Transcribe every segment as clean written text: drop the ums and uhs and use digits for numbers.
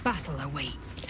battle awaits.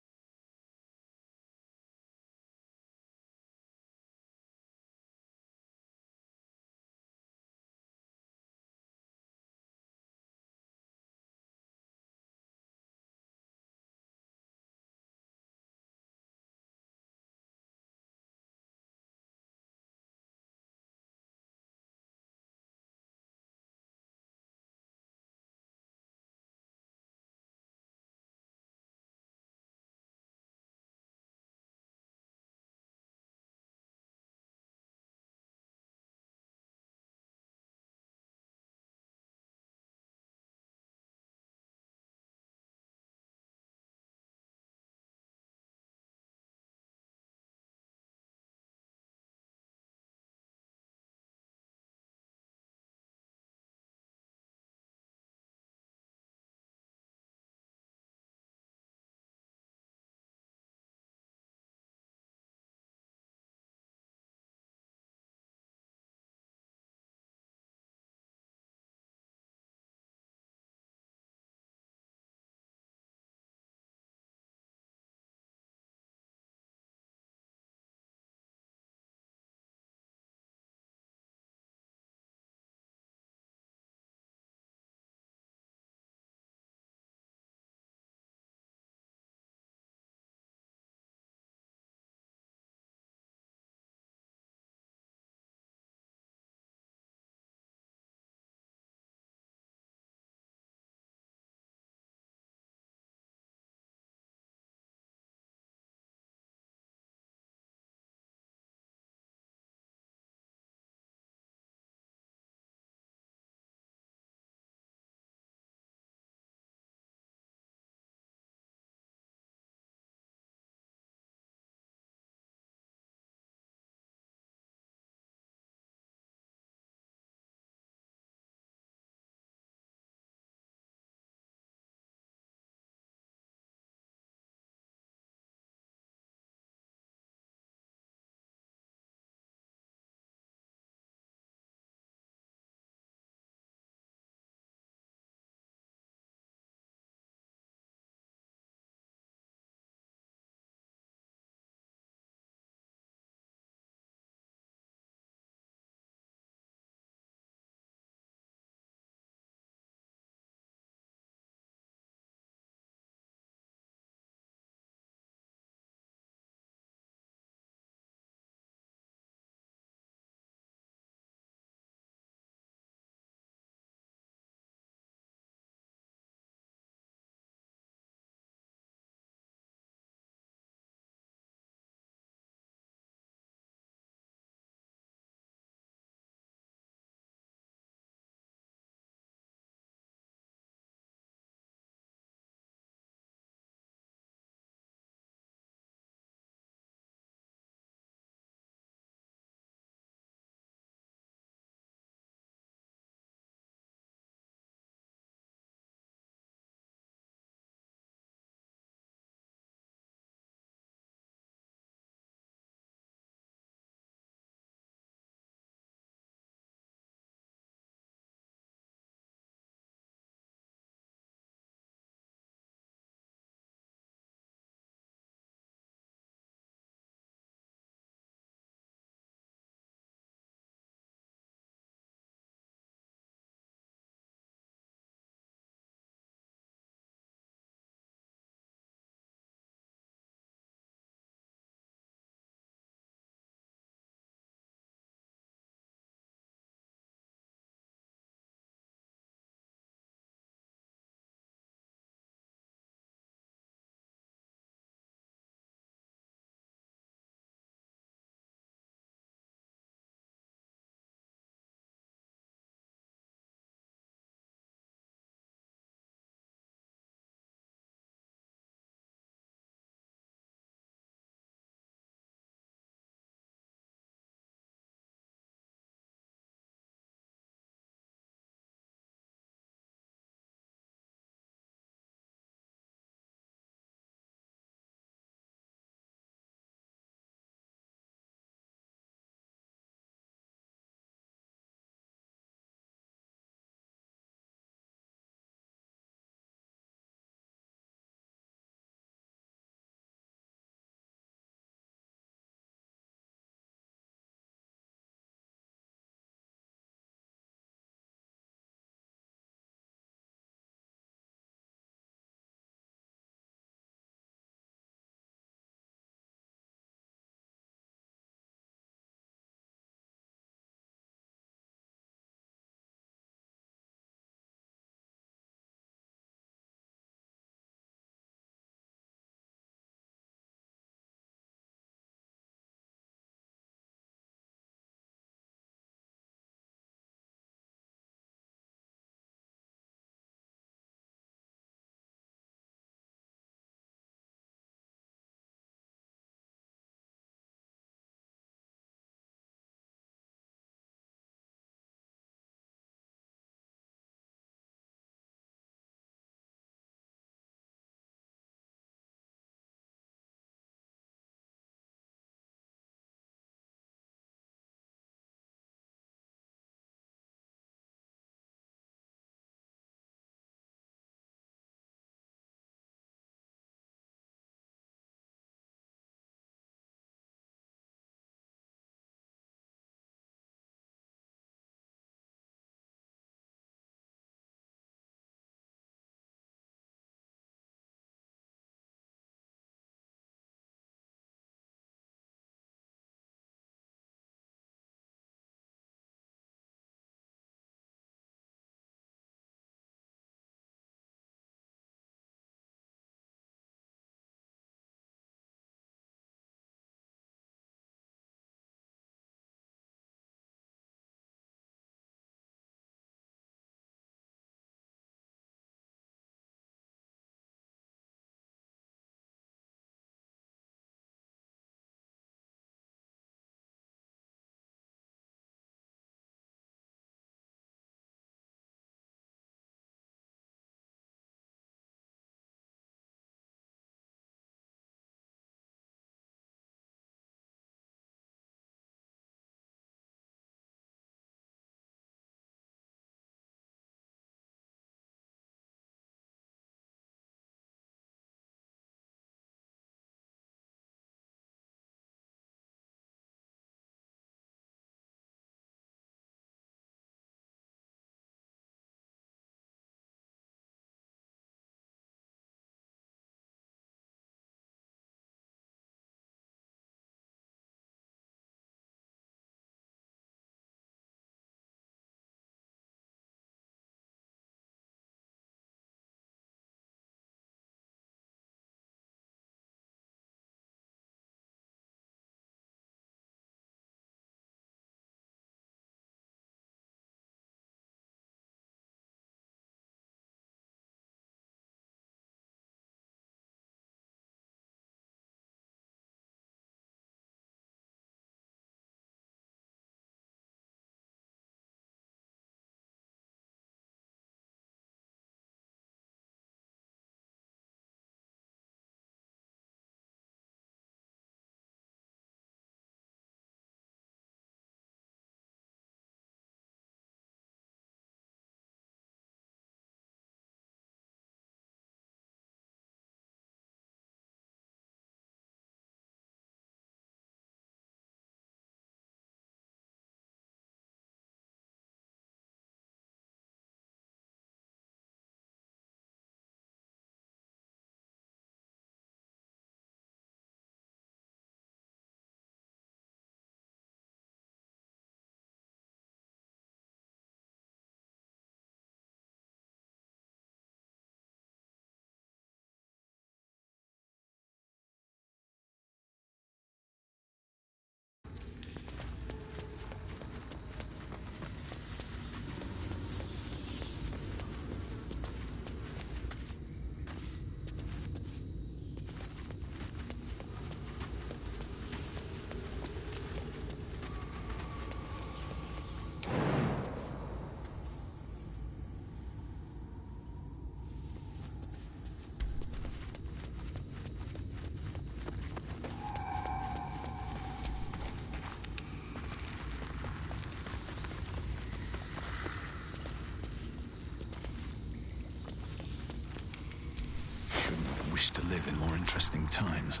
wish to live in more interesting times.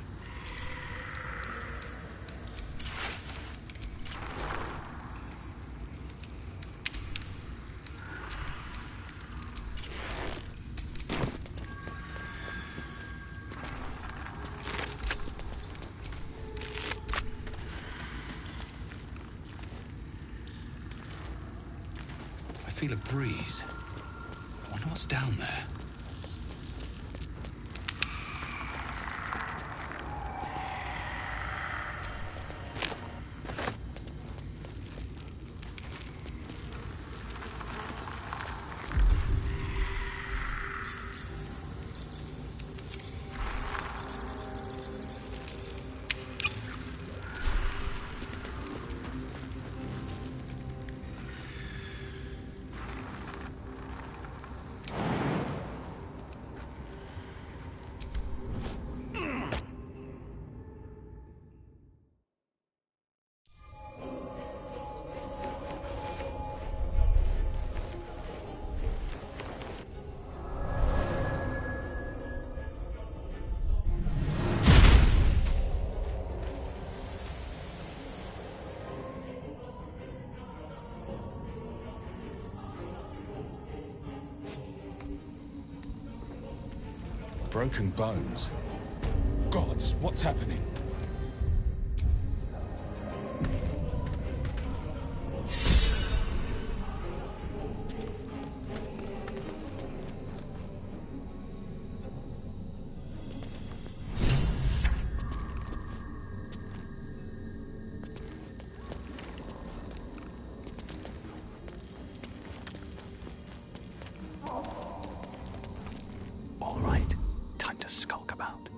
I feel a breeze. I wonder what's down there. Broken bones. Gods, what's happening? All right. Time to skulk about.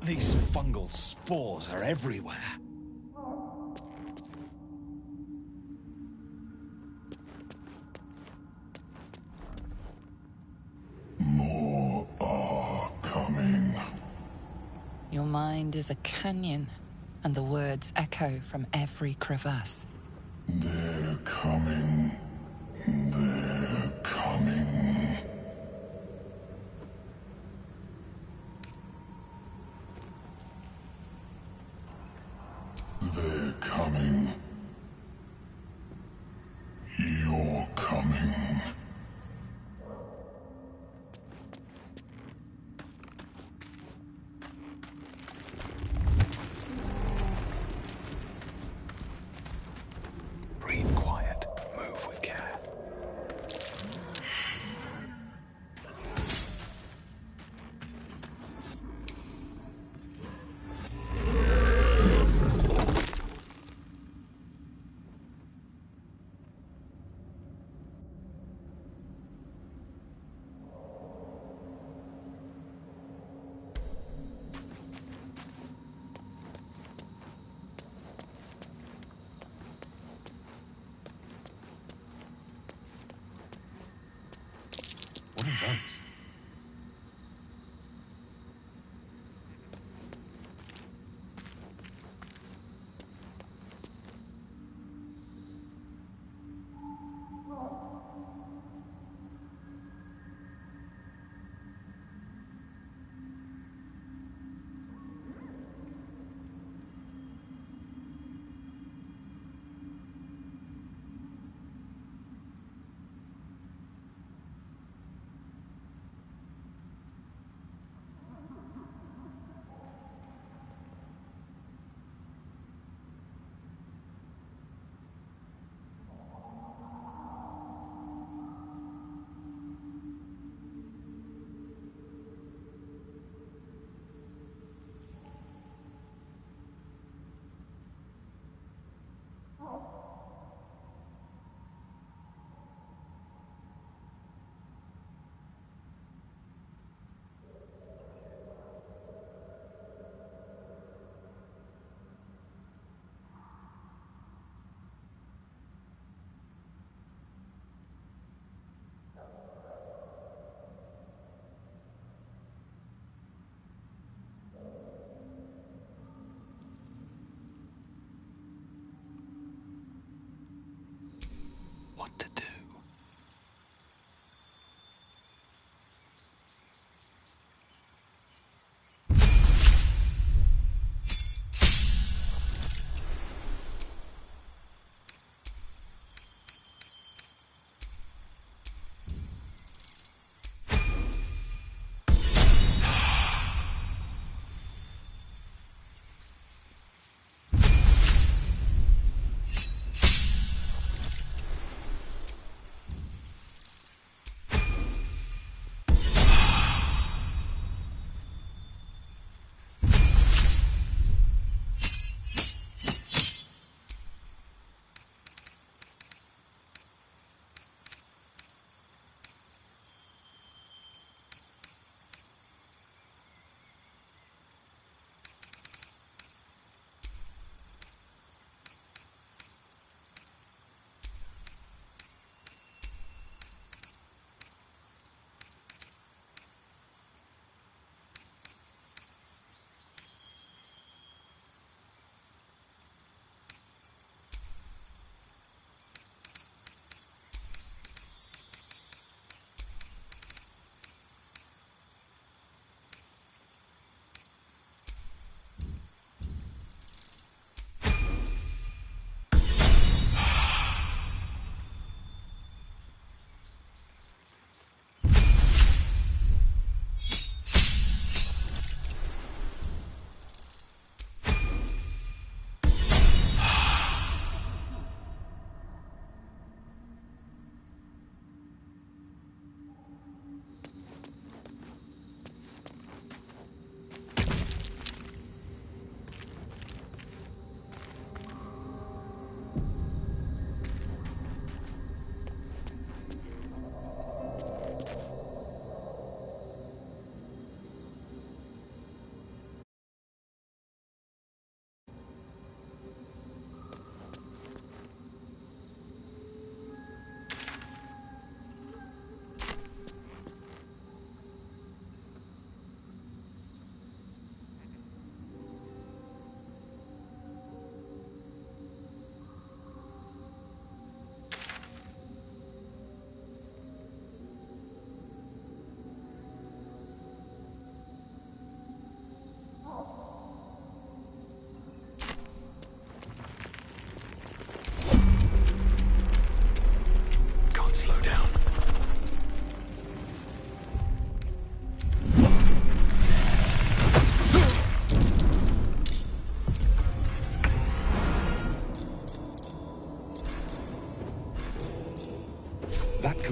These fungal spores are everywhere. More are coming. Your mind is a canyon, and the words echo from every crevasse. They're coming. They're coming. They're coming. You're coming. Breathe quiet. Move with care.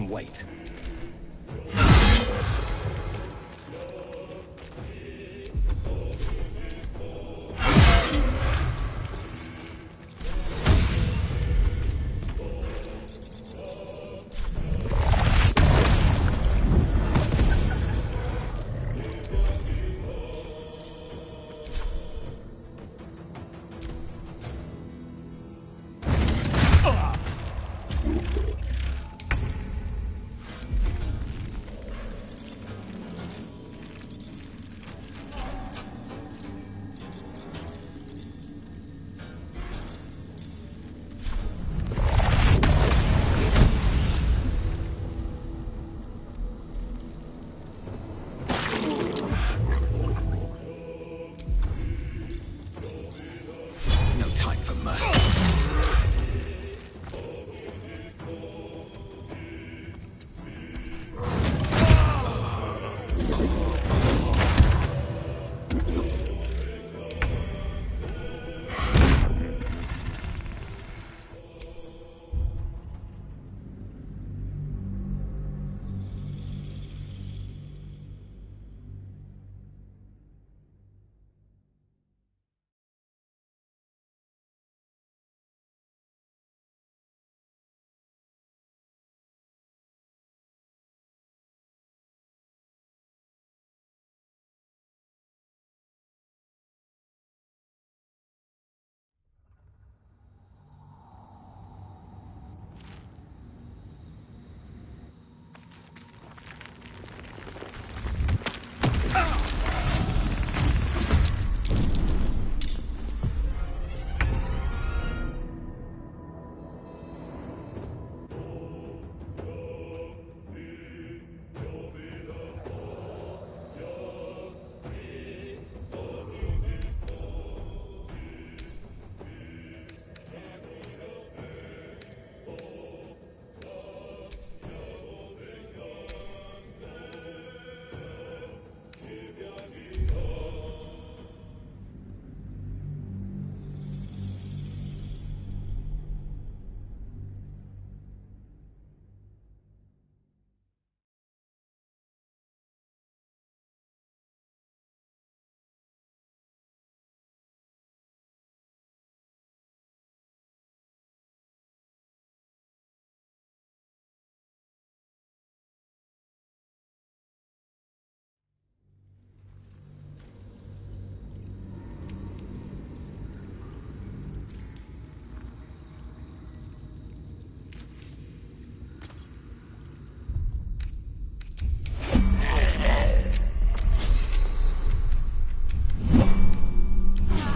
can wait. No time for mercy.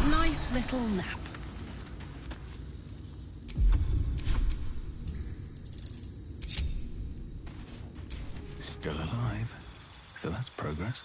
Nice little nap. Still alive. So that's progress.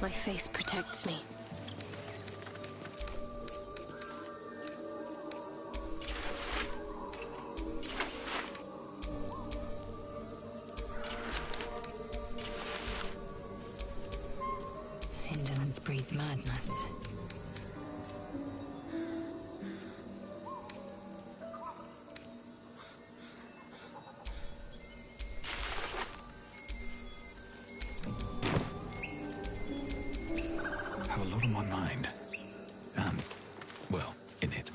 My faith protects me. Indolence breeds madness. Have a lot on my mind. And, well, in it.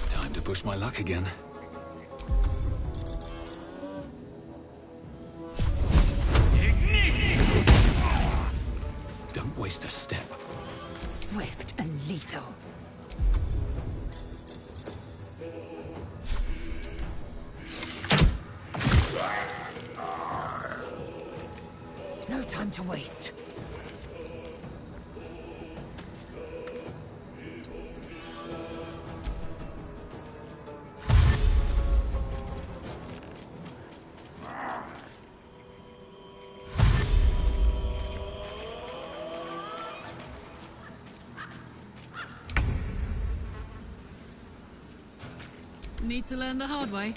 Time to push my luck again. Don't waste a step. Swift and lethal. No time to waste. Need to learn the hard way.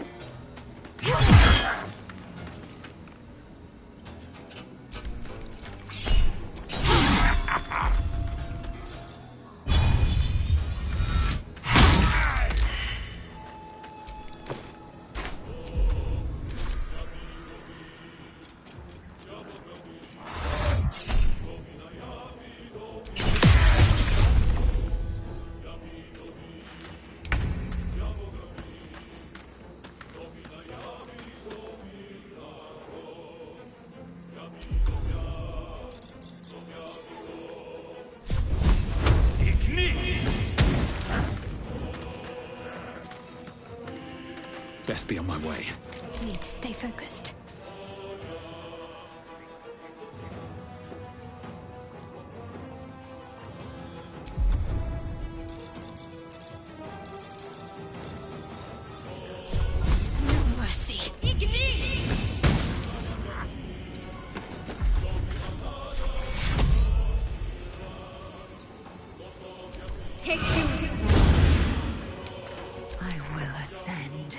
Best be on my way. Need to stay focused. No mercy. Take you. I will ascend.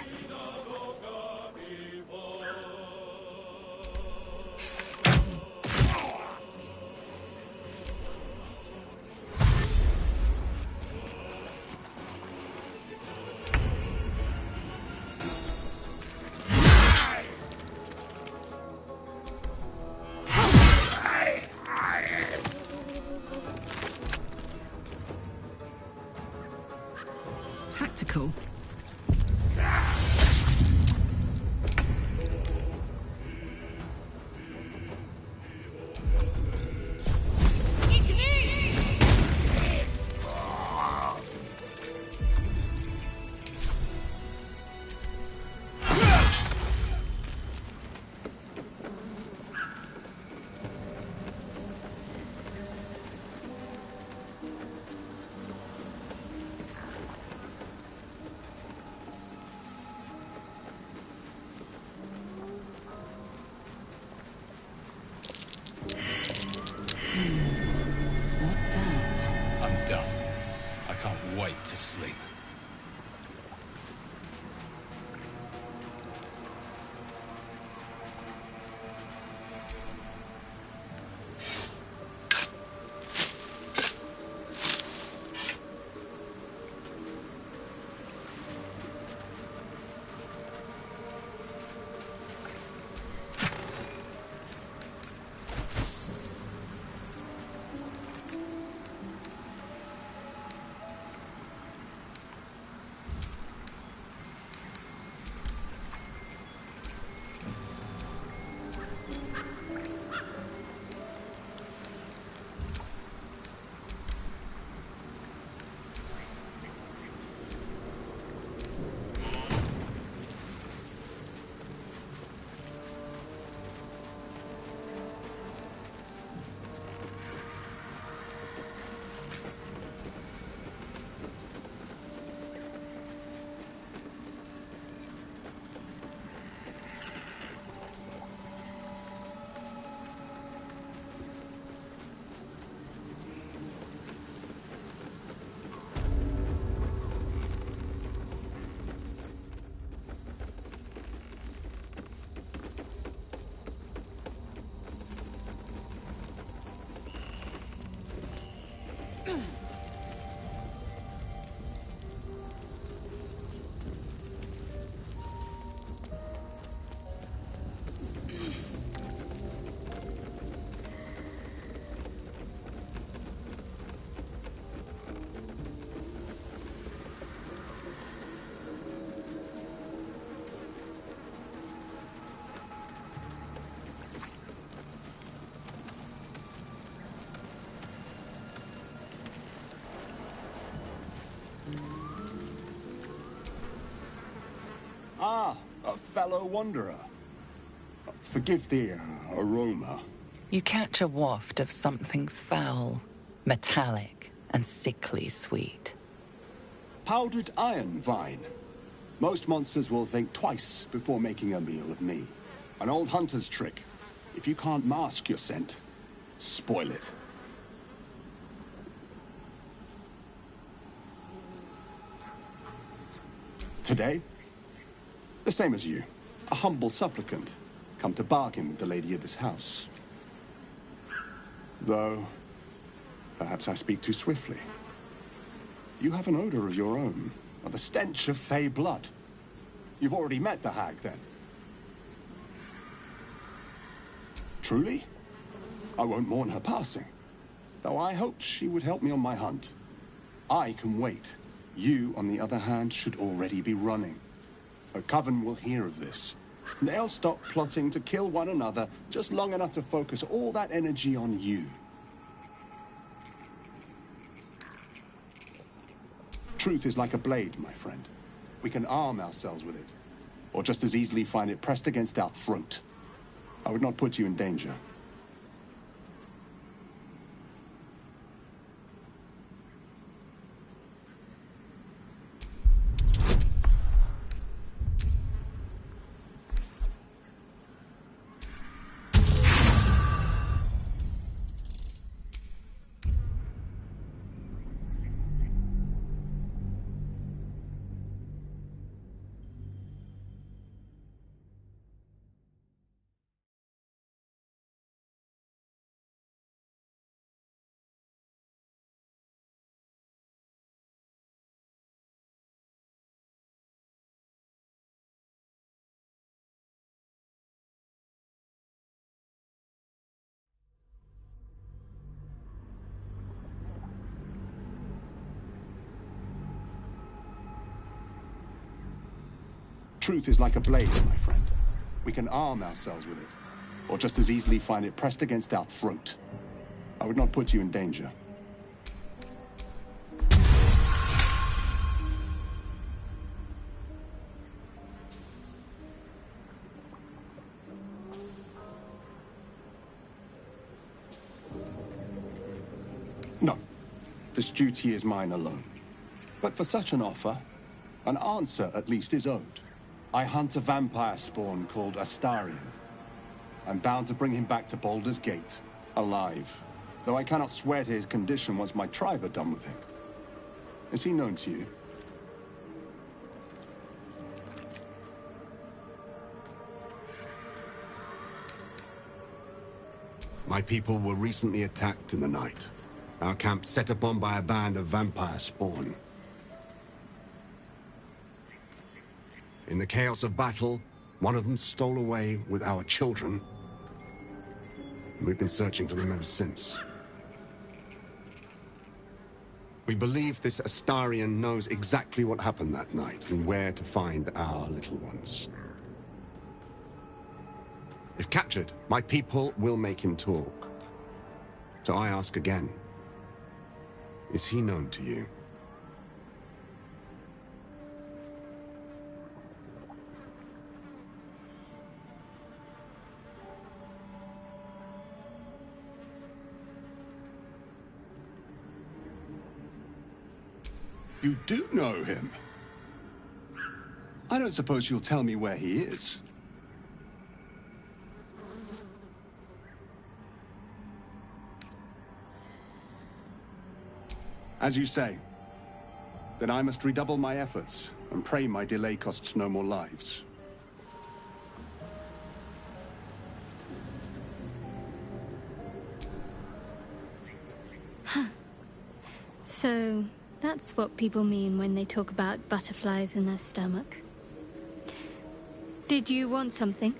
wait to sleep. Ah, a fellow wanderer. Forgive the aroma. You catch a waft of something foul, metallic, and sickly sweet. Powdered iron vine. Most monsters will think twice before making a meal of me. An old hunter's trick. If you can't mask your scent, spoil it. Today? The same as you. A humble supplicant. Come to bargain with the lady of this house. Though, perhaps I speak too swiftly. You have an odor of your own, or the stench of fey blood. You've already met the hag, then? Truly? I won't mourn her passing, though I hoped she would help me on my hunt. I can wait. You, on the other hand, should already be running. Her coven will hear of this. They'll stop plotting to kill one another just long enough to focus all that energy on you. Truth is like a blade, my friend. We can arm ourselves with it, or just as easily find it pressed against our throat. I would not put you in danger. Truth is like a blade, my friend. We can arm ourselves with it, or just as easily find it pressed against our throat. I would not put you in danger. No, this duty is mine alone. But for such an offer, an answer at least is owed. I hunt a vampire spawn called Astarion. I'm bound to bring him back to Baldur's Gate, alive. Though I cannot swear to his condition once my tribe are done with him. Is he known to you? My people were recently attacked in the night. Our camp set upon by a band of vampire spawn. In the chaos of battle, one of them stole away with our children. We've been searching for them ever since. We believe this Astarion knows exactly what happened that night and where to find our little ones. If captured, my people will make him talk. So I ask again, is he known to you? You do know him? I don't suppose you'll tell me where he is. As you say, then I must redouble my efforts and pray my delay costs no more lives. So, that's what people mean when they talk about butterflies in their stomach. Did you want something?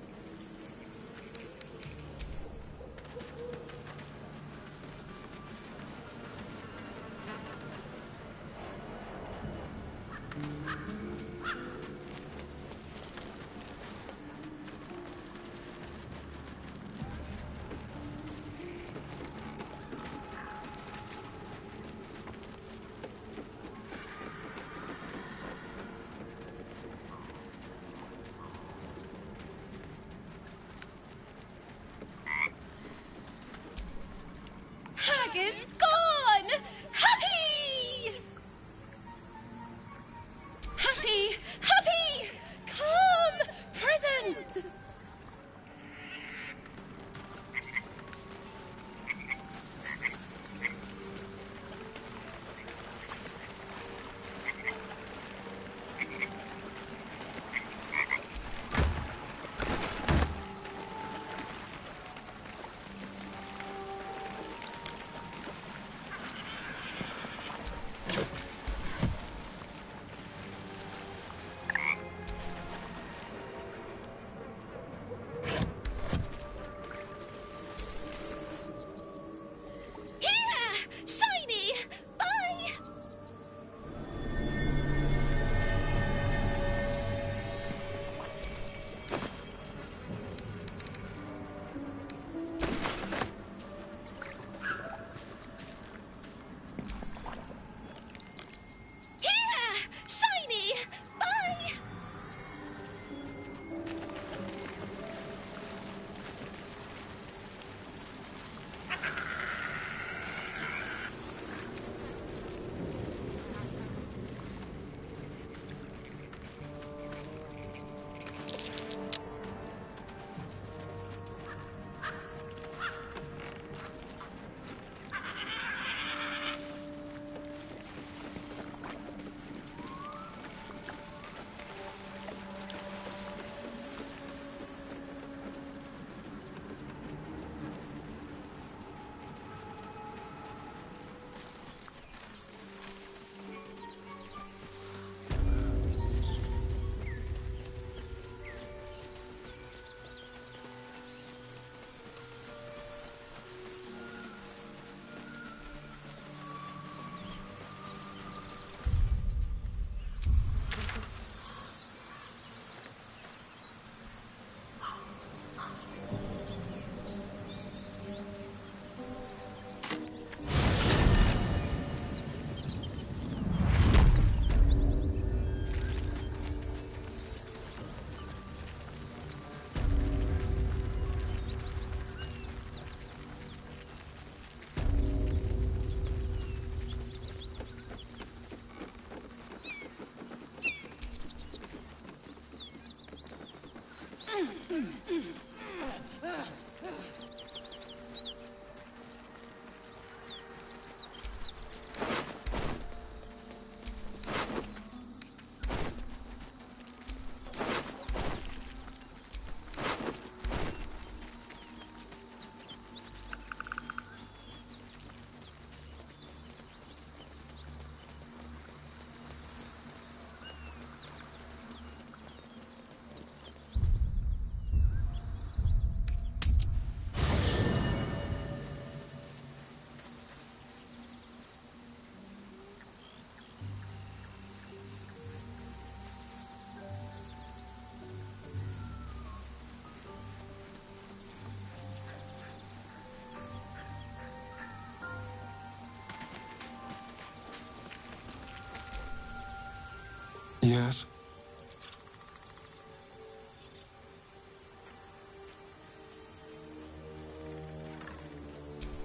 Yes?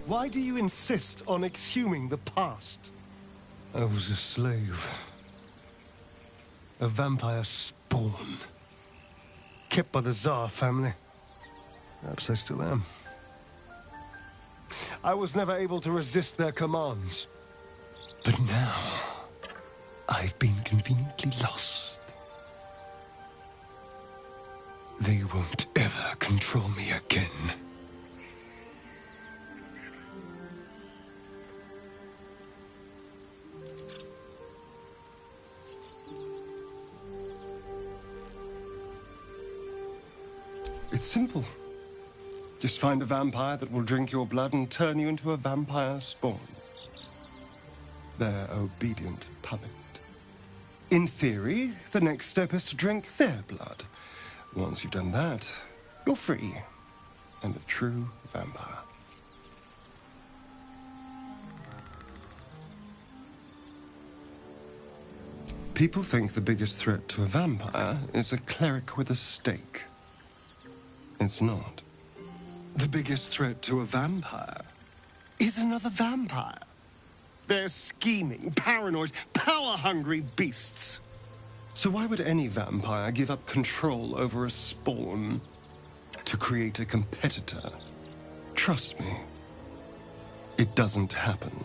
Why do you insist on exhuming the past? I was a slave. A vampire spawn. Kept by the Tsar family. Perhaps I still am. I was never able to resist their commands. But now, I've been conveniently lost. They won't ever control me again. It's simple. Just find a vampire that will drink your blood and turn you into a vampire spawn. Their obedient puppet. In theory, the next step is to drink their blood. Once you've done that, you're free and a true vampire. People think the biggest threat to a vampire is a cleric with a stake. It's not. The biggest threat to a vampire is another vampire. They're scheming, paranoid, power-hungry beasts. So why would any vampire give up control over a spawn to create a competitor? Trust me, it doesn't happen.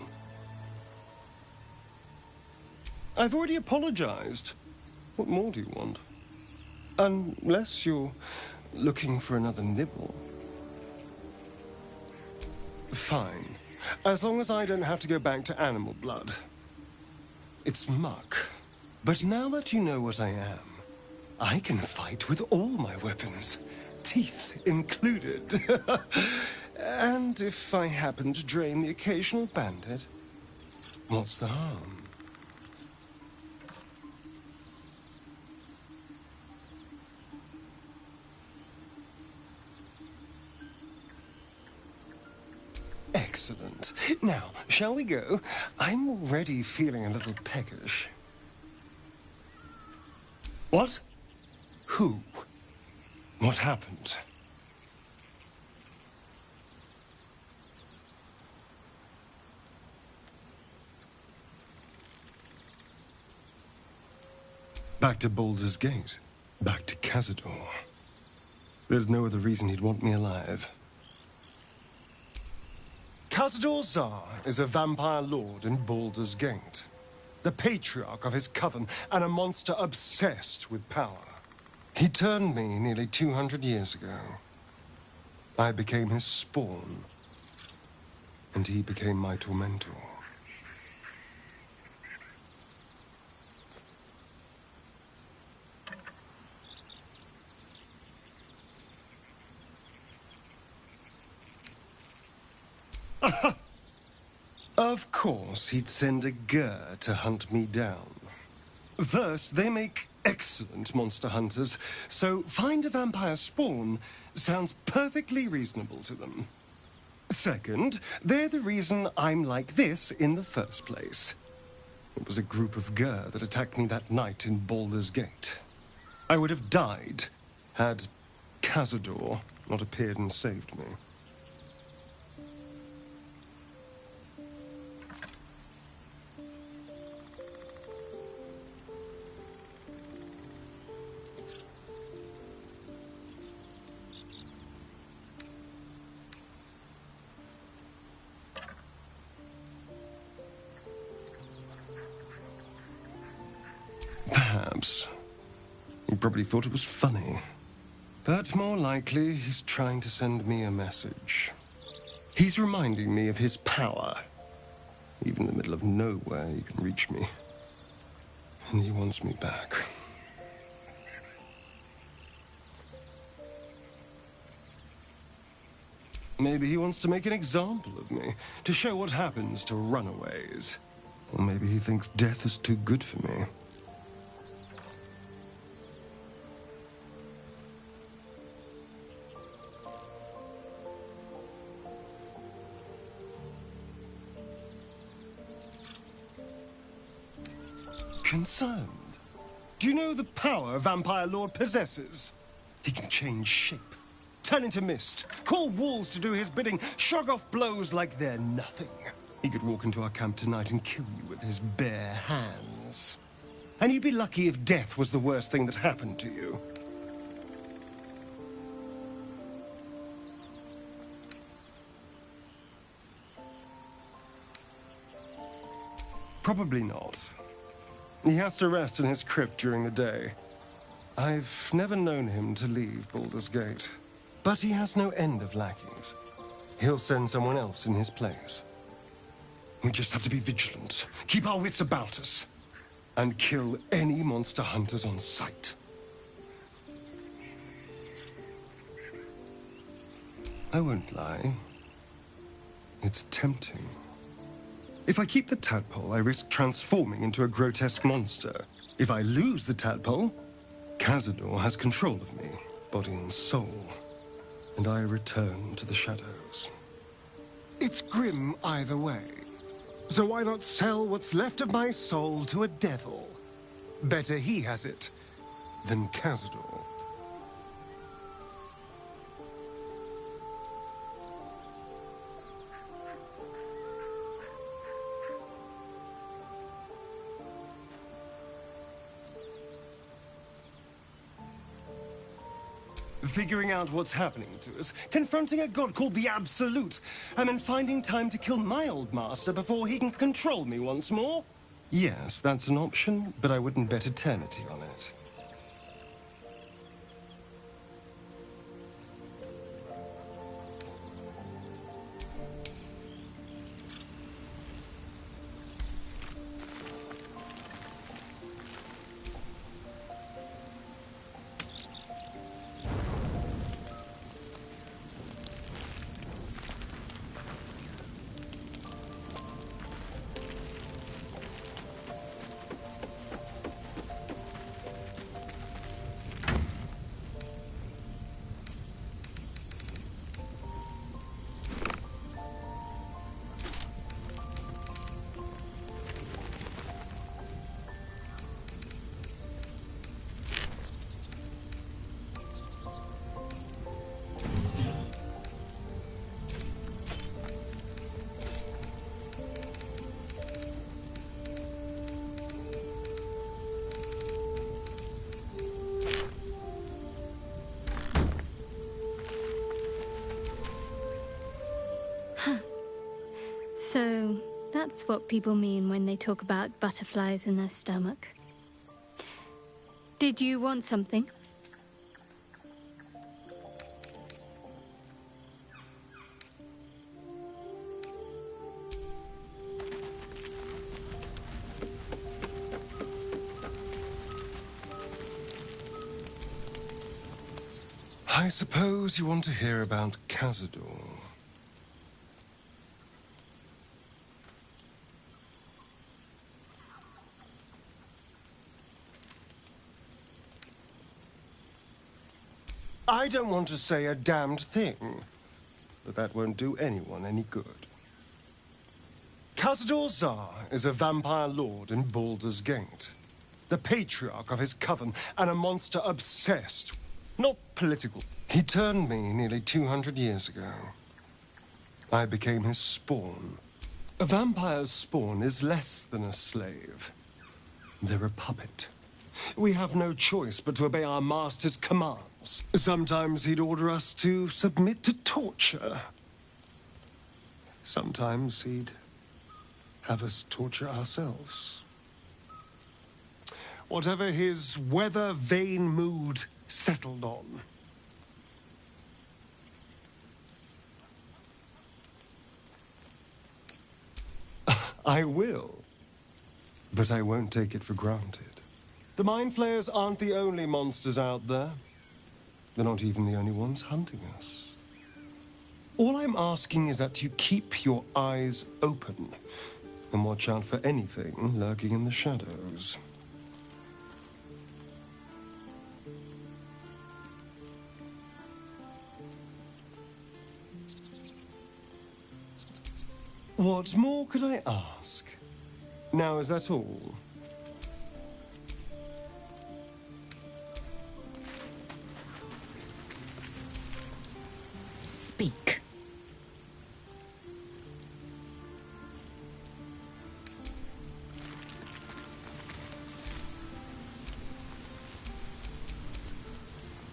I've already apologized. What more do you want? Unless you're looking for another nibble. Fine. As long as I don't have to go back to animal blood. It's muck. But now that you know what I am, I can fight with all my weapons, teeth included. And if I happen to drain the occasional bandit, what's the harm? Excellent. Now, shall we go? I'm already feeling a little peckish. What? Who? What happened? Back to Baldur's Gate. Back to Cazador. There's no other reason he'd want me alive. Cazador Tsar is a vampire lord in Baldur's Gate. The patriarch of his coven and a monster obsessed with power. He turned me nearly 200 years ago. I became his spawn, and he became my tormentor. Of course, he'd send a Gur to hunt me down. First, they make excellent monster hunters, so find a vampire spawn sounds perfectly reasonable to them. Second, they're the reason I'm like this in the first place. It was a group of Gur that attacked me that night in Baldur's Gate. I would have died had Cazador not appeared and saved me. Perhaps. He probably thought it was funny. But more likely, he's trying to send me a message. He's reminding me of his power. Even in the middle of nowhere, he can reach me. And he wants me back. Maybe he wants to make an example of me, to show what happens to runaways. Or maybe he thinks death is too good for me. Concerned? Do you know the power a vampire lord possesses? He can change shape, turn into mist, call wolves to do his bidding, shrug off blows like they're nothing. He could walk into our camp tonight and kill you with his bare hands. And you'd be lucky if death was the worst thing that happened to you. Probably not. He has to rest in his crypt during the day. I've never known him to leave Baldur's Gate. But he has no end of lackeys. He'll send someone else in his place. We just have to be vigilant, keep our wits about us, and kill any monster hunters on sight. I won't lie. It's tempting. If I keep the tadpole, I risk transforming into a grotesque monster. If I lose the tadpole, Cazador has control of me, body and soul, and I return to the shadows. It's grim either way. So why not sell what's left of my soul to a devil? Better he has it than Cazador. Figuring out what's happening to us, confronting a god called the Absolute, and then finding time to kill my old master before he can control me once more? Yes, that's an option, but I wouldn't bet eternity on it. So, that's what people mean when they talk about butterflies in their stomach. Did you want something? I suppose you want to hear about Cazador. I don't want to say a damned thing, but that won't do anyone any good. Cazador Zar is a vampire lord in Baldur's Gate, the patriarch of his coven, and a monster obsessed, not political. He turned me nearly 200 years ago. I became his spawn. A vampire's spawn is less than a slave. They're a puppet. We have no choice but to obey our master's commands. Sometimes he'd order us to submit to torture. Sometimes he'd have us torture ourselves. Whatever his weather-vane mood settled on. I will, but I won't take it for granted. The Mind Flayers aren't the only monsters out there. They're not even the only ones hunting us. All I'm asking is that you keep your eyes open and watch out for anything lurking in the shadows. What more could I ask? Now, is that all? speak.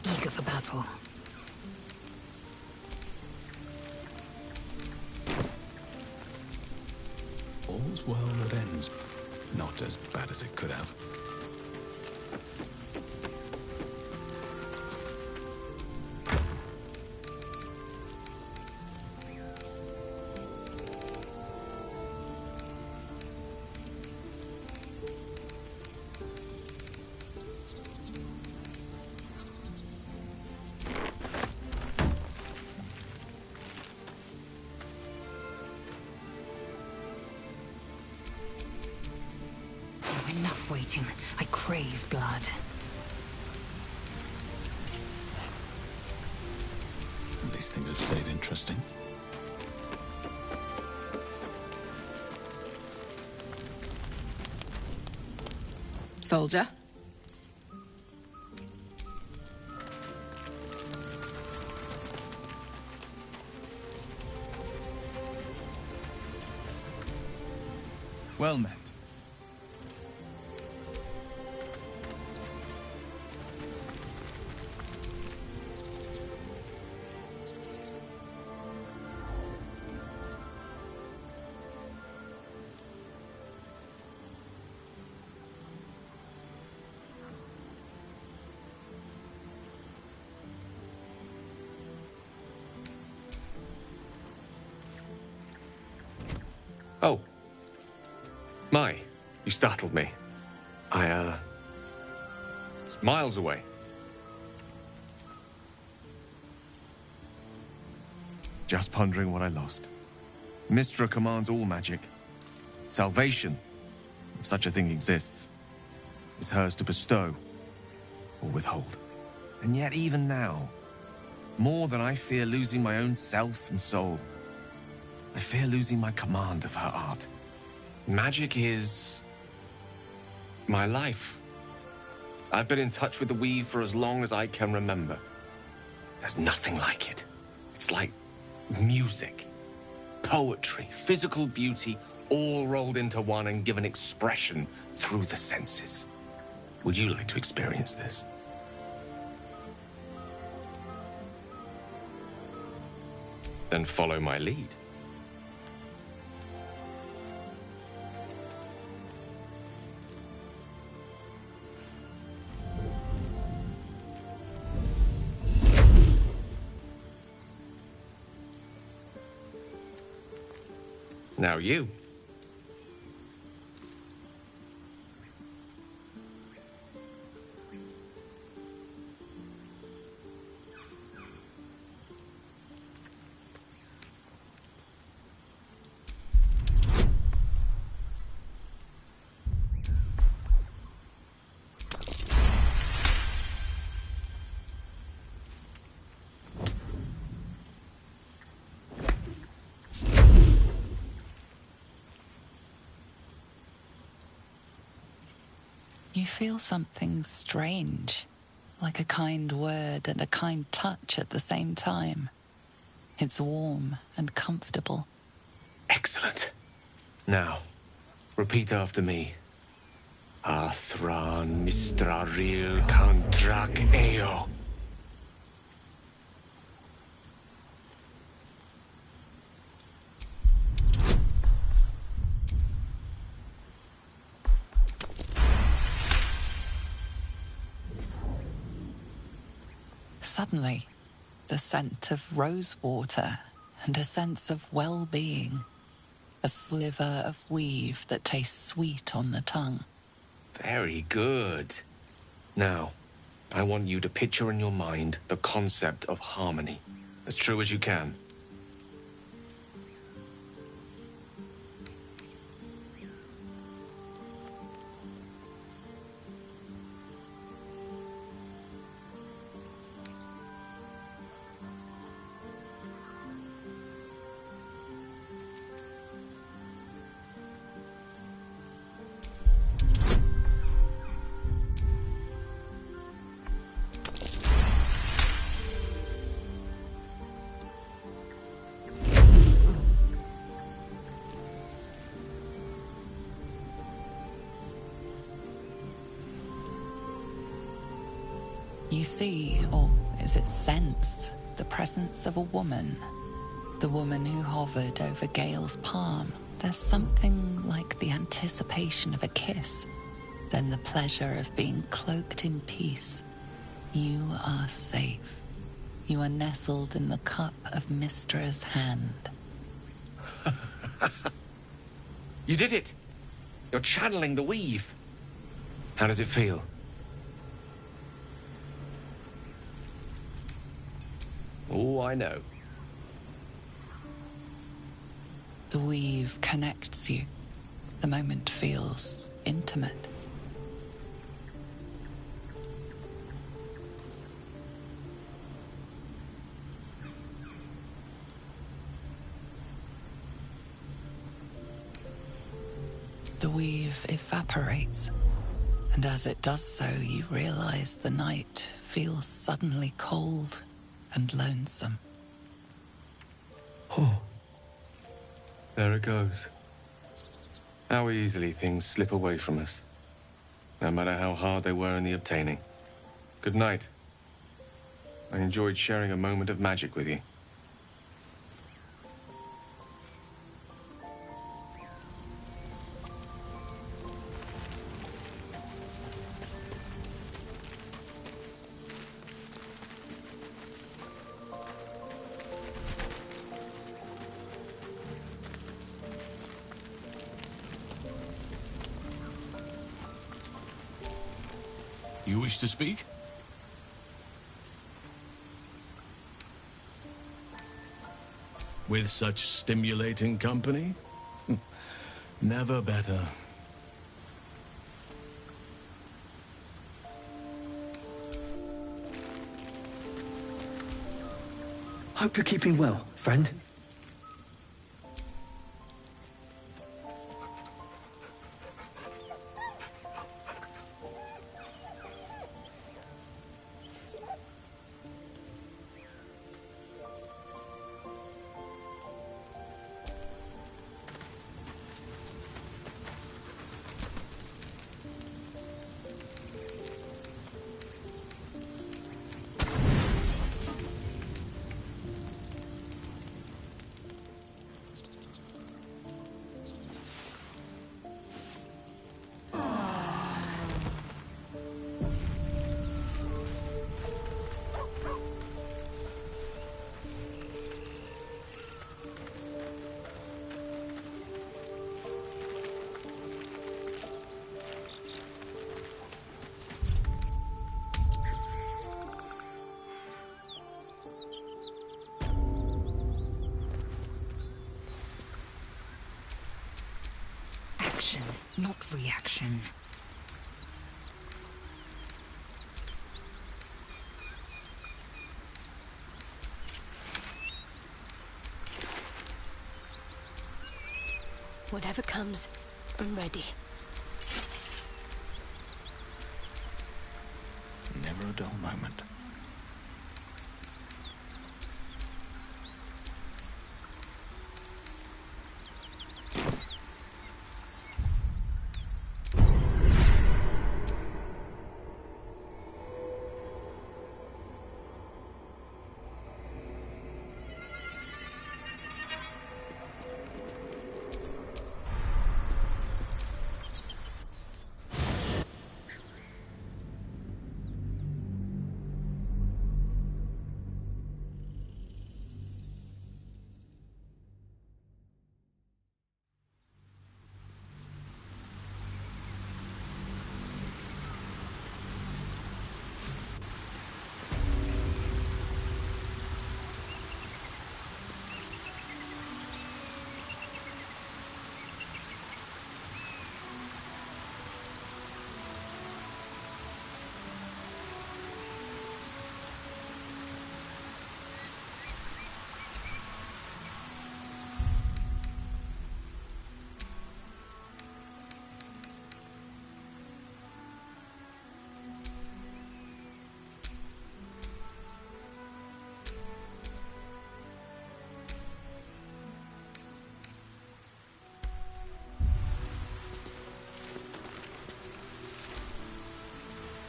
Eager for battle. All's well that ends. Not as bad as it could have. Enough waiting. I crave blood. At least things have stayed interesting. Soldier? Well met. Oh. My, you startled me. It's miles away. Just pondering what I lost. Mystra commands all magic. Salvation, if such a thing exists, is hers to bestow or withhold. And yet even now, more than I fear losing my own self and soul, I fear losing my command of her art. Magic is my life. I've been in touch with the weave for as long as I can remember. There's nothing like it. It's like music, poetry, physical beauty, all rolled into one and given expression through the senses. Would you like to experience this? Then follow my lead. Now you. You feel something strange, like a kind word and a kind touch at the same time. It's warm and comfortable. Excellent. Now, repeat after me. Athran mistraril kantrak eo. Suddenly, the scent of rosewater and a sense of well-being. A sliver of weave that tastes sweet on the tongue. Very good. Now, I want you to picture in your mind the concept of harmony, as true as you can. You see, or is it sense, the presence of a woman. The woman who hovered over Gale's palm. There's something like the anticipation of a kiss, then the pleasure of being cloaked in peace. You are safe. You are nestled in the cup of Mystra's hand. You did it! You're channeling the weave. How does it feel? Oh, I know. The weave connects you. The moment feels intimate. The weave evaporates, and as it does so, you realize the night feels suddenly cold and lonesome. Oh. There it goes. How easily things slip away from us, no matter how hard they were in the obtaining. Good night. I enjoyed sharing a moment of magic with you. You wish to speak? With such stimulating company? Never better. Hope you're keeping well, friend. Action, not reaction. Whatever comes, I'm ready. Never a dull moment.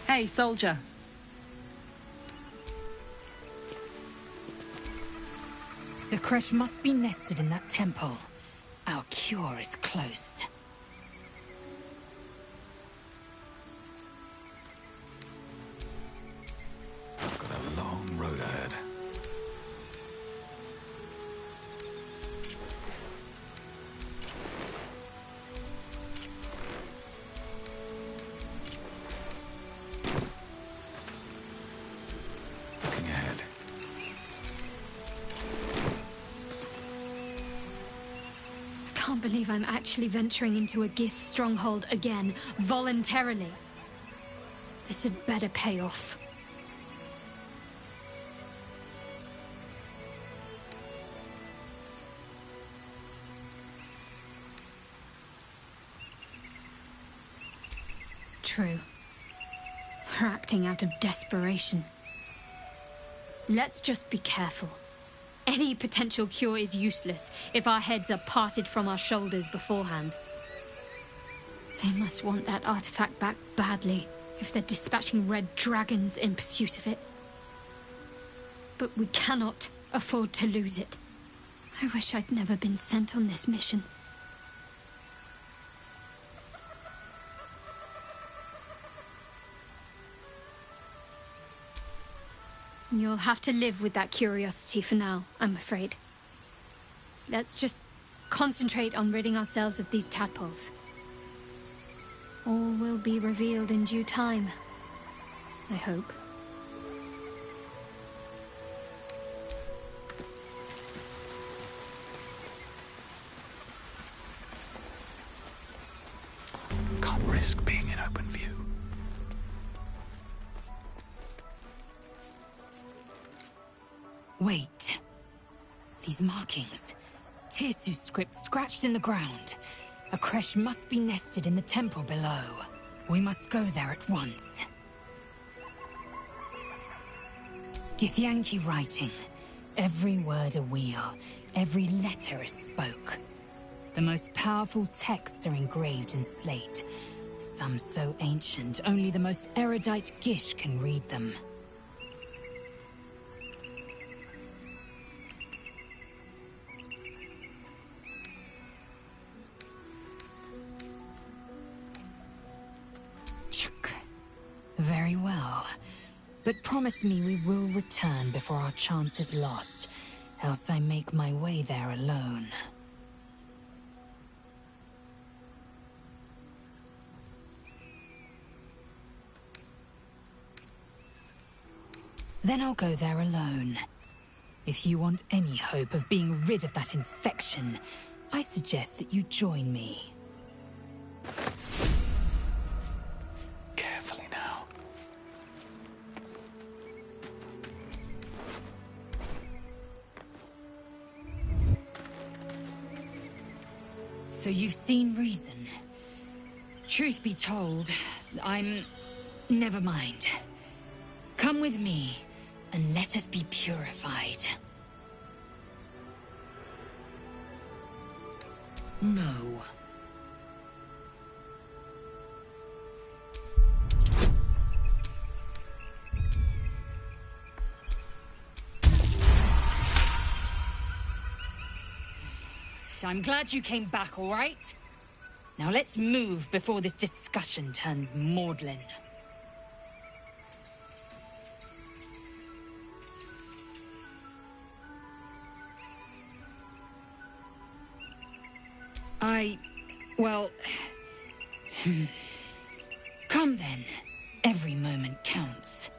Hey, soldier. The crash must be nested in that temple. Our cure is close. Got a long road ahead. Looking ahead. I can't believe I'm actually venturing into a Gith stronghold again, voluntarily. This had better pay off. True. We're acting out of desperation. Let's just be careful. Any potential cure is useless if our heads are parted from our shoulders beforehand. They must want that artifact back badly if they're dispatching red dragons in pursuit of it. But we cannot afford to lose it. I wish I'd never been sent on this mission. You'll have to live with that curiosity for now, I'm afraid. Let's just concentrate on ridding ourselves of these tadpoles. All will be revealed in due time, I hope. Can't risk being in open view. Wait. These markings. Tirsu script scratched in the ground. A creche must be nested in the temple below. We must go there at once. Githyanki writing. Every word a wheel. Every letter a spoke. The most powerful texts are engraved in slate. Some so ancient, only the most erudite Gish can read them. Very well. But promise me we will return before our chance is lost, else I make my way there alone. Then I'll go there alone. If you want any hope of being rid of that infection, I suggest that you join me. Carefully now. So you've seen reason. Truth be told, never mind. Come with me, and let us be purified. No. I'm glad you came back, all right? Now let's move before this discussion turns maudlin. Well... Come then. Every moment counts.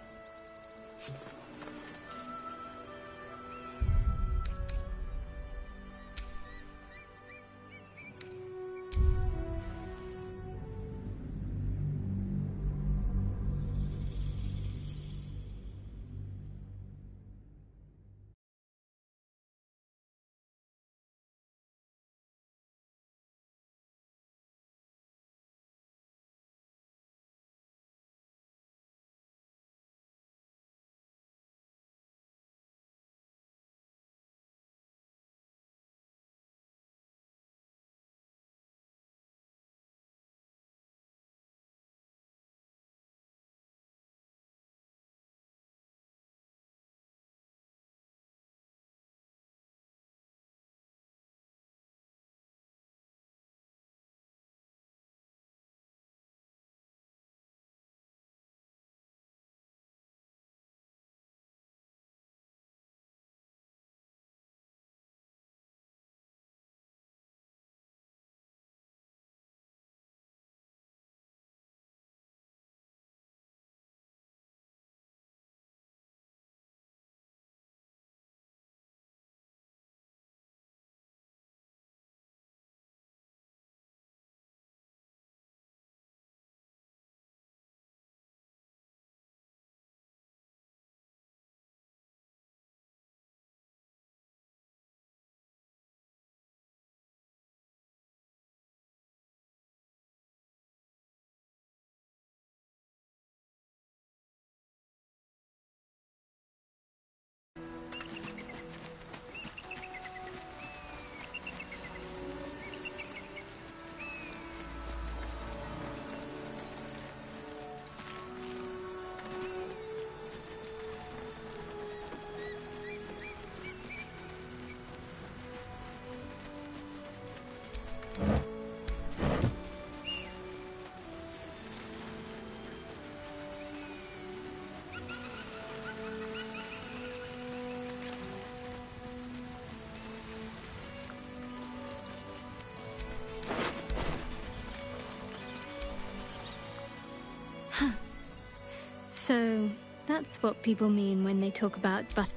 So, that's what people mean when they talk about butter.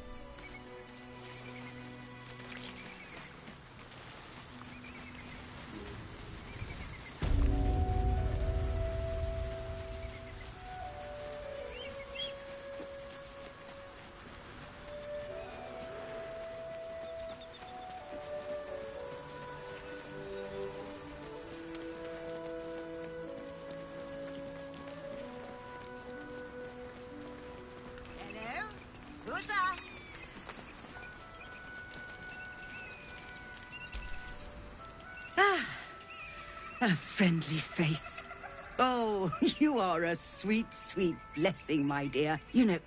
Who's that? A friendly face. Oh, you are a sweet, sweet blessing, my dear. You know,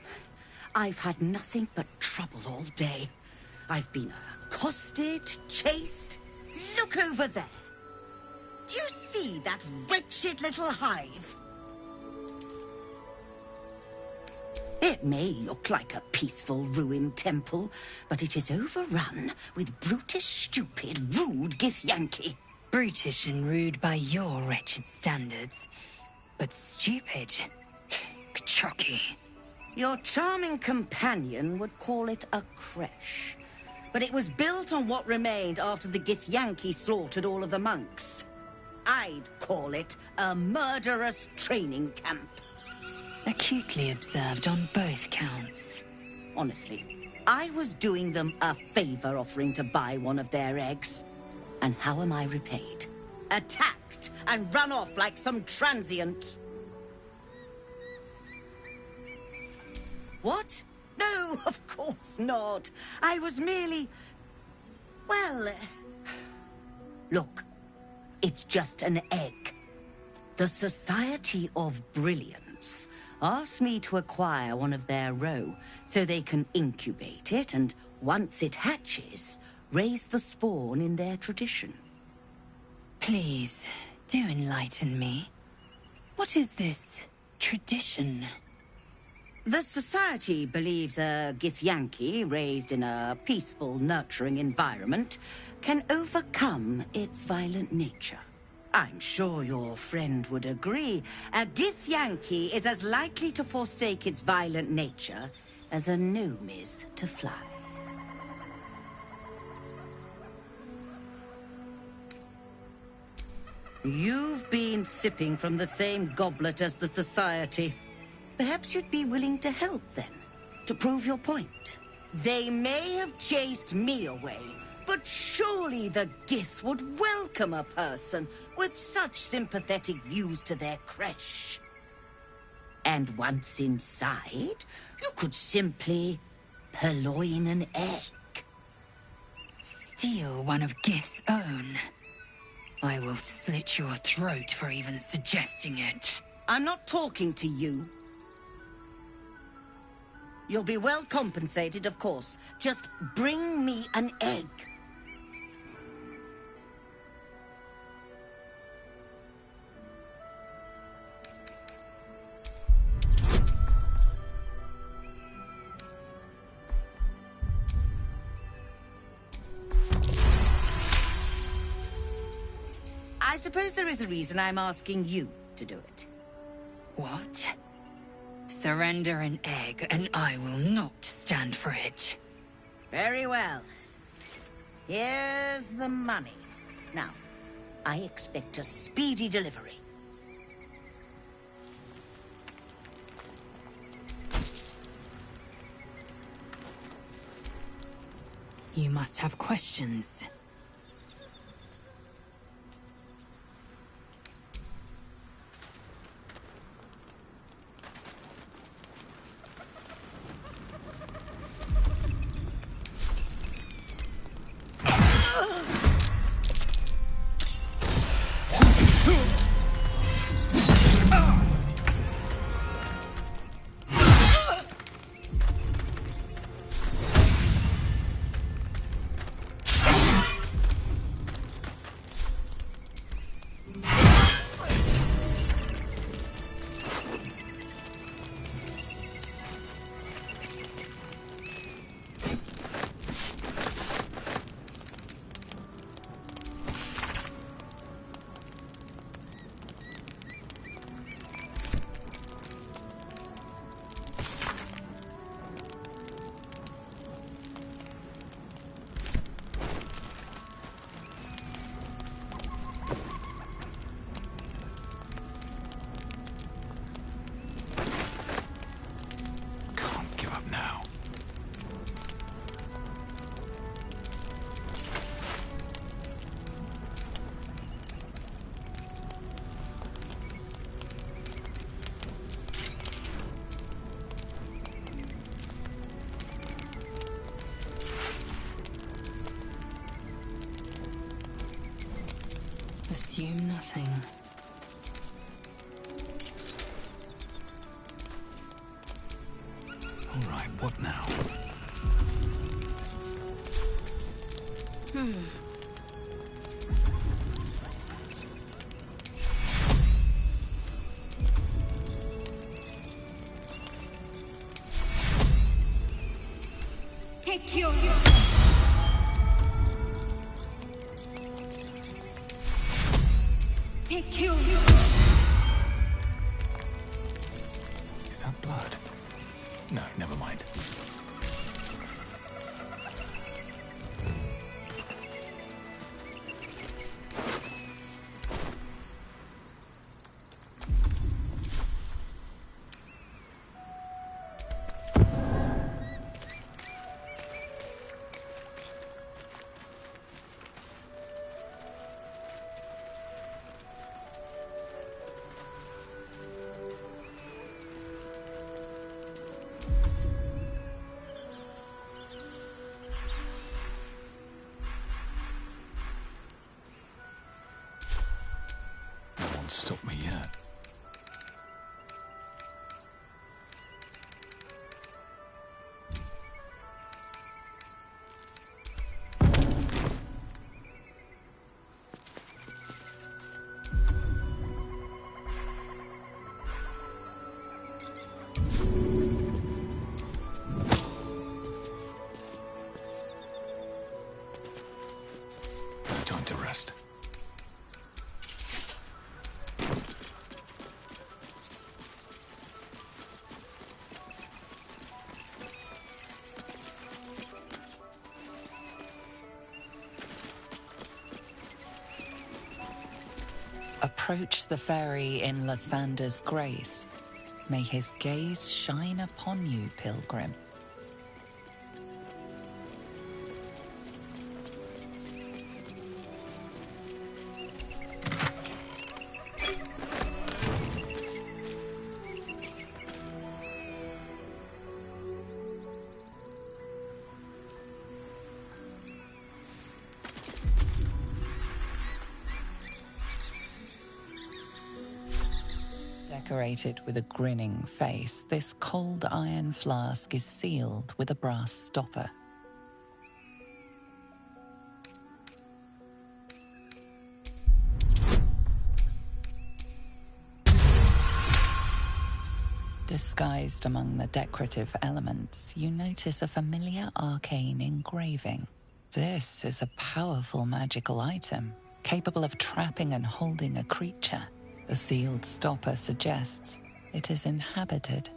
I've had nothing but trouble all day. I've been accosted, chased. Look over there. Do you see that wretched little hive? It may look like a peaceful ruined temple, but it is overrun with brutish, stupid, rude Githyanki. Brutish and rude by your wretched standards, but stupid. Kchoki. Your charming companion would call it a creche, but it was built on what remained after the Githyanki slaughtered all of the monks. I'd call it a murderous training camp. Acutely observed on both counts. Honestly, I was doing them a favor offering to buy one of their eggs. And how am I repaid? Attacked and run off like some transient. What? No, of course not. I was merely... well... Look, it's just an egg. The Society of Brilliance asked me to acquire one of their roe so they can incubate it and, once it hatches, raise the spawn in their tradition. Please, do enlighten me. What is this tradition? The Society believes a Githyanki raised in a peaceful, nurturing environment can overcome its violent nature. I'm sure your friend would agree. A Githyanki is as likely to forsake its violent nature as a gnome is to fly. You've been sipping from the same goblet as the Society. Perhaps you'd be willing to help then, to prove your point. They may have chased me away, but surely the Gith would welcome a person with such sympathetic views to their creche. And once inside, you could simply purloin an egg. Steal one of Gith's own. I will slit your throat for even suggesting it. I'm not talking to you. You'll be well compensated, of course. Just bring me an egg. I suppose there is a reason I'm asking you to do it. What? Surrender an egg, and I will not stand for it. Very well. Here's the money. Now, I expect a speedy delivery. You must have questions. Assume nothing. All right, what now? Take your... Take your... Is that blood? No, never mind. Stop me yet. No time to rest. Approach the ferry in Lathander's grace. May his gaze shine upon you, pilgrim. Decorated with a grinning face, this cold iron flask is sealed with a brass stopper. Disguised among the decorative elements, you notice a familiar arcane engraving. This is a powerful magical item, capable of trapping and holding a creature. The sealed stopper suggests it is inhabited.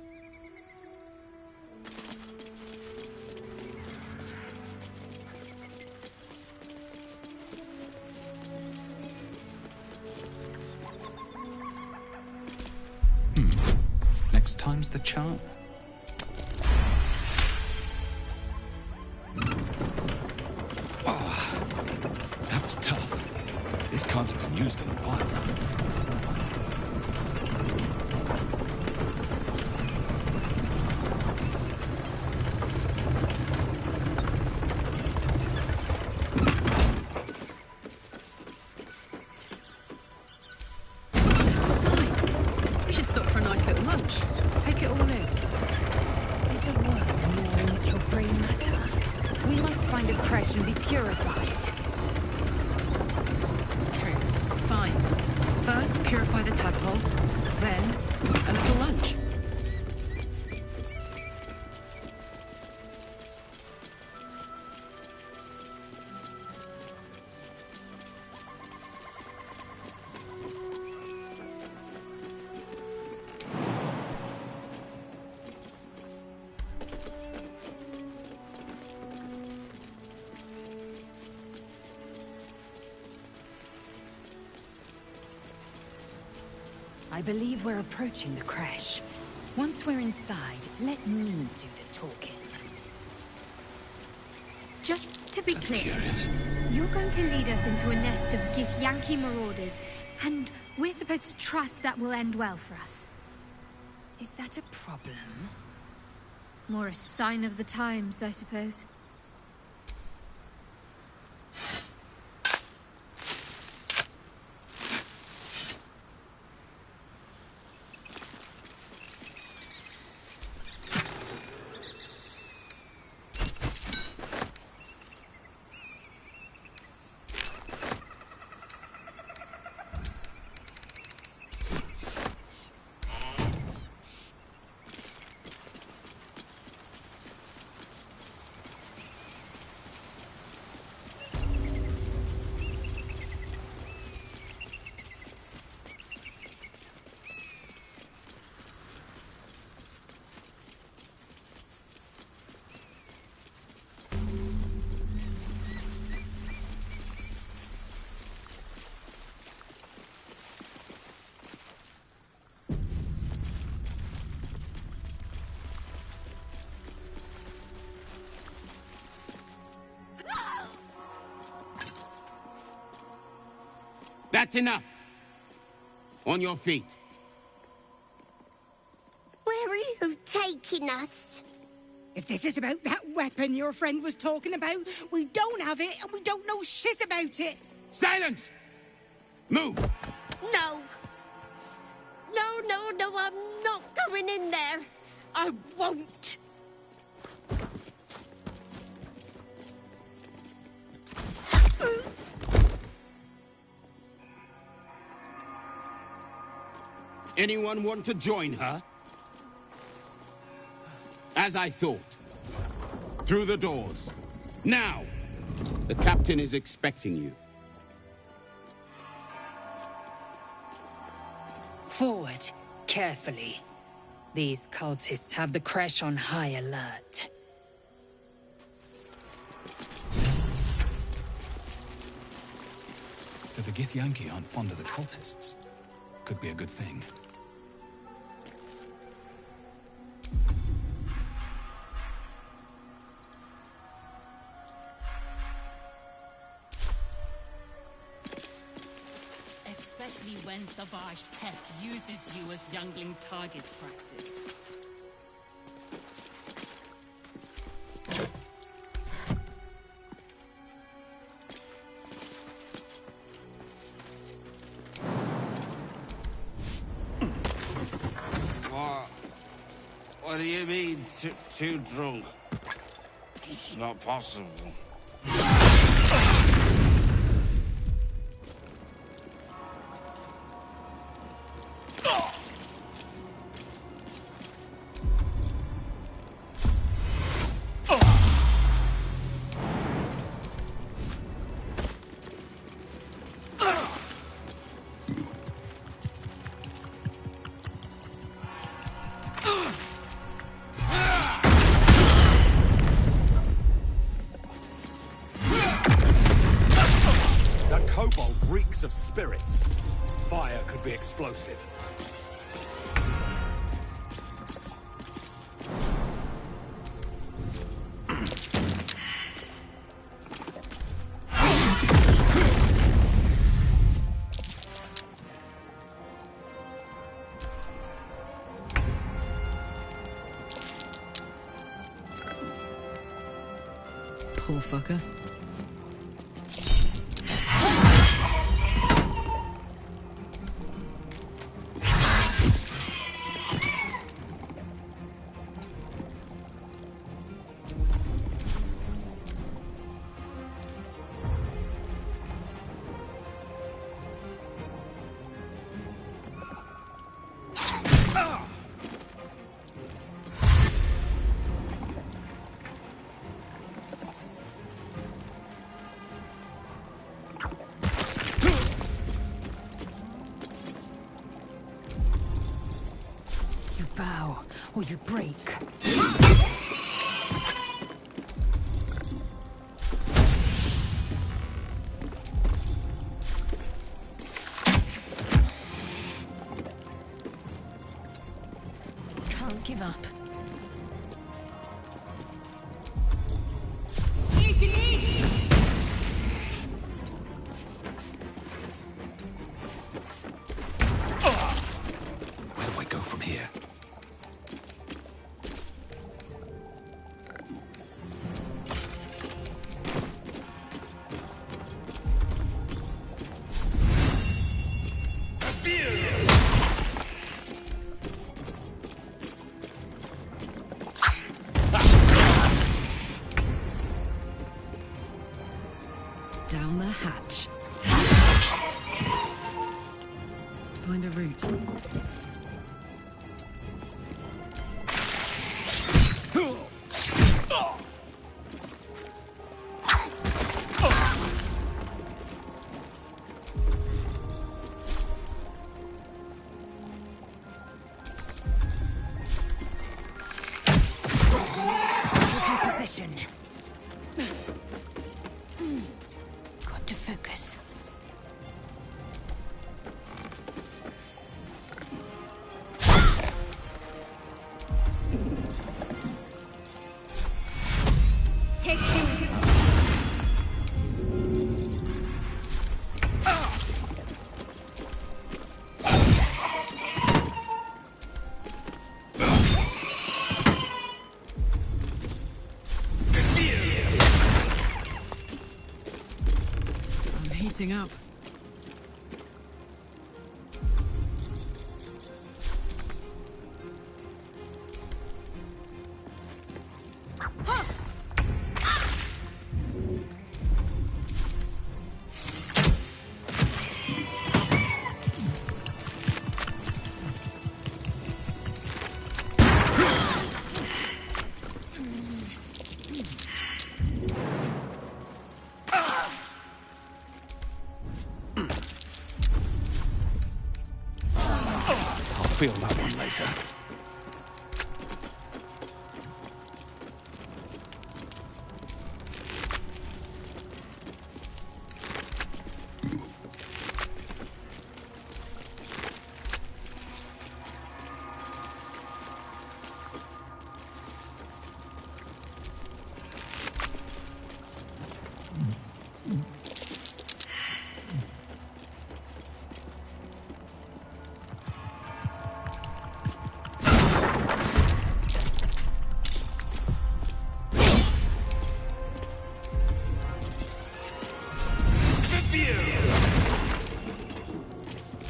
Next time's the charm. Oh, that was tough. This can't have been used in a while. I believe we're approaching the crash. Once we're inside, let me do the talking. Just to be clear, you're going to lead us into a nest of Githyanki marauders, and we're supposed to trust that will end well for us. Is that a problem? More a sign of the times, I suppose. That's enough. On your feet. Where are you taking us? If this is about that weapon your friend was talking about, we don't have it and we don't know shit about it. Silence! Move! No. No, I'm not going in there. I won't. Anyone want to join her? As I thought. Through the doors. Now! The captain is expecting you. Forward, carefully. These cultists have the crash on high alert. So the Githyanki aren't fond of the cultists. Could be a good thing. Especially when Savage Tech uses you as youngling target practice. What do you mean, too drunk? It's not possible. Of spirits. Fire could be explosive. Poor fucker. Bow, or you break. Can't give up. Where do I go from here? Down the hatch. Find a route. Position. Got to focus. Take two. heating up. Feel that one later.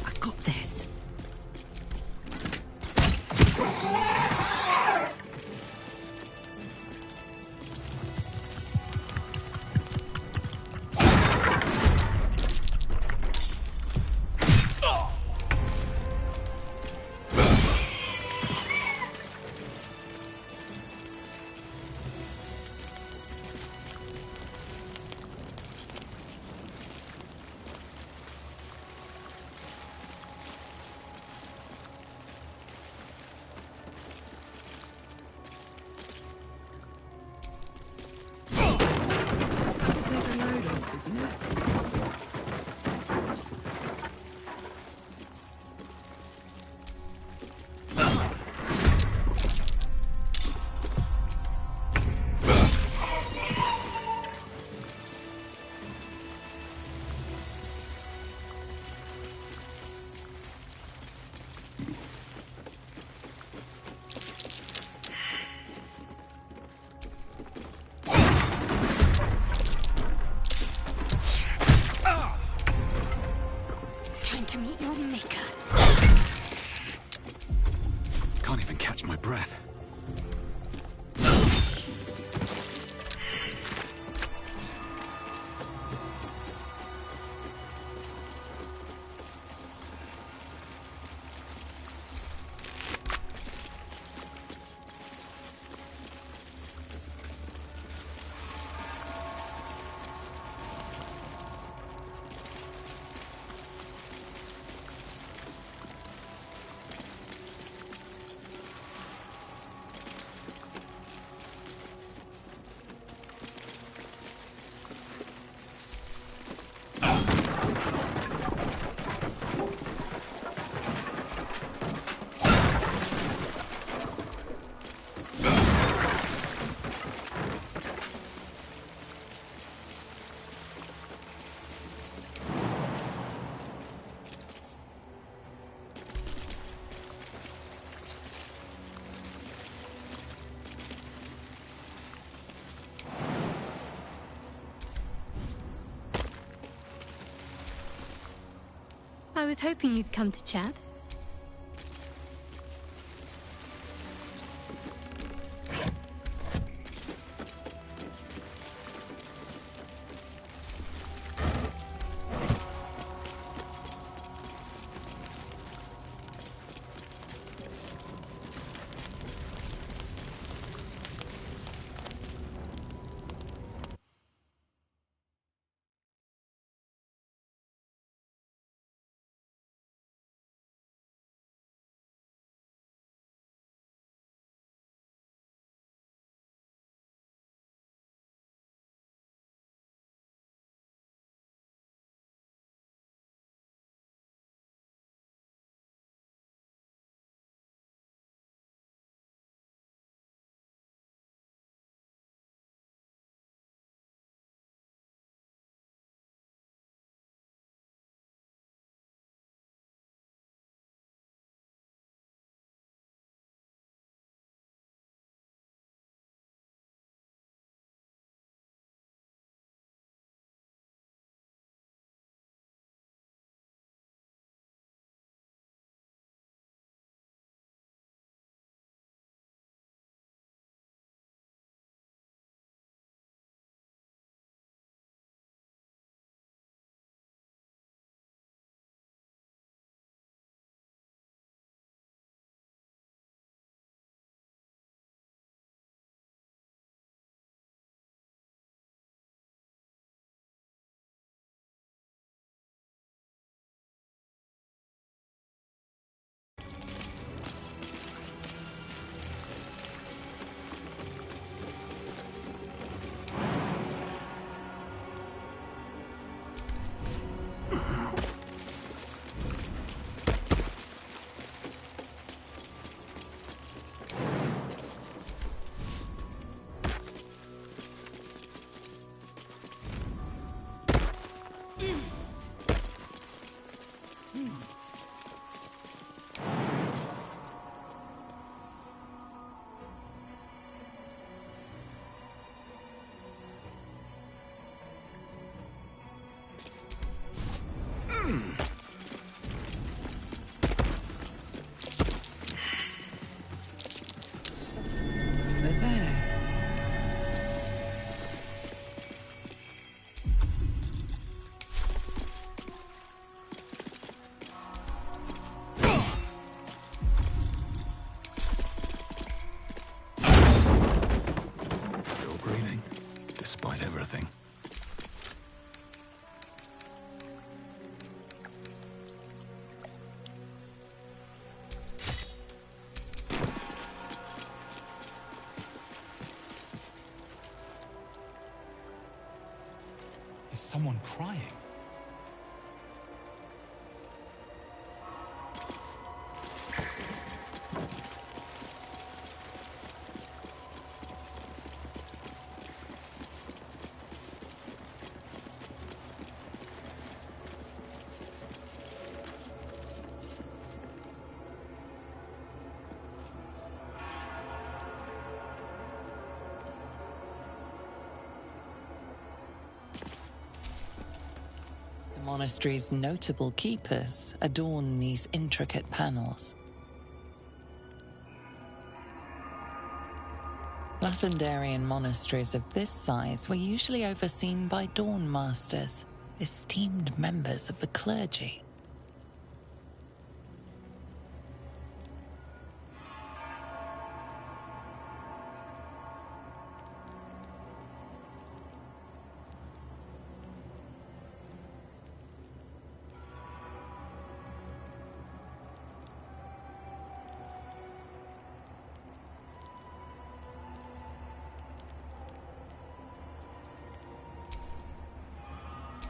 I got this. Isn't it? Time to meet your maker. Can't even catch my breath. I was hoping you'd come to chat. Still breathing, despite everything. Is someone crying? The monastery's notable keepers adorn these intricate panels. Lathendarian monasteries of this size were usually overseen by dawn masters, esteemed members of the clergy.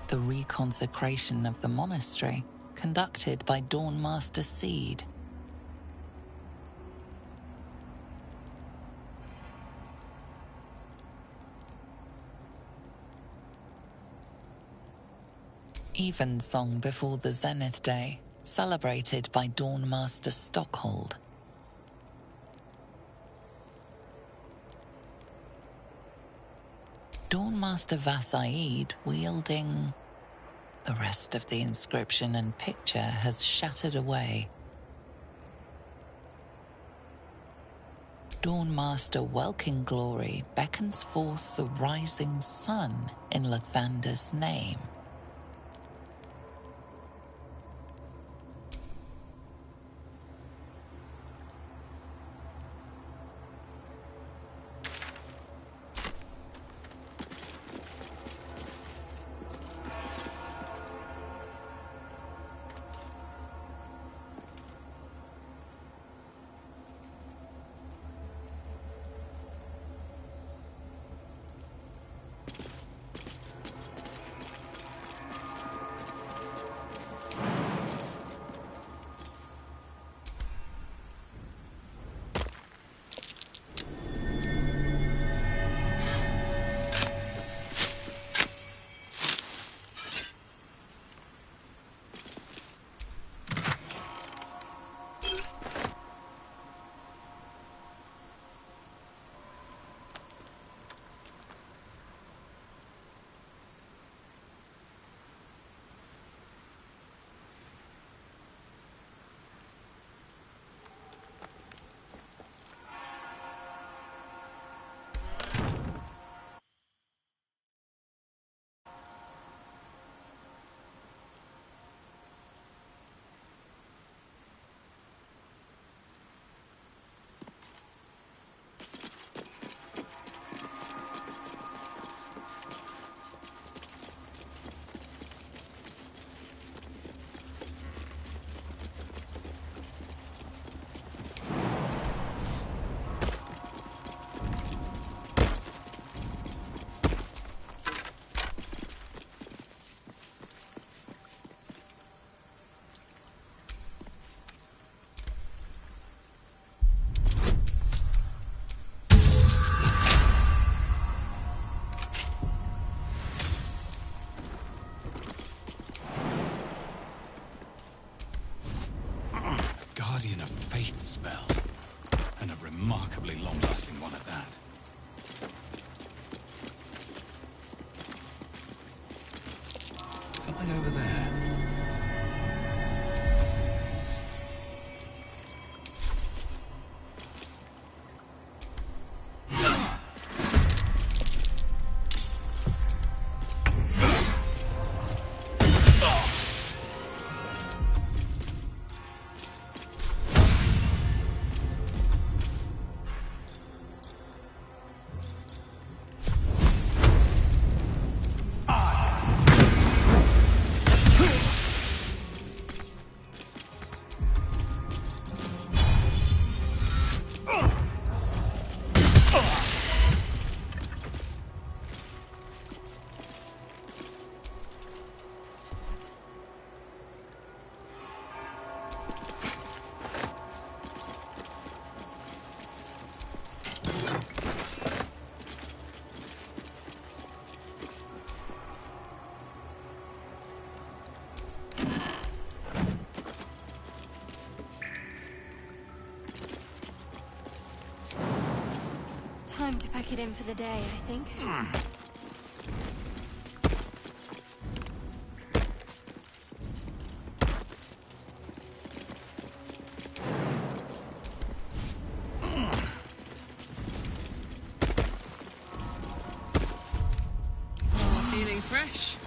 The reconsecration of the monastery, conducted by Dawn Master Seed. Evensong before the Zenith Day, celebrated by Dawn Master Stockhold. Dawn Master Vassaid wielding... The rest of the inscription and picture has shattered away. Dawn Master Welkin Glory beckons forth the rising sun in Lathander's name. faith spell. And a remarkably long-lasting one at that. Something over there. Time to pack it in for the day, I think. Oh, feeling fresh?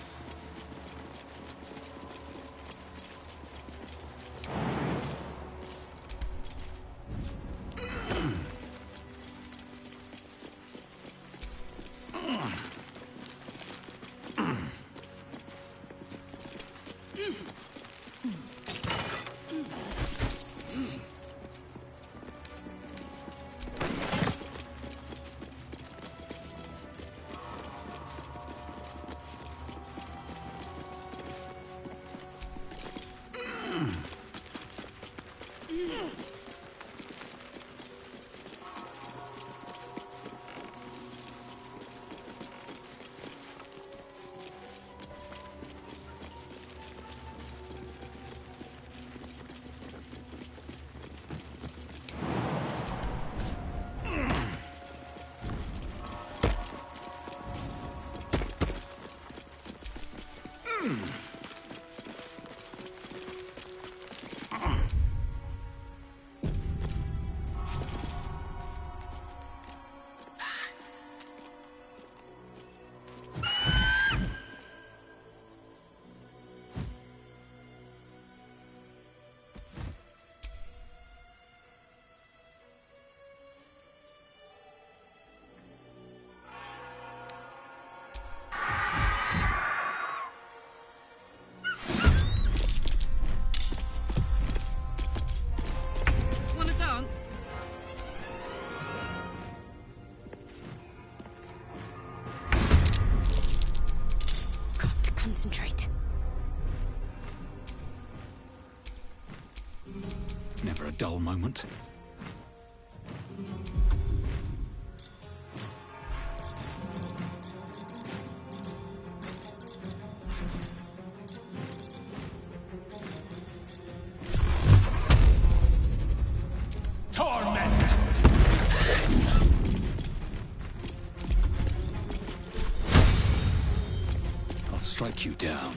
Wanna dance? Got to concentrate. Never a dull moment. Torment! I'll strike you down.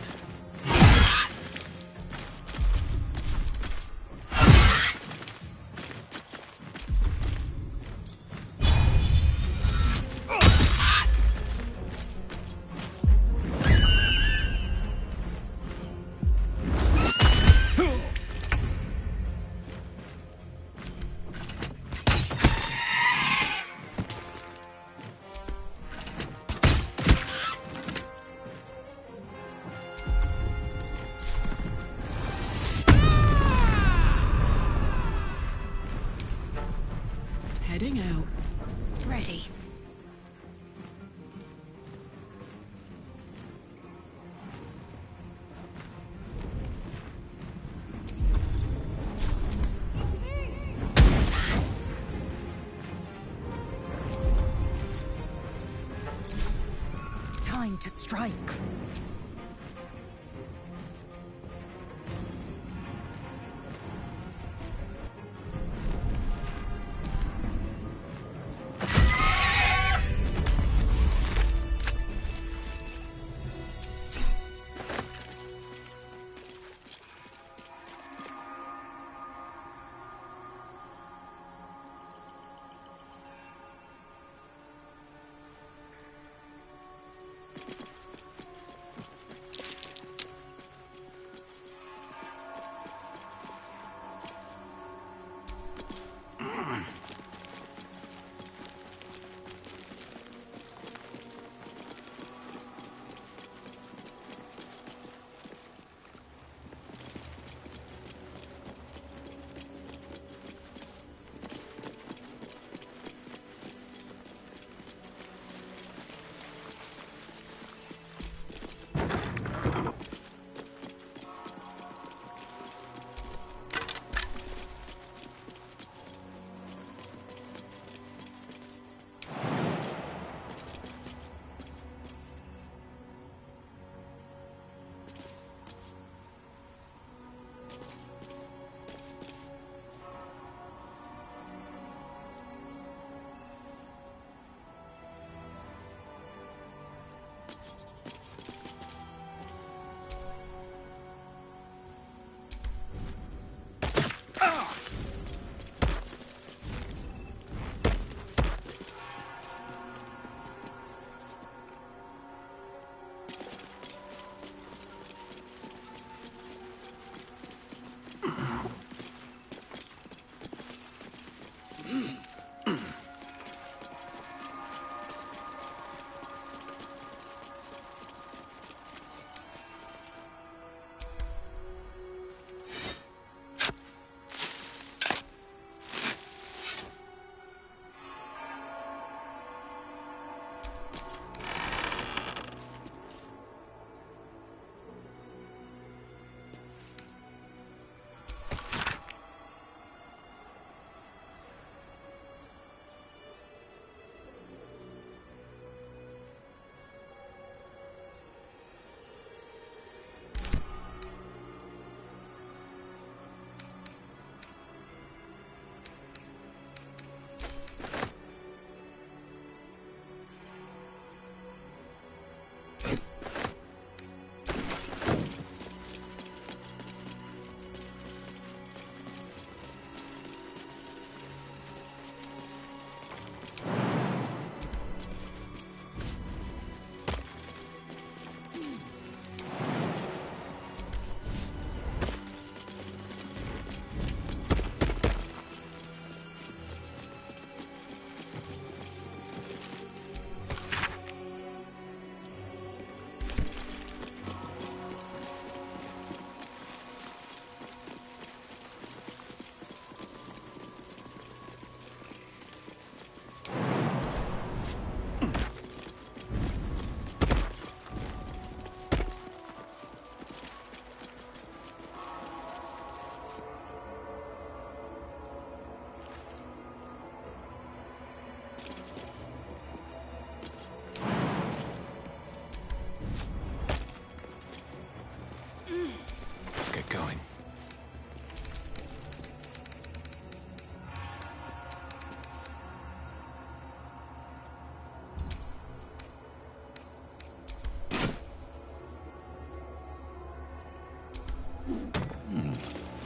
Heading out. Ready. Time to strike.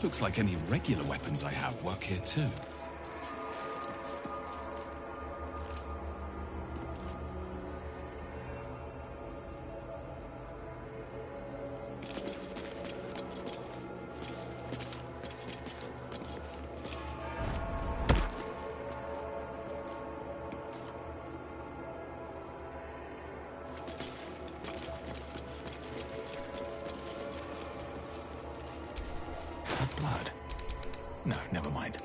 Looks like any regular weapons I have work here too. Blood? No, never mind.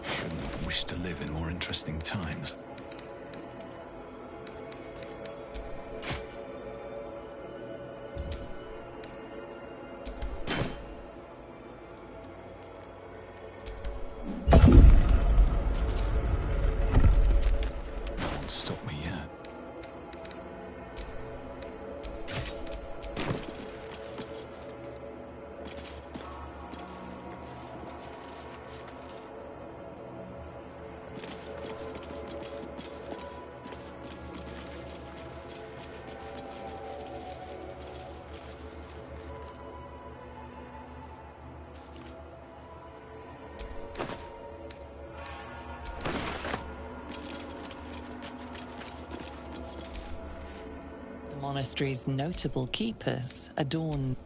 Shouldn't have wished to live in more interesting times. The monastery's notable keepers adorn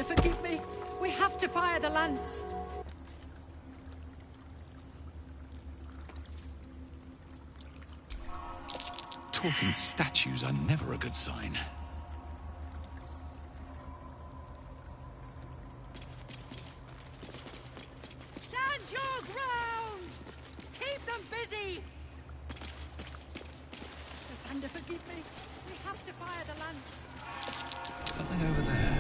Forgive me. We have to fire the lance. Talking statues are never a good sign. Stand your ground! Keep them busy! The thunder, forgive me. We have to fire the lance. Something over there.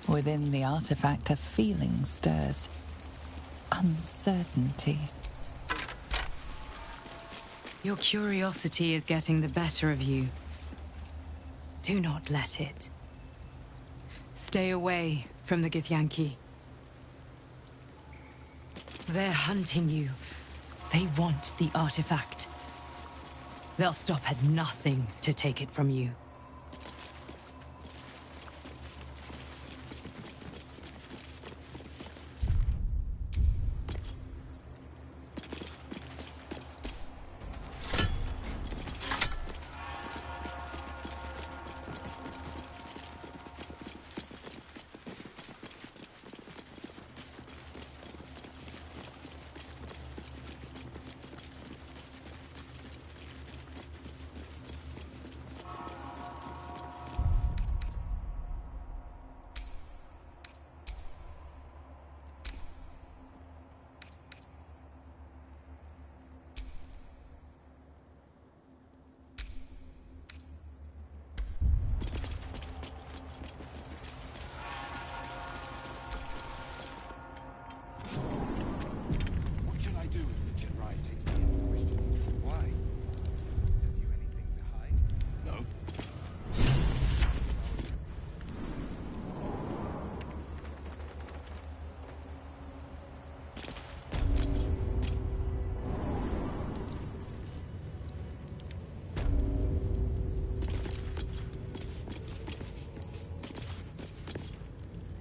Within the artifact, a feeling stirs. Uncertainty. Your curiosity is getting the better of you. Do not let it. Stay away from the Githyanki. They're hunting you. They want the artifact. They'll stop at nothing to take it from you.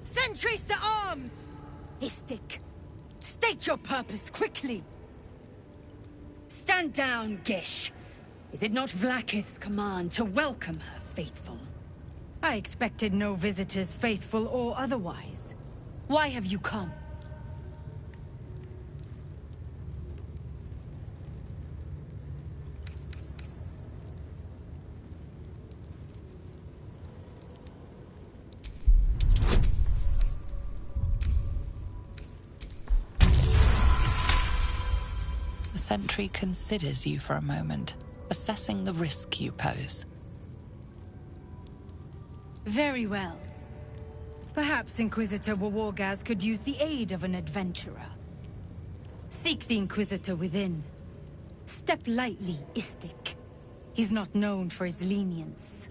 Sentries to arms! Istik, state your purpose quickly. Stand down, Gish. Is it not Vlaakith's command to welcome her faithful? I expected no visitors, faithful or otherwise. Why have you come? The sentry considers you for a moment, assessing the risk you pose. Very well. Perhaps Inquisitor Wawargaz could use the aid of an adventurer. Seek the Inquisitor within. Step lightly, Istik. He's not known for his lenience.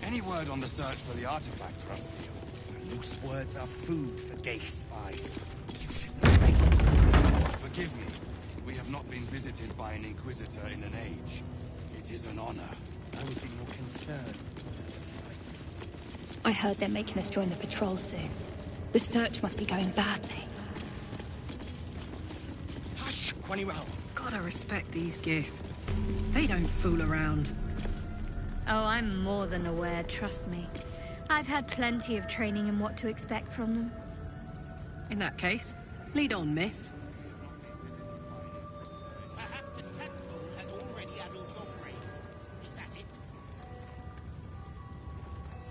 Any word on the search for the artifact, Rusty? Loose words are food for gay spies. You should know better. Forgive me. We have not been visited by an Inquisitor in an age. It is an honor. I would be more concerned. I heard they're making us join the patrol soon. The search must be going badly. Hush, Quanirel. Gotta respect these Gith. They don't fool around. Oh, I'm more than aware, trust me. I've had plenty of training in what to expect from them. In that case, lead on, miss. Perhaps a tadpole has already addled your brain. Is that it?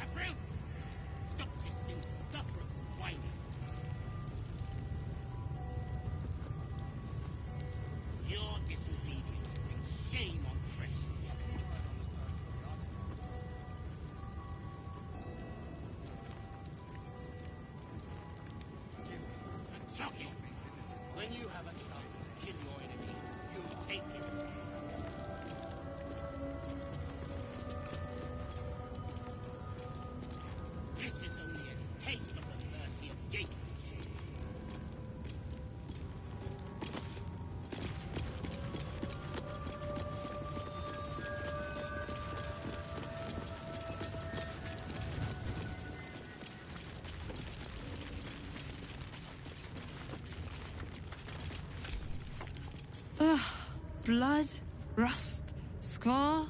April! Stop this insufferable whining. Your disobedience brings shame on Crest. Chucky, when you have a chance to kill your enemy, you take it. This is only a taste of the mercy of Gatewish. Ugh. Blood? Rust? Squar?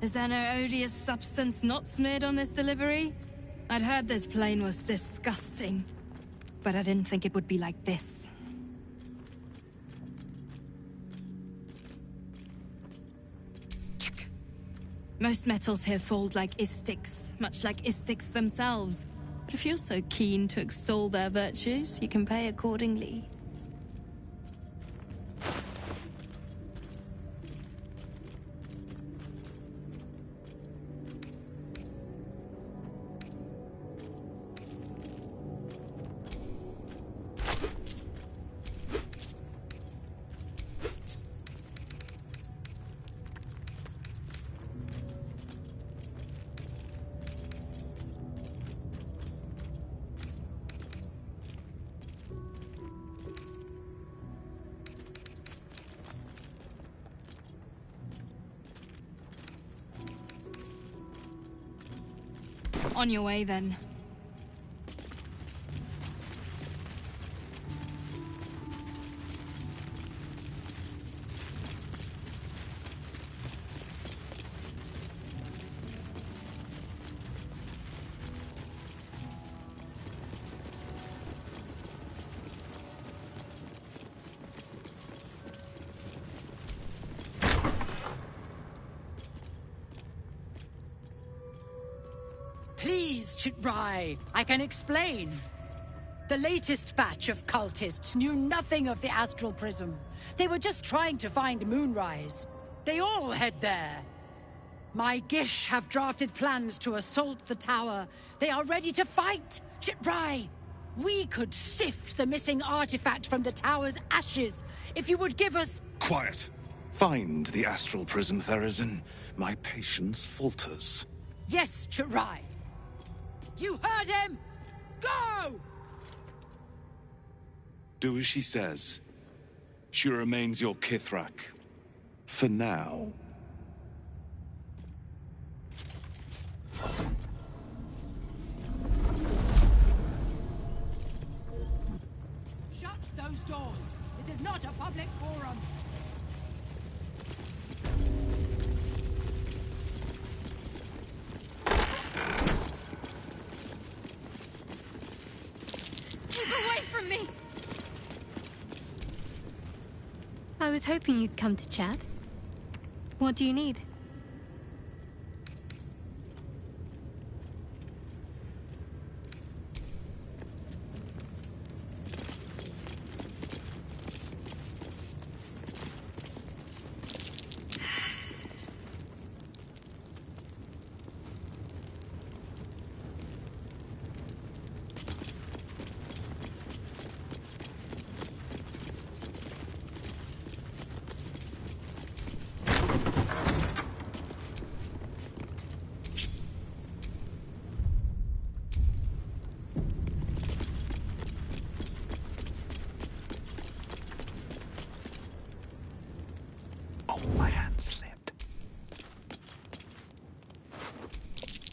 Is there no odious substance not smeared on this delivery? I'd heard this plane was disgusting, but I didn't think it would be like this. Most metals here fold like Istiks, much like Istiks themselves. But if you're so keen to extol their virtues, you can pay accordingly. On your way, then. Please, Chitrai, I can explain. The latest batch of cultists knew nothing of the Astral Prism. They were just trying to find Moonrise. They all head there. My Gish have drafted plans to assault the tower. They are ready to fight, Chitrai. We could sift the missing artifact from the tower's ashes if you would give us... Quiet. Find the Astral Prism, Therazin. My patience falters. Yes, Chitrai. You heard him! Go! Do as she says. She remains your Kithrak. For now. is not a public forum. Keep away from me! I was hoping you'd come to chat. What do you need? Oh, my hand slipped.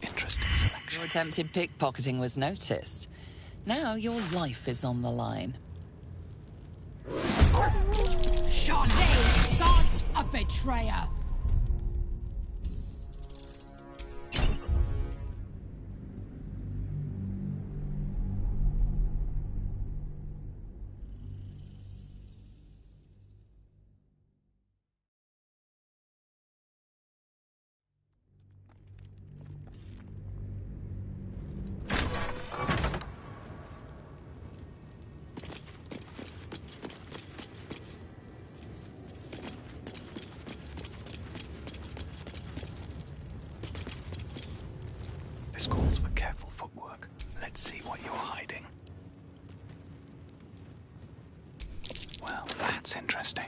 Interesting selection. Your attempted pickpocketing was noticed. Now your life is on the line. Charlene, such a betrayer! This calls for careful footwork. Let's see what you're hiding. Well, that's interesting.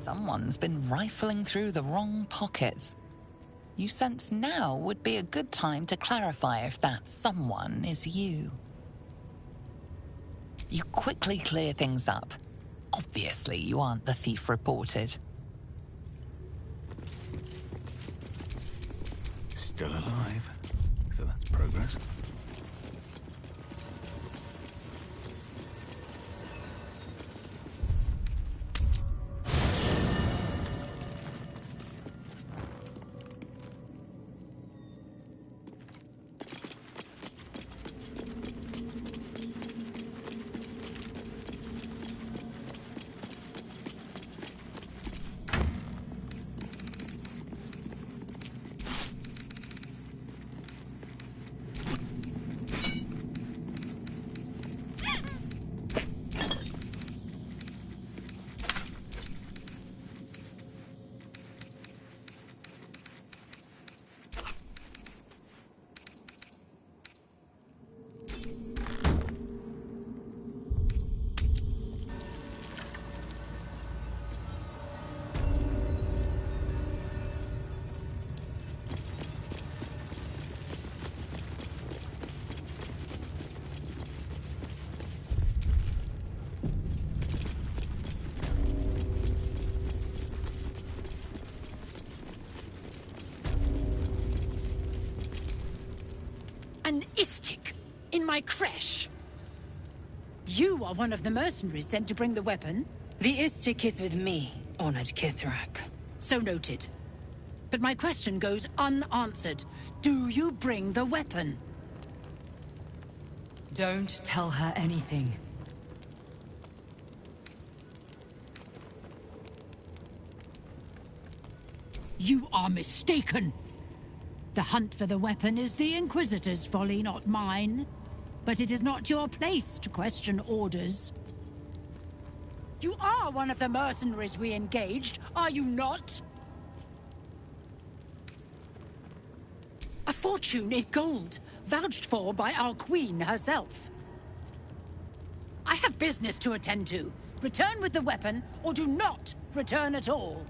Someone's been rifling through the wrong pockets. You sense now would be a good time to clarify if that someone is you. You quickly clear things up. Obviously, you aren't the thief reported. Still alive, so that's progress. An istik in my creche. You are one of the mercenaries sent to bring the weapon. The istik is with me, honored Kithrak. So noted. But my question goes unanswered. Do you bring the weapon? Don't tell her anything. You are mistaken. The hunt for the weapon is the Inquisitor's folly, not mine. But it is not your place to question orders. You are one of the mercenaries we engaged, are you not? A fortune in gold, vouched for by our queen herself. I have business to attend to. Return with the weapon, or do not return at all.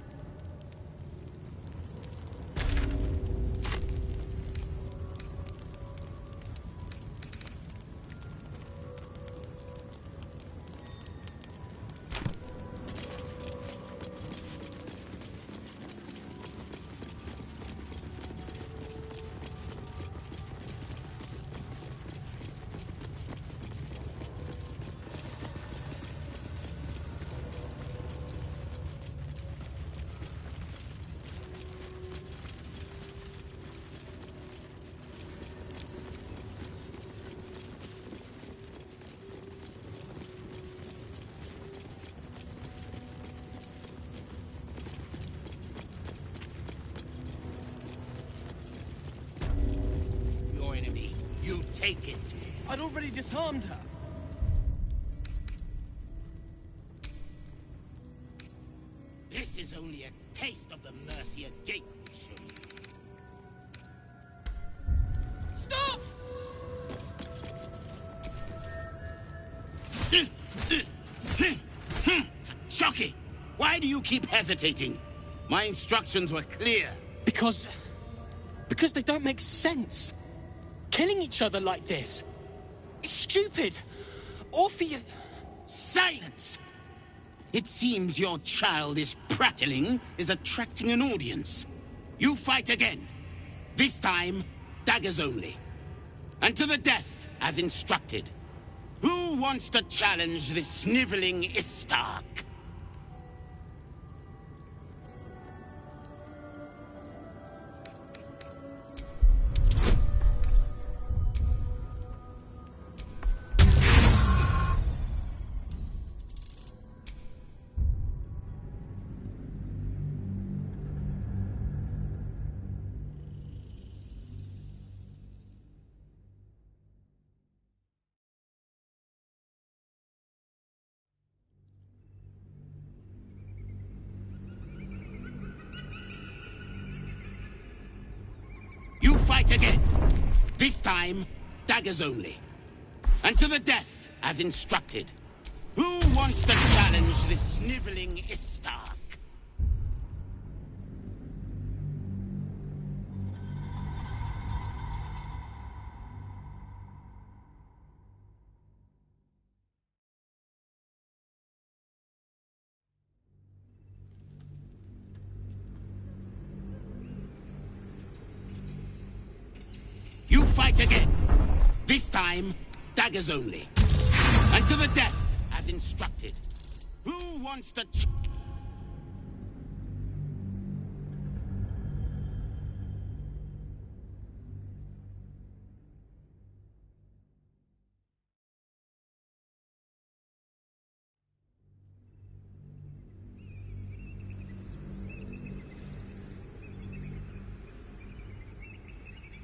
Your enemy. You take it. I'd already disarmed her. This is only a taste of the mercy a gate will show you. Stop! Chucky! Why do you keep hesitating? My instructions were clear. Because they don't make sense. Killing each other like this. It's stupid. Or for you. Silence! It seems your childish prattling is attracting an audience. You fight again. This time, daggers only. And to the death, as instructed. Who wants to challenge this sniveling Istark? You fight again. This time, daggers only. And to the death, as instructed. Who wants to challenge this sniveling Istark? You fight again. This time, daggers only. And to the death, as instructed. Who wants to...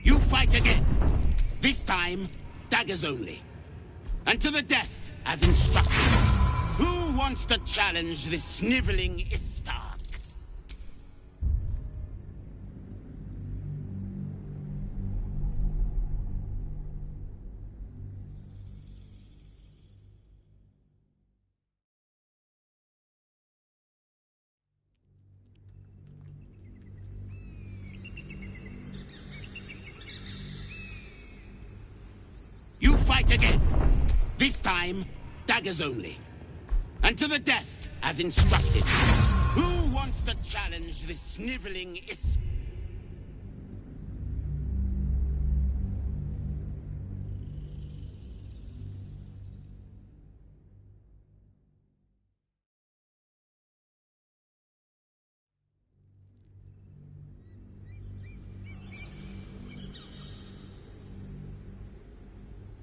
You fight again. This time, daggers only. And to the death, as instructed. Who wants to challenge this sniveling Istark? You fight again. This time, daggers only. And to the death, as instructed. Who wants to challenge this sniveling Istark?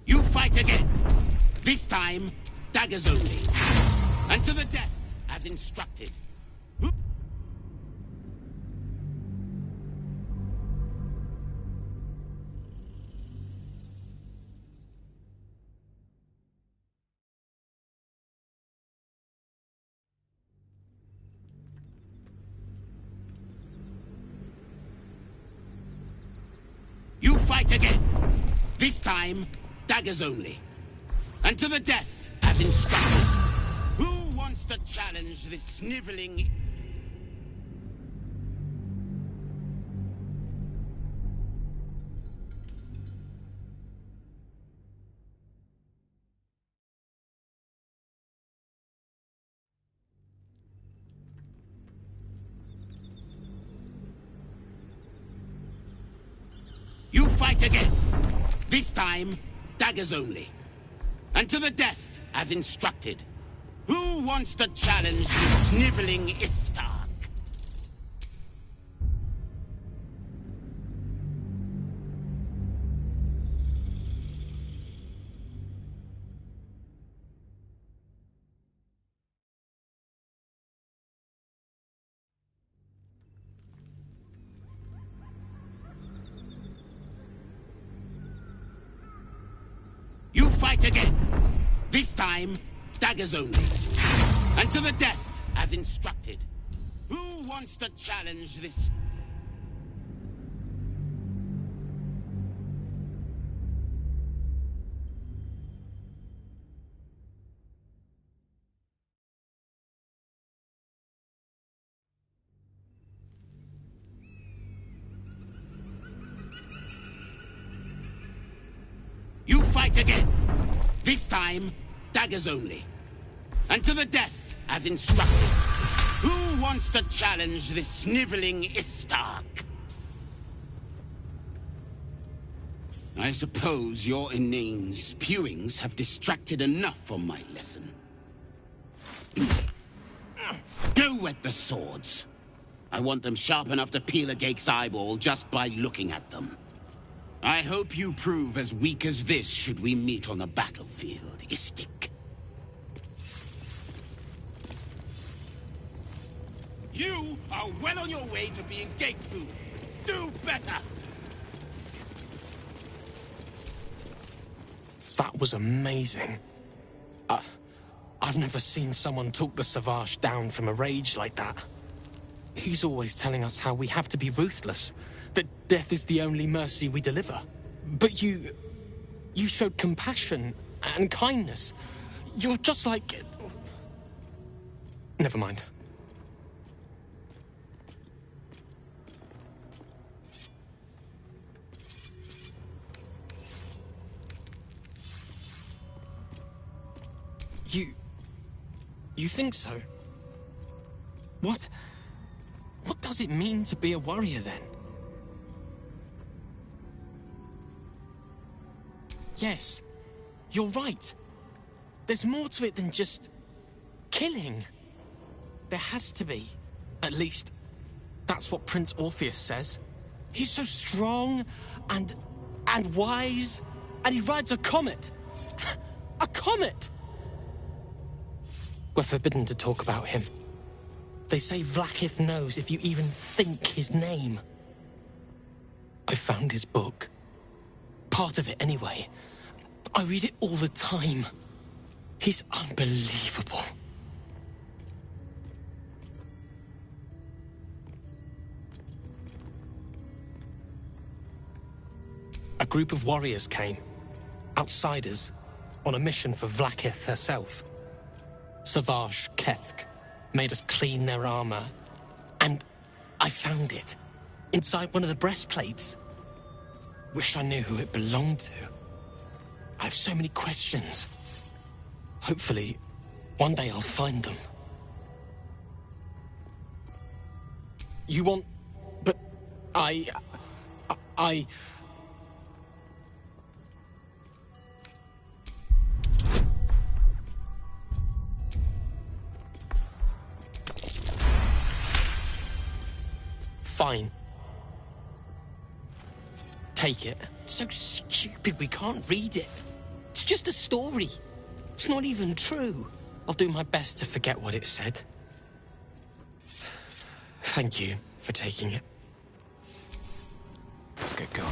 You fight again. This time, daggers only. And to the death, as instructed. You fight again. This time, daggers only. And to the death, as instructed. Who wants to challenge this sniveling... You fight again. This time, daggers only. And to the death, as instructed. Who wants to challenge the sniveling Istark? You fight again. This time, daggers only. And to the death, as instructed. Who wants to challenge this? You fight again. This time, daggers only. And to the death, as instructed. Who wants to challenge this sniveling Istark? I suppose your inane spewings have distracted enough from my lesson. Go wet the swords. I want them sharp enough to peel a Gake's eyeball just by looking at them. I hope you prove as weak as this should we meet on the battlefield, Istik. You are well on your way to being Gake food. Do better! That was amazing. I've never seen someone talk the Savage down from a rage like that. He's always telling us how we have to be ruthless, that death is the only mercy we deliver. But you showed compassion and kindness. You're just like... Never mind. You think so? What does it mean to be a warrior, then? Yes, you're right. There's more to it than just killing. There has to be. At least, that's what Prince Orpheus says. He's so strong and wise, and he rides a comet. A comet! We're forbidden to talk about him. They say Vlaakith knows if you even think his name. I found his book. Part of it, anyway. I read it all the time. He's unbelievable. A group of warriors came. Outsiders. On a mission for Vlaakith herself. Savage Kethk made us clean their armor. And I found it. Inside one of the breastplates. Wish I knew who it belonged to. I have so many questions. Hopefully, one day I'll find them. You want... But... I... Fine. Take it. It's so stupid we can't read it. It's just a story. It's not even true. I'll do my best to forget what it said. Thank you for taking it. Let's get going.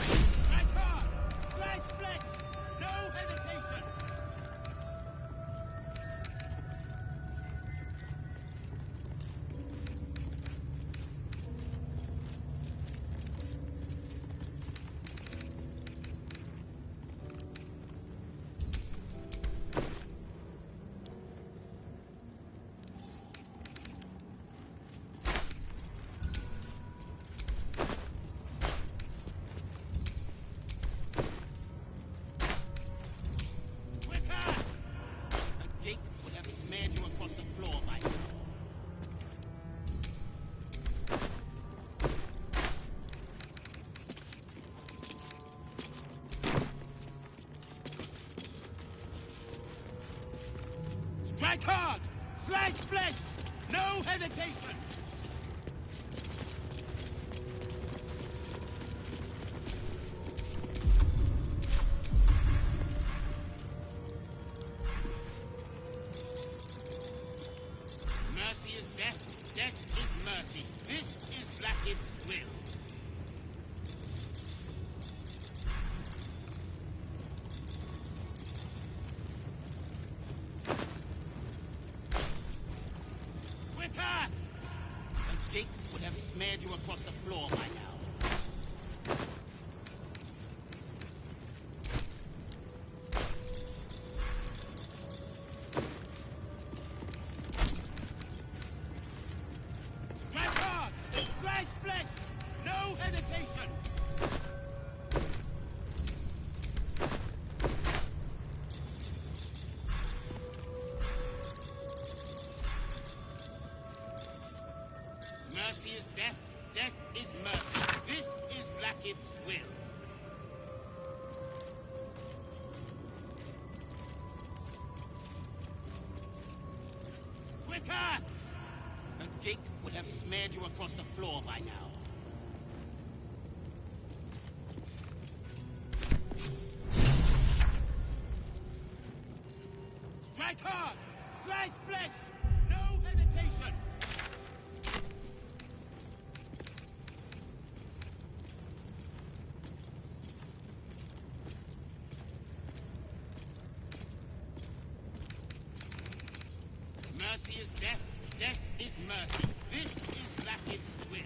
Strike hard! Slice flesh! No hesitation! Mercy is death, death is mercy. This is Blackith's will. Quicker! The gate would have smeared you across the floor by now. Strike hard! Slice flesh! No hesitation! Mercy is death, death is mercy. This is Blackith's will. Quicker! The gate would have smeared you across the floor by now. Strike hard! Slice flesh! No hesitation! Mercy is death, death is mercy. This is Blackith's will.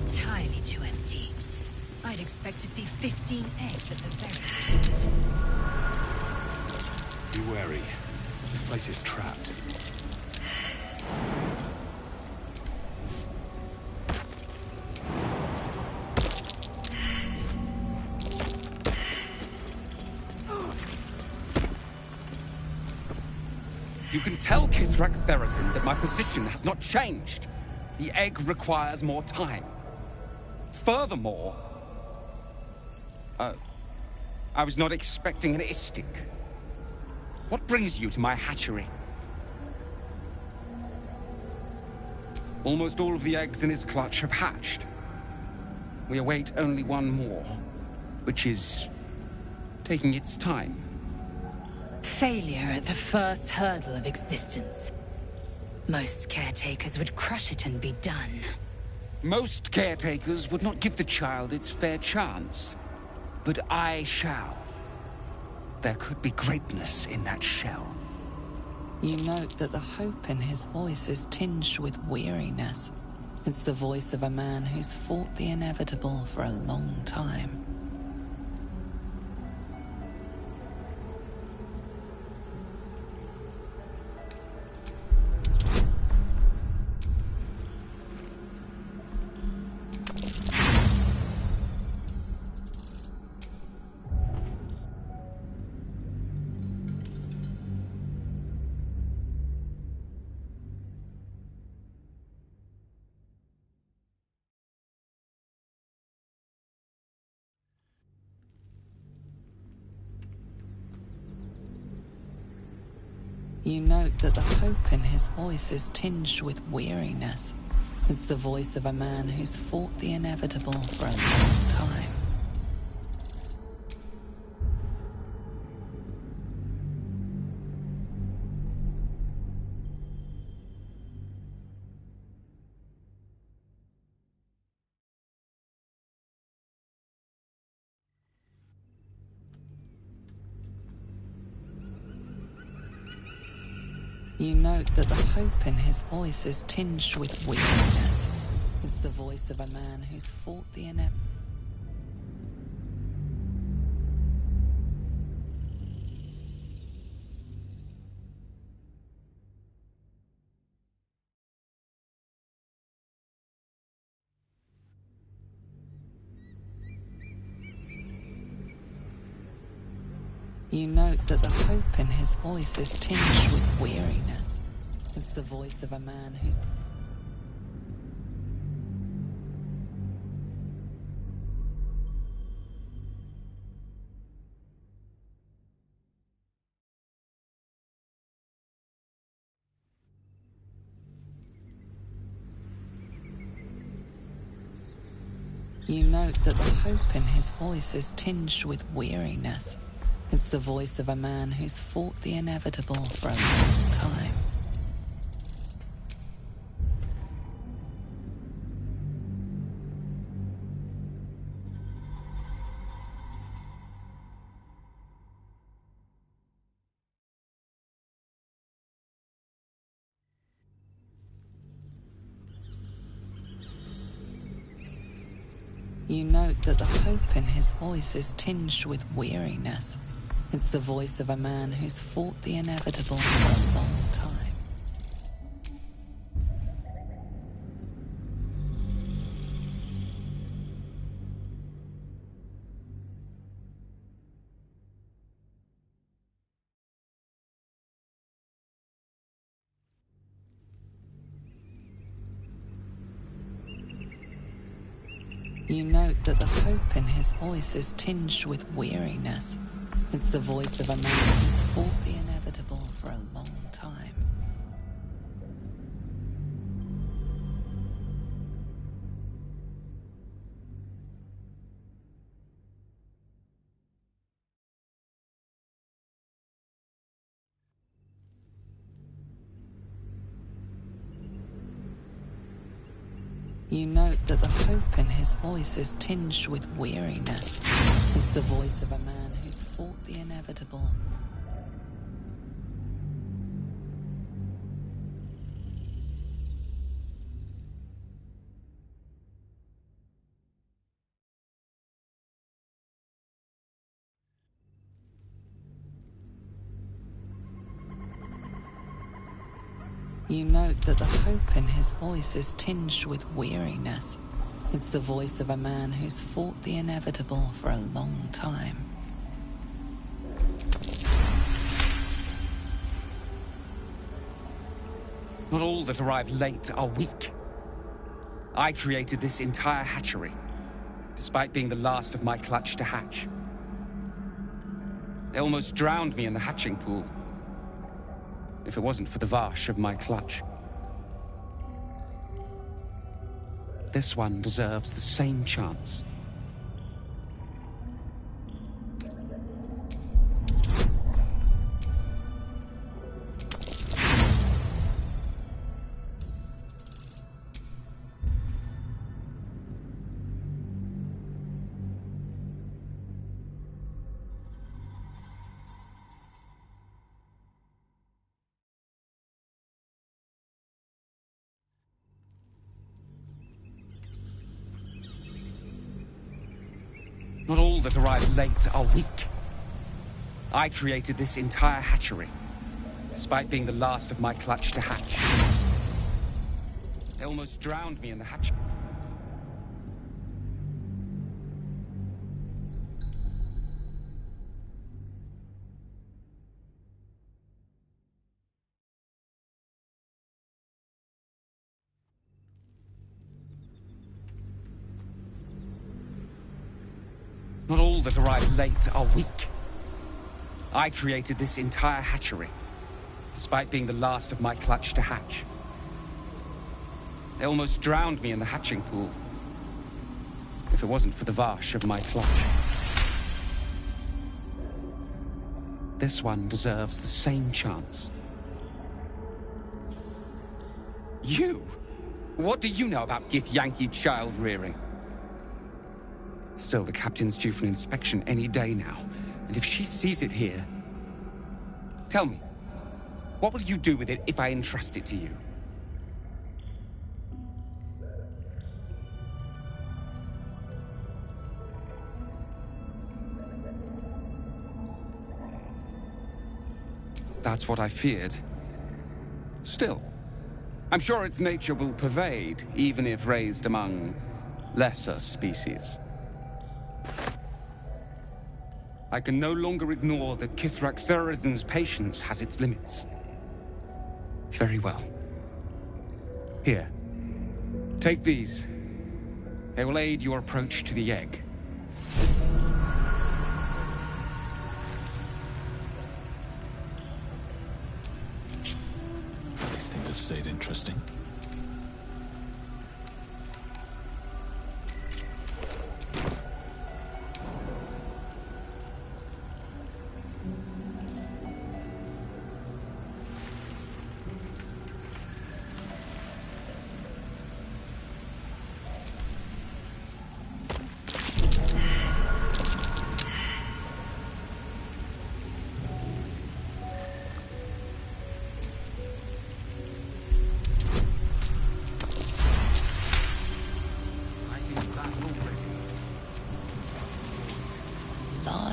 Entirely too empty. I'd expect to see 15 eggs at the very least. Be wary. This place is trapped. You can tell Kithrak Therazin that my position has not changed. The egg requires more time. Furthermore... Oh. I was not expecting an Istik. What brings you to my hatchery? Almost all of the eggs in his clutch have hatched. We await only one more, which is... taking its time. Failure at the first hurdle of existence. Most caretakers would crush it and be done. Most caretakers would not give the child its fair chance. But I shall. There could be greatness in that shell. You note that the hope in his voice is tinged with weariness. It's the voice of a man who's fought the inevitable for a long time. You note that the hope in his voice is tinged with weariness. It's the voice of a man who's fought the inevitable for a long time. You note that the hope in his voice is tinged with weariness. It's the voice of a man who's fought the inevitable. You note that the hope in his voice is tinged with weariness. It's the voice of a man who's... You note that the hope in his voice is tinged with weariness. It's the voice of a man who's fought the inevitable for a long time. You note that the hope in his voice is tinged with weariness. It's the voice of a man who's fought the inevitable for a long time. You note that the hope in his voice is tinged with weariness. It's the voice of a man who's fought the inevitable for a long time. You note that the hope in his voice is tinged with weariness. It's the voice of a man who's fought the inevitable. You note that the hope in his voice is tinged with weariness. It's the voice of a man who's fought the inevitable for a long time. Not all that arrive late are weak. I created this entire hatchery, despite being the last of my clutch to hatch. They almost drowned me in the hatching pool, if it wasn't for the varsh of my clutch. This one deserves the same chance. Not all that arrive late are weak. I created this entire hatchery, despite being the last of my clutch to hatch. They almost drowned me in the hatch. Not all that arrive late are weak. I created this entire hatchery, despite being the last of my clutch to hatch. They almost drowned me in the hatching pool, if it wasn't for the varsh of my clutch. This one deserves the same chance. You? What do you know about Githyanki child rearing? Still, the captain's due for an inspection any day now. And if she sees it here... Tell me, what will you do with it if I entrust it to you? That's what I feared. Still, I'm sure its nature will pervade, even if raised among lesser species. I can no longer ignore that Kithrak Thurizen's patience has its limits. Very well. Here. Take these. They will aid your approach to the egg. These things have stayed interesting.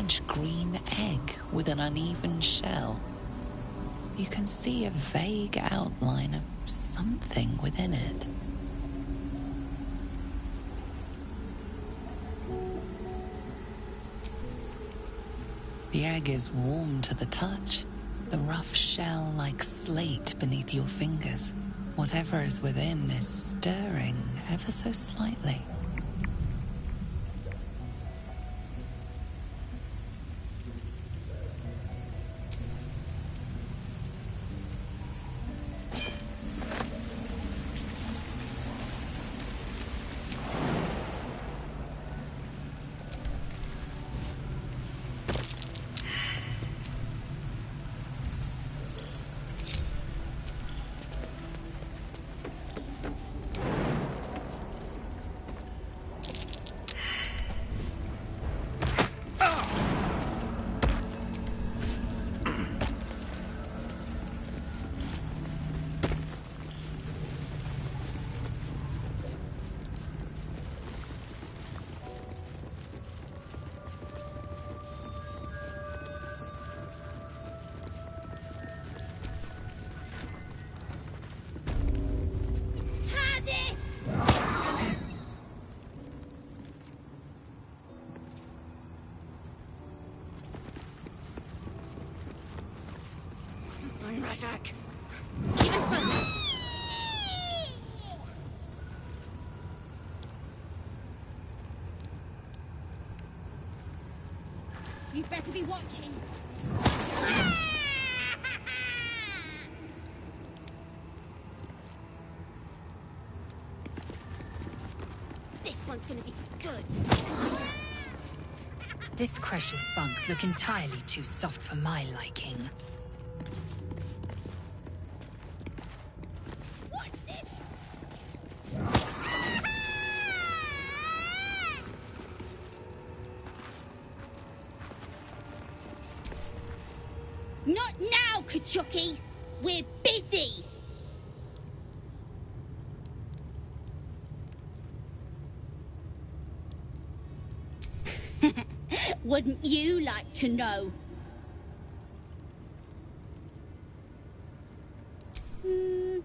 large green egg with an uneven shell. You can see a vague outline of something within it. The egg is warm to the touch, the rough shell like slate beneath your fingers. Whatever is within is stirring ever so slightly. Razak. You better be watching. This one's gonna be good. This Cresh's bunks look entirely too soft for my liking. Not now, Kachuki! We're busy! Wouldn't you like to know?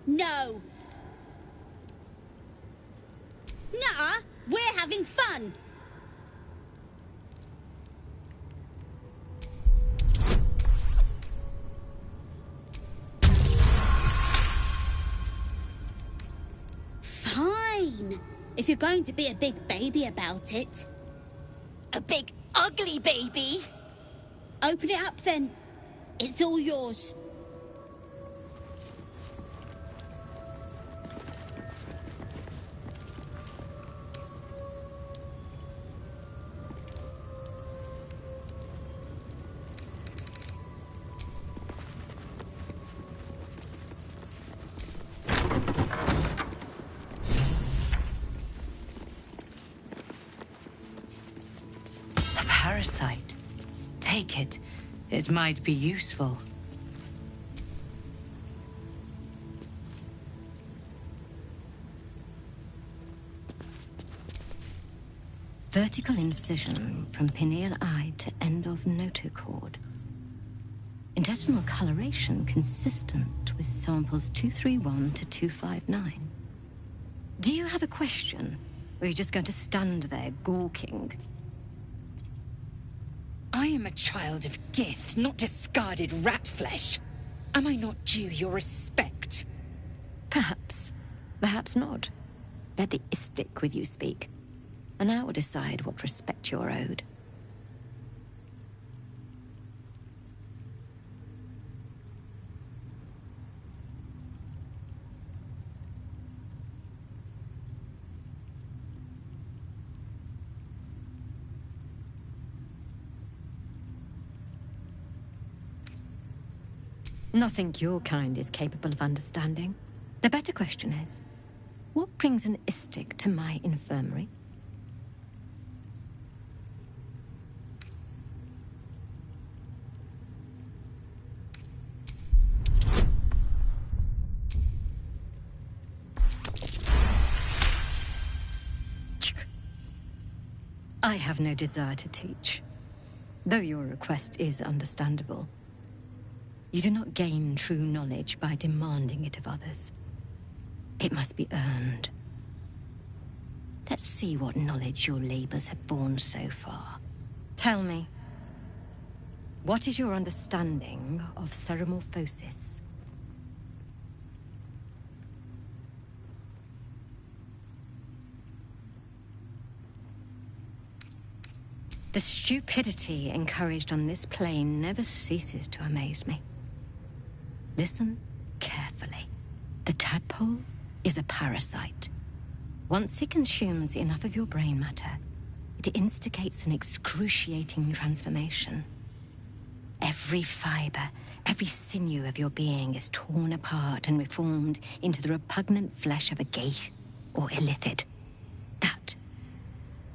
No. Nuh-uh, we're having fun. Fine, if you're going to be a big baby about it. A big, ugly baby? Open it up, then. It's all yours. Parasite. Take it. It might be useful. Vertical incision from pineal eye to end of notochord. Intestinal coloration consistent with samples 231 to 259. Do you have a question? Or are you just going to stand there gawking? I am a child of gift, not discarded rat flesh. Am I not due your respect? Perhaps. Perhaps not. Let the istic with you speak, and I will decide what respect you're owed. Nothing your kind is capable of understanding. The better question is, what brings an istic to my infirmary? I have no desire to teach. Though your request is understandable, you do not gain true knowledge by demanding it of others. It must be earned. Let's see what knowledge your labors have borne so far. Tell me, what is your understanding of ceremorphosis? The stupidity encouraged on this plane never ceases to amaze me. Listen carefully. The tadpole is a parasite. Once it consumes enough of your brain matter, it instigates an excruciating transformation. Every fiber, every sinew of your being is torn apart and reformed into the repugnant flesh of a geich or illithid. That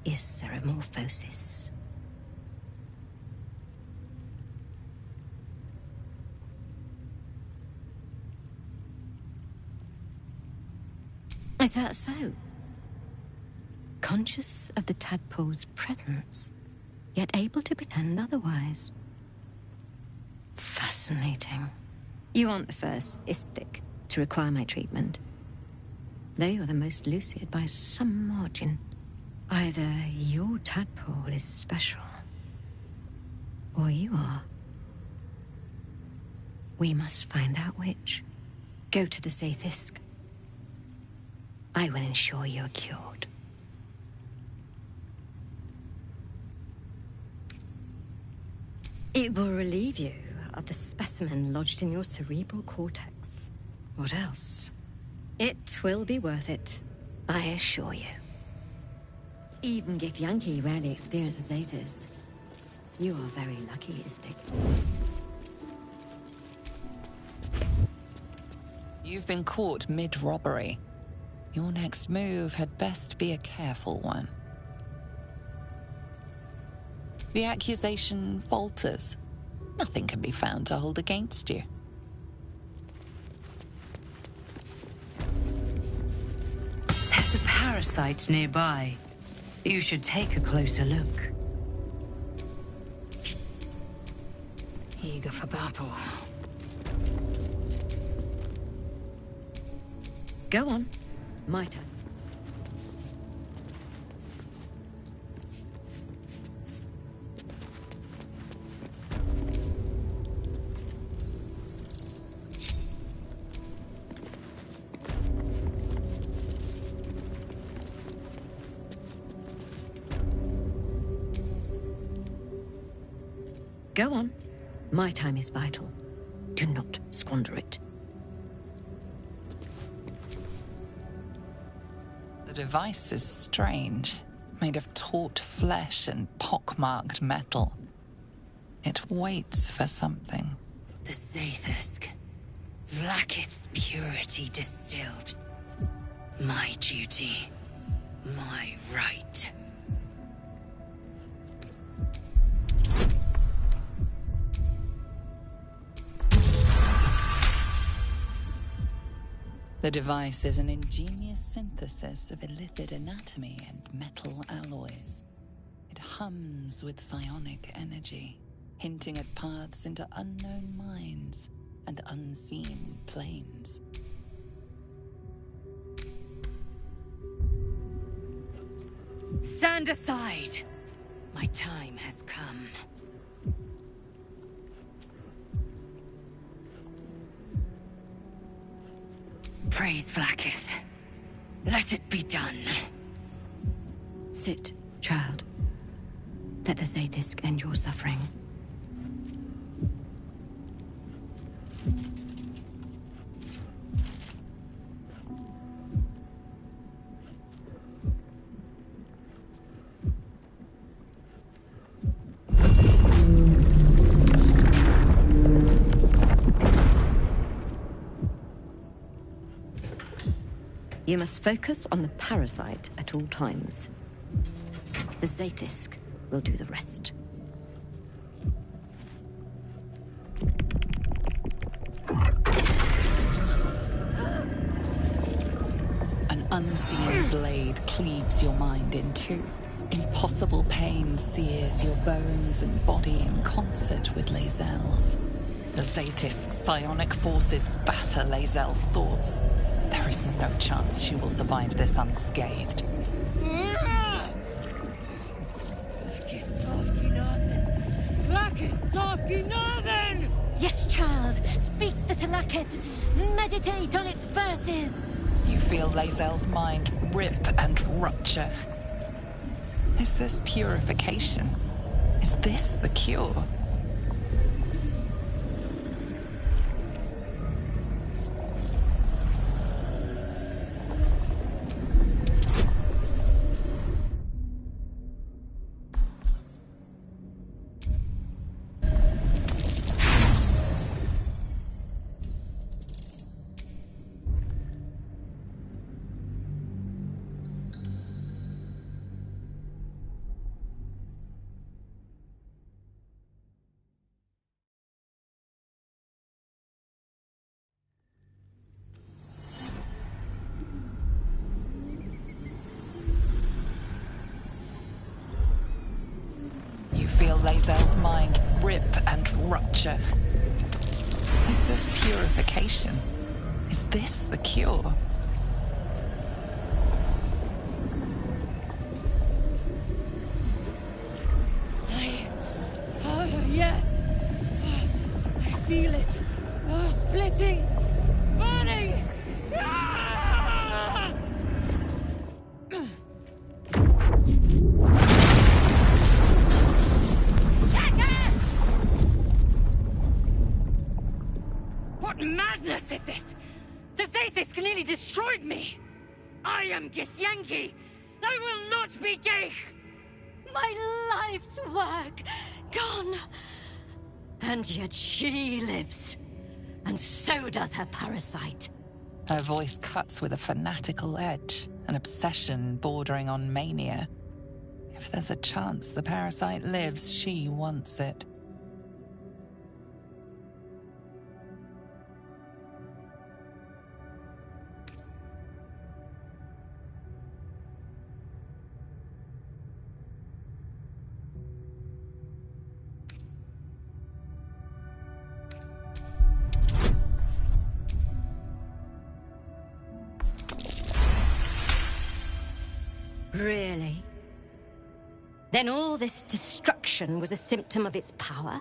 is ceremorphosis. Is that so? Conscious of the tadpole's presence, yet able to pretend otherwise. Fascinating. You aren't the first istic to require my treatment. Though you're the most lucid by some margin. Either your tadpole is special, or you are. We must find out which. Go to the Zaithisk. I will ensure you are cured. It will relieve you of the specimen lodged in your cerebral cortex. What else? It will be worth it, I assure you. Even Githyanki rarely experiences Aethys. You are very lucky, Isbik. You've been caught mid-robbery. Your next move had best be a careful one. The accusation falters. Nothing can be found to hold against you. There's a parasite nearby. You should take a closer look. Eager for battle. Go on. My turn. Go on. My time is vital. Do not squander it. The device is strange, made of taut flesh and pockmarked metal. It waits for something. The Zaithisk. Vlaakith's purity distilled. My duty. My right. The device is an ingenious synthesis of illithid anatomy and metal alloys. It hums with psionic energy, hinting at paths into unknown minds and unseen planes. Stand aside! My time has come. Praise Vlaakith. Let it be done. Sit, child. Let the Zaithisk end your suffering. You must focus on the parasite at all times. The Zaithisk will do the rest. An unseen blade cleaves your mind in two. Impossible pain sears your bones and body in concert with Lae'zel's. The Zaithis' psionic forces batter Lae'zel's thoughts. There is no chance she will survive this unscathed. Yes, child. Speak the Talaket. Meditate on its verses. You feel Lae'zel's mind rip and rupture. Is this purification? Is this the cure? You feel Lae'zel's mind rip and rupture. Is this purification? Is this the cure? Yes. I feel it. Splitting. Burning. Ah! What madness is this? The Zaithis nearly destroyed me! I am Githyanki! I will not be Geich! My life's work gone. And yet she lives. And so does her parasite. Her voice cuts with a fanatical edge, an obsession bordering on mania. If there's a chance the parasite lives, she wants it. Really? Then all this destruction was a symptom of its power?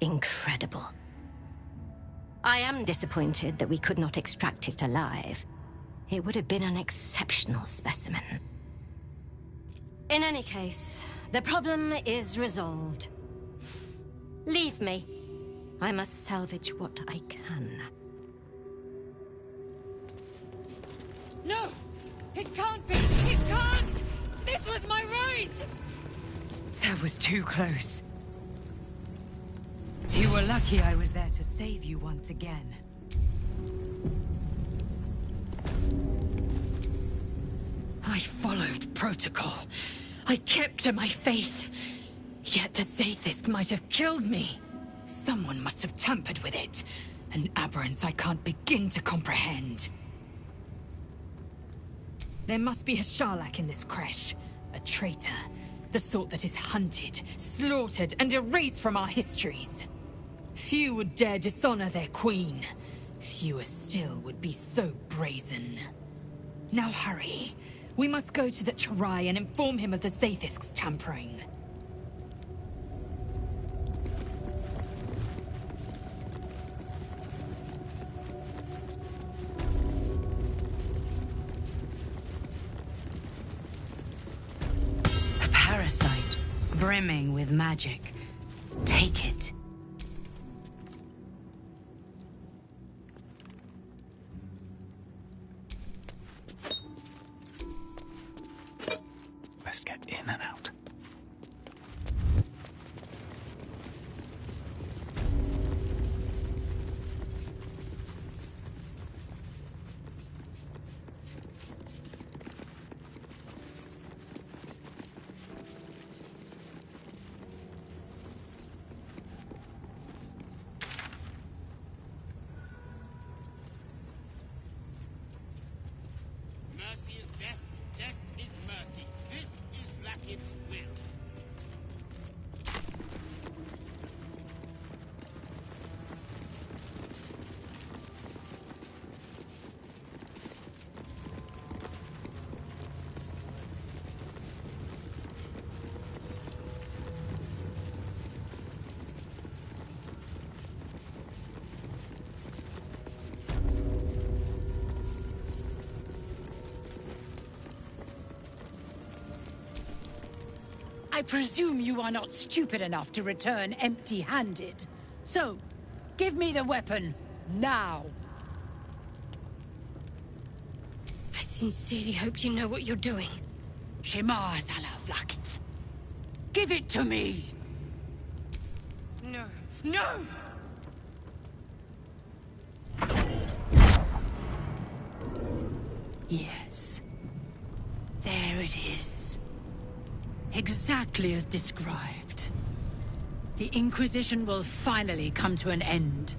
Incredible. I am disappointed that we could not extract it alive. It would have been an exceptional specimen. In any case, the problem is resolved. Leave me. I must salvage what I can. No! It can't be! It can't! This was my right! That was too close. You were lucky I was there to save you once again. I followed protocol. I kept to my faith. Yet the Zaithis might have killed me. Someone must have tampered with it. An aberrance I can't begin to comprehend. There must be a Sharlak in this creche. A traitor. The sort that is hunted, slaughtered, and erased from our histories. Few would dare dishonor their queen. Fewer still would be so brazen. Now hurry. We must go to the Charai and inform him of the Zaithis' tampering. A parasite, brimming with magic. Take it. Best get in and out. presume you are not stupid enough to return empty-handed. So, give me the weapon, now. I sincerely hope you know what you're doing. Shema Zala Vlakith. Give it to me! No. No! Yes. There it is. Exactly as described. The Inquisition will finally come to an end.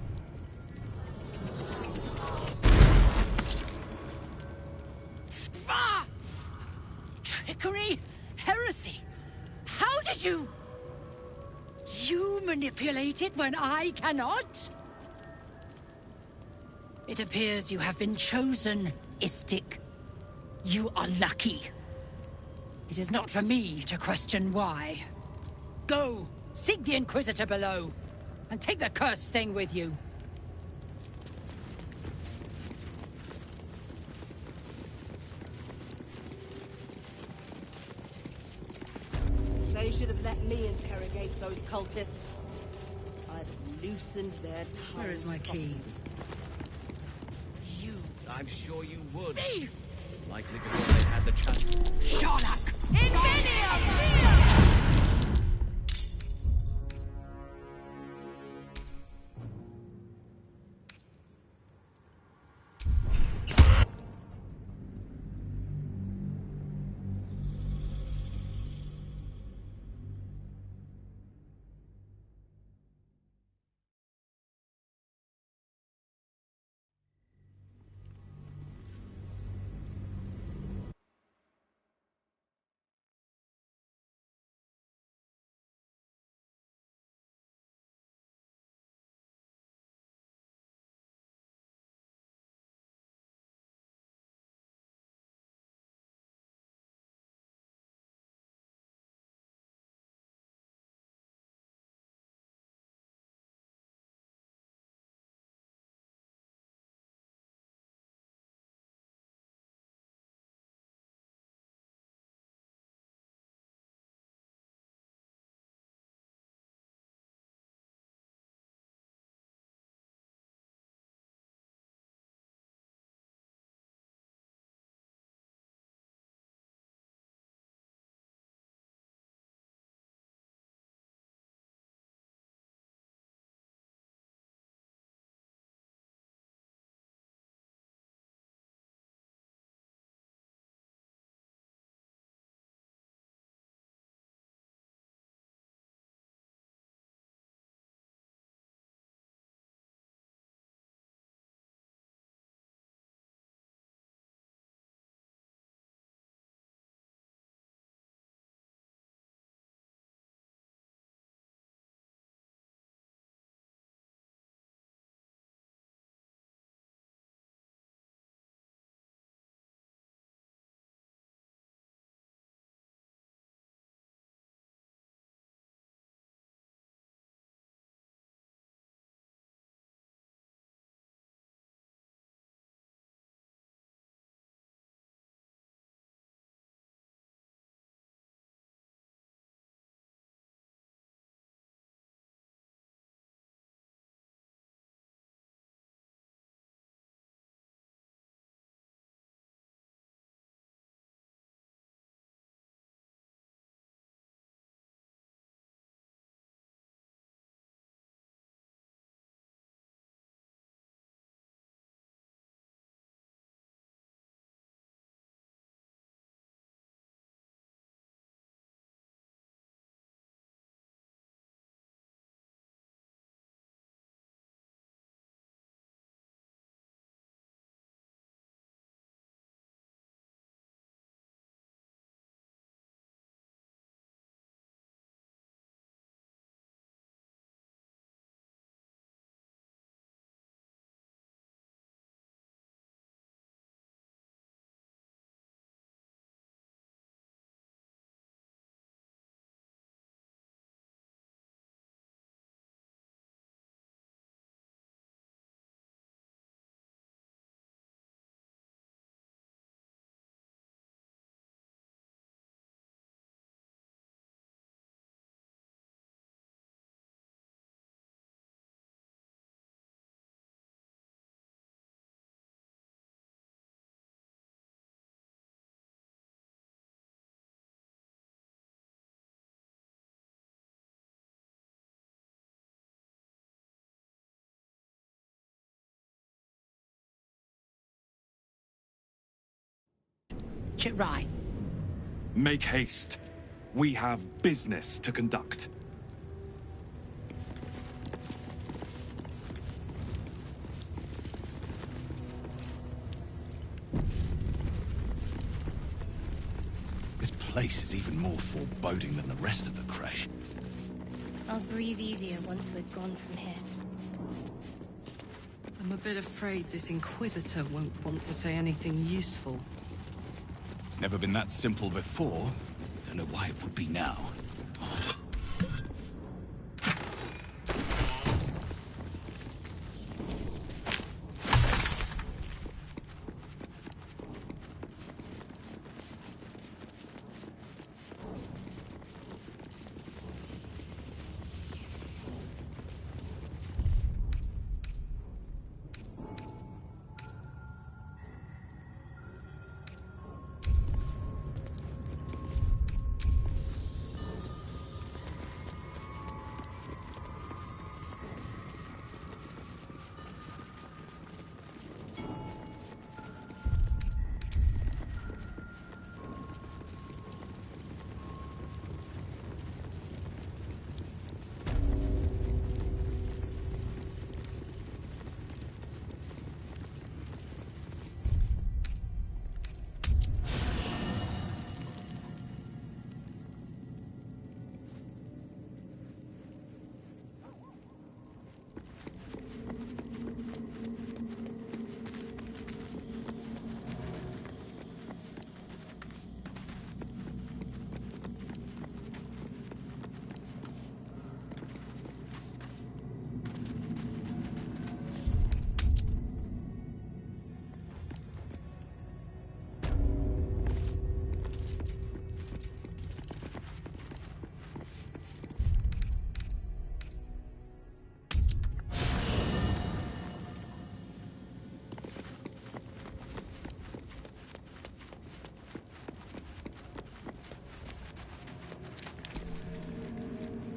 Ah! Trickery? Heresy? How did you... You manipulate it when I cannot? It appears you have been chosen, Istik. You are lucky. It is not for me to question why. Go, seek the Inquisitor below, and take the cursed thing with you. They should have let me interrogate those cultists. I'd have loosened their tongues. Where is my key? You. I'm sure you would. Thief! Likely before they had the chance. Sharlak! Infinium! Chitrai. Make haste. We have business to conduct. This place is even more foreboding than the rest of the crash. I'll breathe easier once we're gone from here. I'm a bit afraid this Inquisitor won't want to say anything useful. It's never been that simple before. Don't know why it would be now.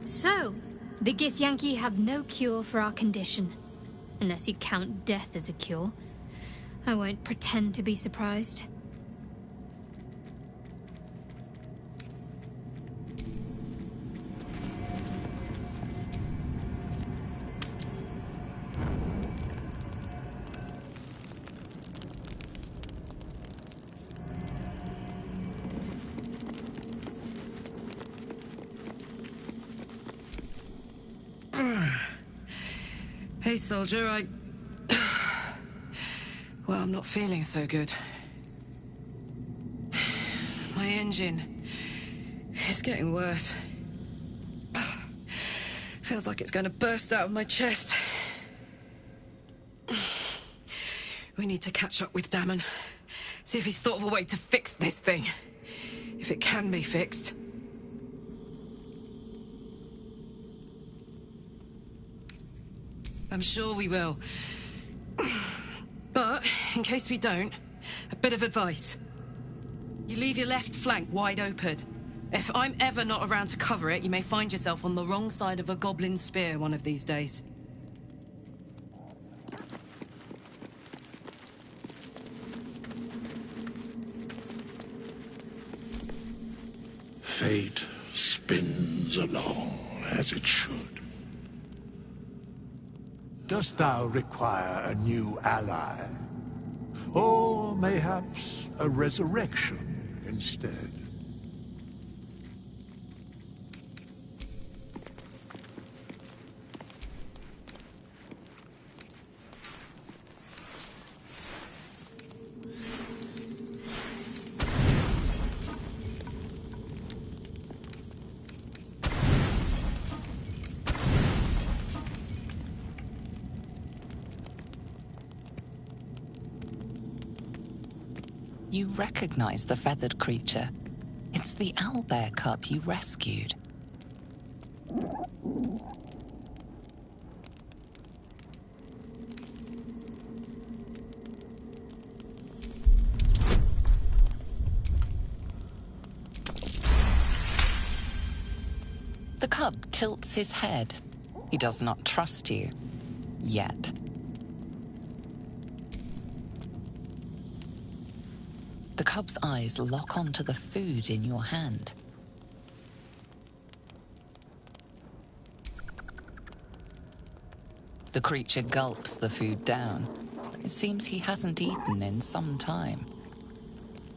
So, the Githyanki have no cure for our condition. Unless you count death as a cure. I won't pretend to be surprised. Hey, soldier, well, I'm not feeling so good. My engine is getting worse. Feels like it's going to burst out of my chest. We need to catch up with Damon. See if he's thought of a way to fix this thing. If it can be fixed. I'm sure we will. But, in case we don't, a bit of advice. You leave your left flank wide open. If I'm ever not around to cover it, you may find yourself on the wrong side of a goblin spear one of these days. Fate spins along as it should. Dost thou require a new ally? Or mayhaps a resurrection instead? You recognize the feathered creature. It's the owlbear cub you rescued. The cub tilts his head. He does not trust you. Yet. The cub's eyes lock onto the food in your hand. The creature gulps the food down. It seems he hasn't eaten in some time.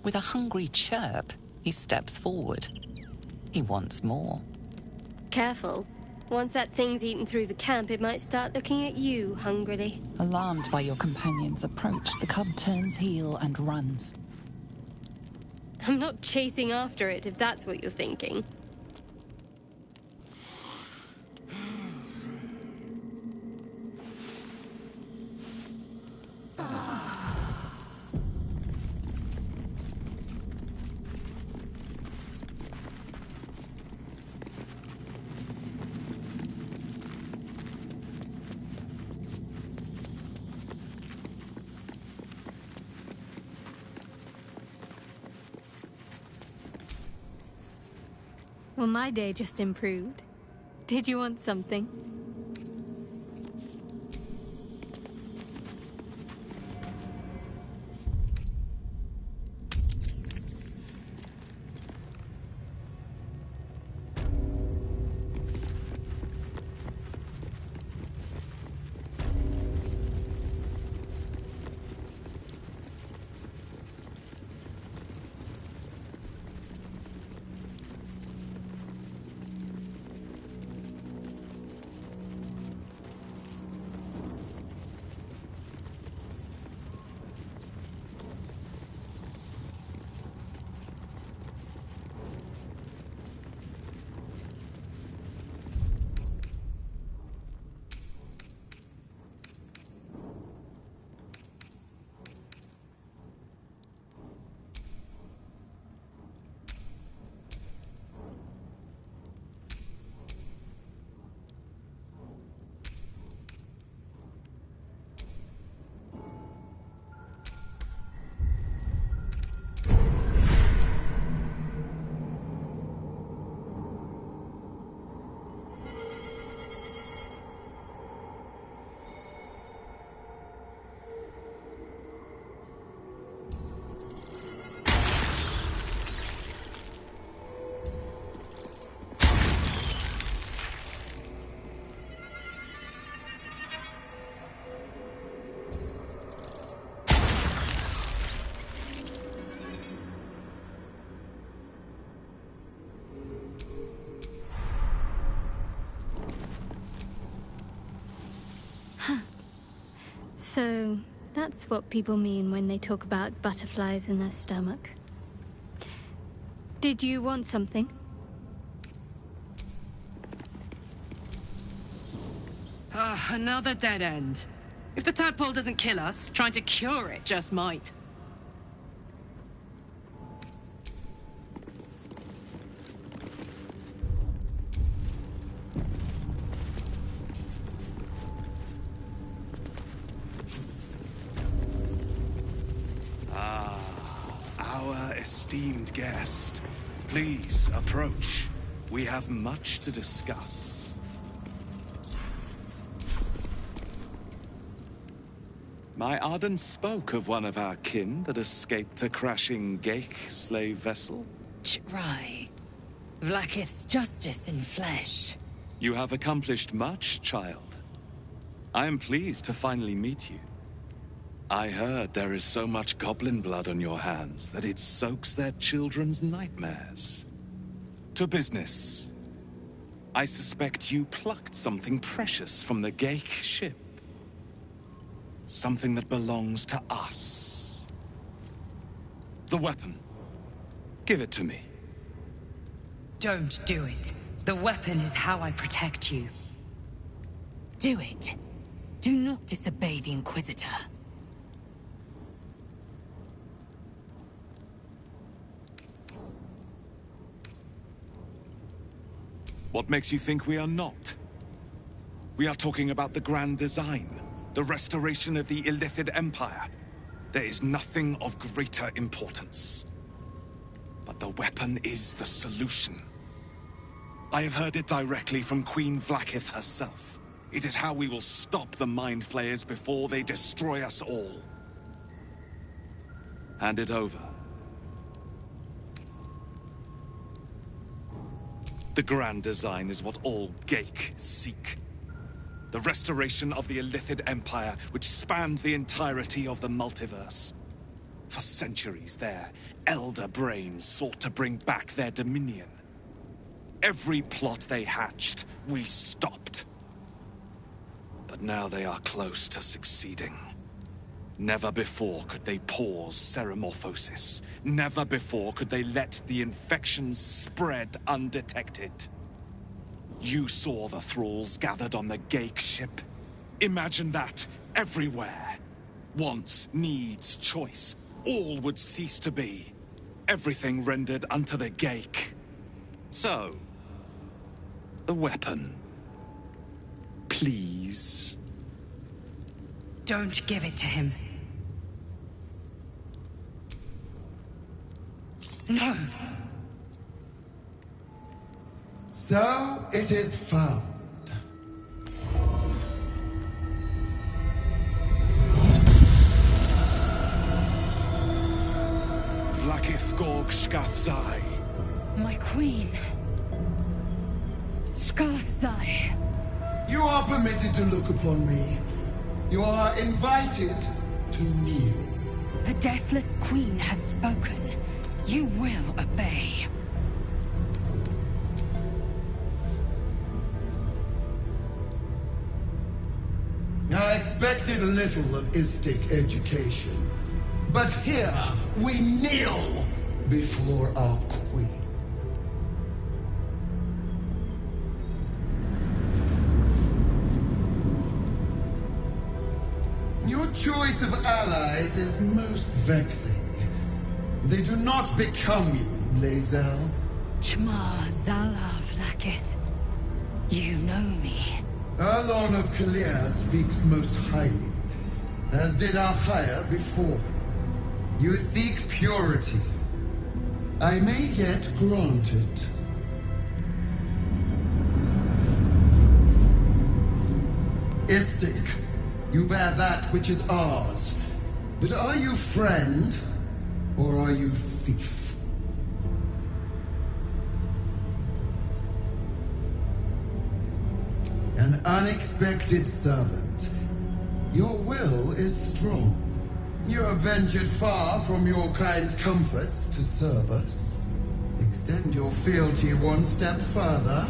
With a hungry chirp, he steps forward. He wants more. Careful. Once that thing's eaten through the camp, it might start looking at you hungrily. Alarmed by your companion's approach, the cub turns heel and runs. I'm not chasing after it, if that's what you're thinking. Well, my day just improved. Did you want something? So, that's what people mean when they talk about butterflies in their stomach. Did you want something? Another dead end. If the tadpole doesn't kill us, trying to cure it just might. Our esteemed guest. Please approach. We have much to discuss. My Arden spoke of one of our kin that escaped a crashing Geik slave vessel. Right. Vlaakith's justice in flesh. You have accomplished much, child. I am pleased to finally meet you. I heard there is so much goblin blood on your hands that it soaks their children's nightmares. To business. I suspect you plucked something precious from the Geik ship. Something that belongs to us. The weapon. Give it to me. Don't do it. The weapon is how I protect you. Do it. Do not disobey the Inquisitor. What makes you think we are not? We are talking about the grand design, the restoration of the Illithid Empire. There is nothing of greater importance. But the weapon is the solution. I have heard it directly from Queen Vlaakith herself. It is how we will stop the Mind Flayers before they destroy us all. Hand it over, The grand design is what all Geik seek. The restoration of the Illithid Empire, which spanned the entirety of the multiverse. For centuries, their elder brains sought to bring back their dominion. Every plot they hatched, we stopped. But now they are close to succeeding. Never before could they pause ceremorphosis. Never before could they let the infections spread undetected. You saw the thralls gathered on the Geik ship. Imagine that everywhere. Wants, needs, choice. All would cease to be. Everything rendered unto the Geik. So, the weapon. Please. Don't give it to him. No. So it is found. Vlakith Gorg Shkathzai. My queen. Shkathzai. You are permitted to look upon me. You are invited to kneel. The Deathless Queen has spoken. You will obey. I expected a little of Istic education, but here we kneel before our queen. Your choice of allies is most vexing. They do not become you, Lae'zel. Chma Zala Vlakith. You know me. Erlon of Kalir speaks most highly, as did Alchaya before. You seek purity. I may yet grant it. Istic, you bear that which is ours. But are you friend, or are you thief? An unexpected servant. Your will is strong. You have ventured far from your kind's comforts to serve us. Extend your fealty one step further,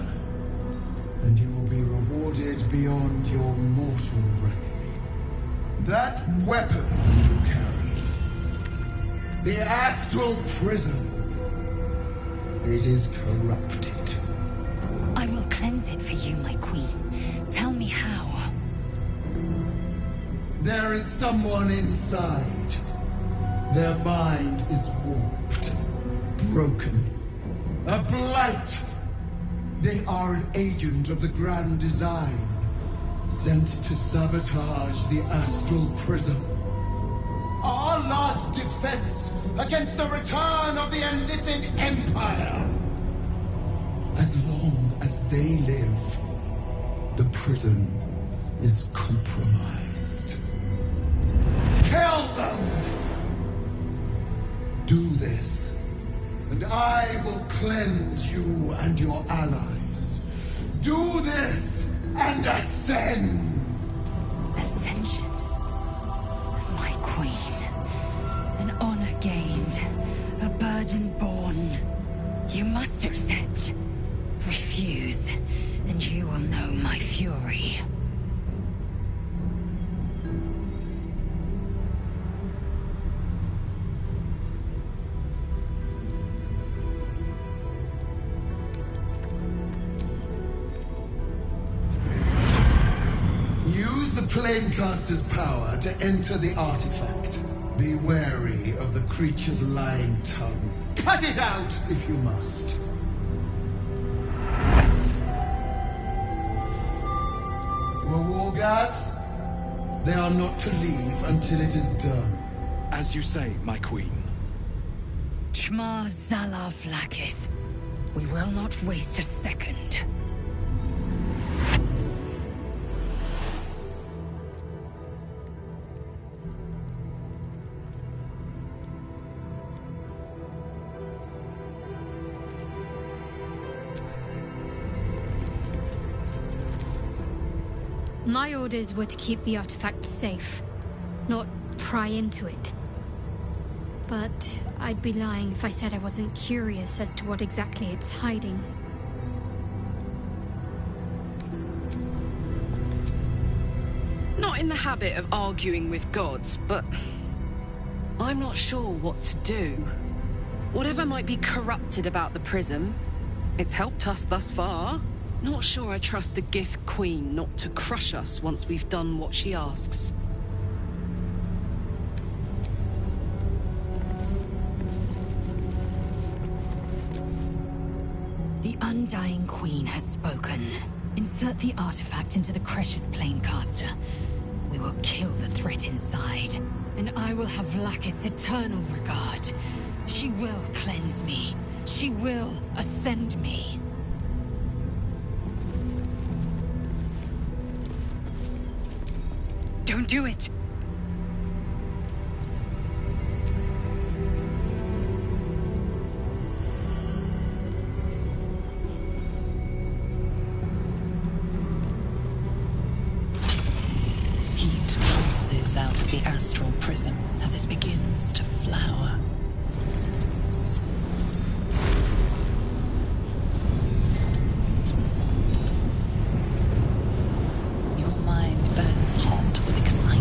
and you will be rewarded beyond your mortal reckoning. That weapon you carry, the astral prism, it is corrupted. I will cleanse it for you, my queen. Tell me how. There is someone inside. Their mind is warped, broken, a blight. They are an agent of the grand design, sent to sabotage the astral prism. Our last defense against the return of the Illithid Empire. As long as they live, the prison is compromised. Kill them! Do this, and I will cleanse you and your allies. Do this, and ascend! Ascension. My queen. An honor gained. A burden borne. You must accept. Refuse, and you will know my fury. Use the Planecaster's power to enter the artifact. Be wary of the creature's lying tongue. Cut it out if you must. Wargas, they are not to leave until it is done. As you say, my queen. Chma Zala Vlakith. We will not waste a second. My orders were to keep the artifact safe, not pry into it. But I'd be lying if I said I wasn't curious as to what exactly it's hiding. Not in the habit of arguing with gods, but I'm not sure what to do. Whatever might be corrupted about the prism, it's helped us thus far. Not sure I trust the Gith Queen not to crush us once we've done what she asks. The Undying Queen has spoken. Insert the artifact into the Cresh's Planecaster. We will kill the threat inside, and I will have Lacket's eternal regard. She will cleanse me. She will ascend me. Don't do it! Heat pulses out of the astral prism as it begins to flower. Your mind burns hot with excitement.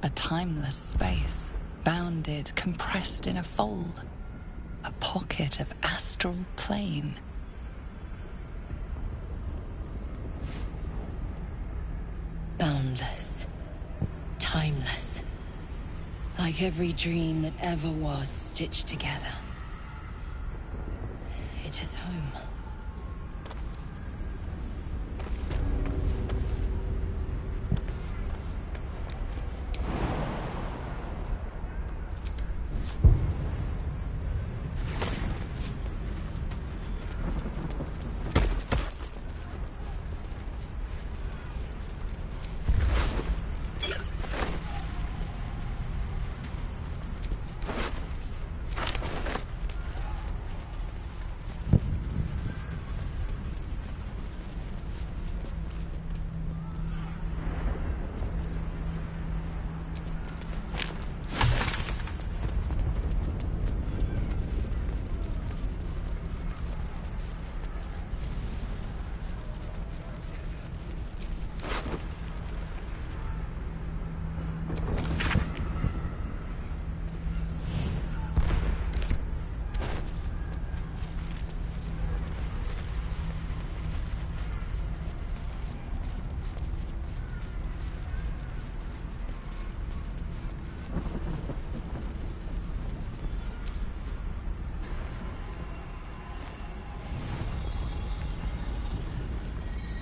A timeless space, bounded, compressed in a fold. A pocket of astral plane. Boundless. Timeless. Like every dream that ever was stitched together. It is home.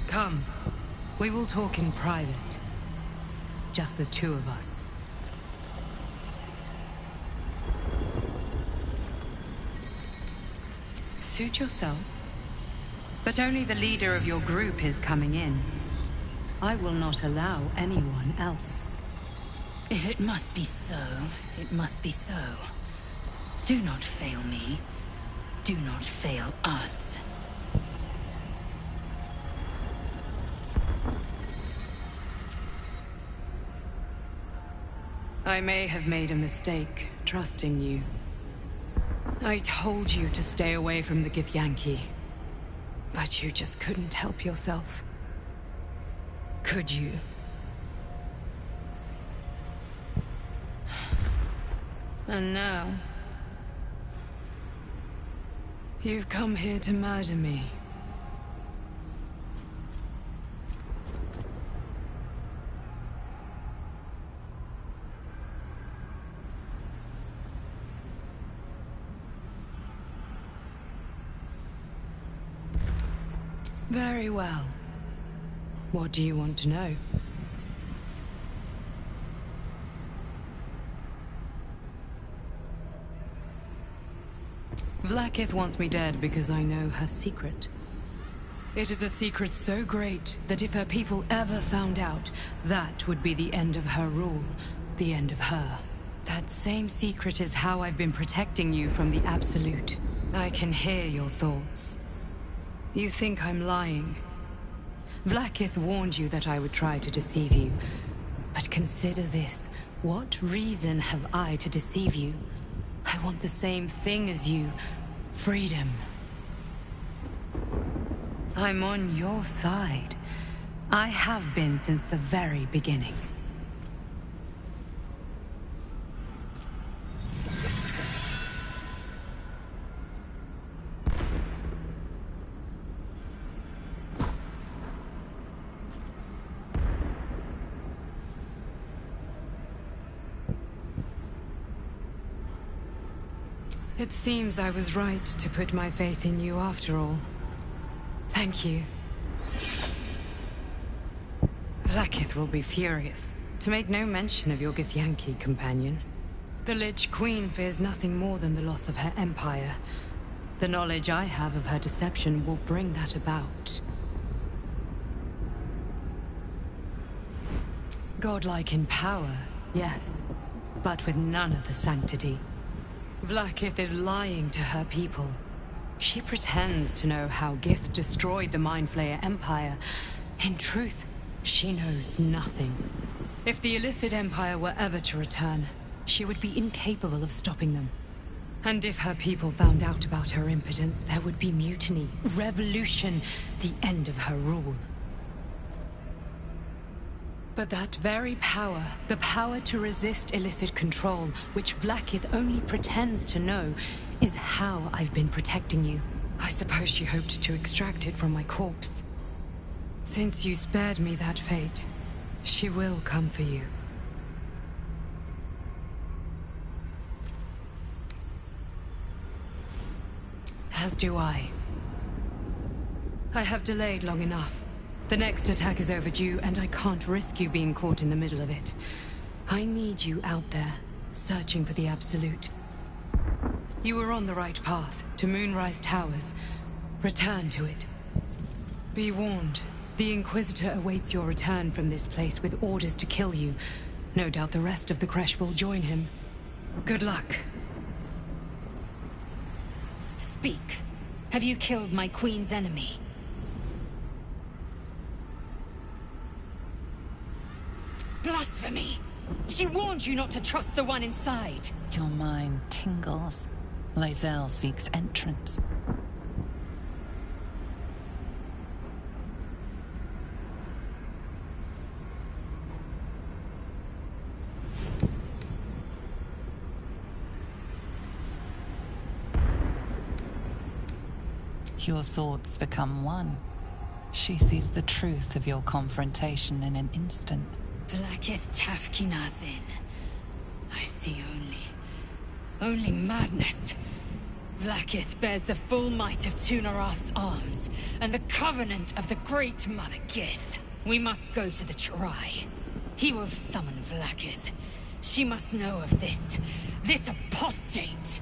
Come. We will talk in private. Just the two of us. Suit yourself. But only the leader of your group is coming in. I will not allow anyone else. If it must be so, it must be so. Do not fail me. Do not fail us. I may have made a mistake, trusting you. I told you to stay away from the Githyanki. But you just couldn't help yourself. Could you? And now... you've come here to murder me. Very well. What do you want to know? Vlaakith wants me dead because I know her secret. It is a secret so great that if her people ever found out, that would be the end of her rule, the end of her. That same secret is how I've been protecting you from the Absolute. I can hear your thoughts. You think I'm lying. Vlaakith warned you that I would try to deceive you. But consider this. What reason have I to deceive you? I want the same thing as you. Freedom. I'm on your side. I have been since the very beginning. It seems I was right to put my faith in you after all. Thank you. Vlaakith will be furious, to make no mention of your Githyanki companion. The Lich Queen fears nothing more than the loss of her empire. The knowledge I have of her deception will bring that about. Godlike in power, yes, but with none of the sanctity. Vlaakith is lying to her people. She pretends to know how Gith destroyed the Mind Flayer Empire. In truth, she knows nothing. If the Illithid Empire were ever to return, she would be incapable of stopping them. And if her people found out about her impotence, there would be mutiny, revolution, the end of her rule. But that very power, the power to resist Illithid control, which Vlaakith only pretends to know, is how I've been protecting you. I suppose she hoped to extract it from my corpse. Since you spared me that fate, she will come for you. As do I. I have delayed long enough. The next attack is overdue, and I can't risk you being caught in the middle of it. I need you out there, searching for the Absolute. You were on the right path, to Moonrise Towers. Return to it. Be warned, the Inquisitor awaits your return from this place with orders to kill you. No doubt the rest of the Kresh will join him. Good luck. Speak. Have you killed my queen's enemy? Blasphemy! She warned you not to trust the one inside. Your mind tingles. Lae'zel seeks entrance. Your thoughts become one. She sees the truth of your confrontation in an instant. Vlaakith Tafkinazin. I see only madness. Vlaakith bears the full might of Tunarath's arms, and the covenant of the Great Mother Gith. We must go to the Chirai. He will summon Vlaakith. She must know of this apostate.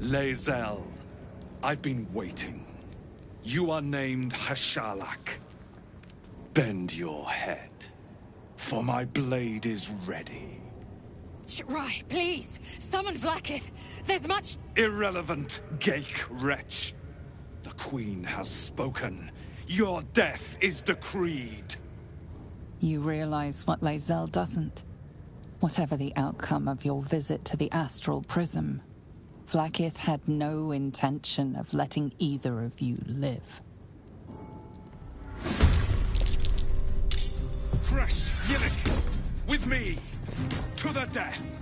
Lae'zel, I've been waiting. You are named Hashalak. Bend your head, for my blade is ready. Chirai, please! Summon Vlaakith! There's much— Irrelevant, Gaik wretch. The Queen has spoken. Your death is decreed. You realize what Lae'zel doesn't. Whatever the outcome of your visit to the Astral Prism, Vlaakith had no intention of letting either of you live. Kresh Yillik, with me, to the death!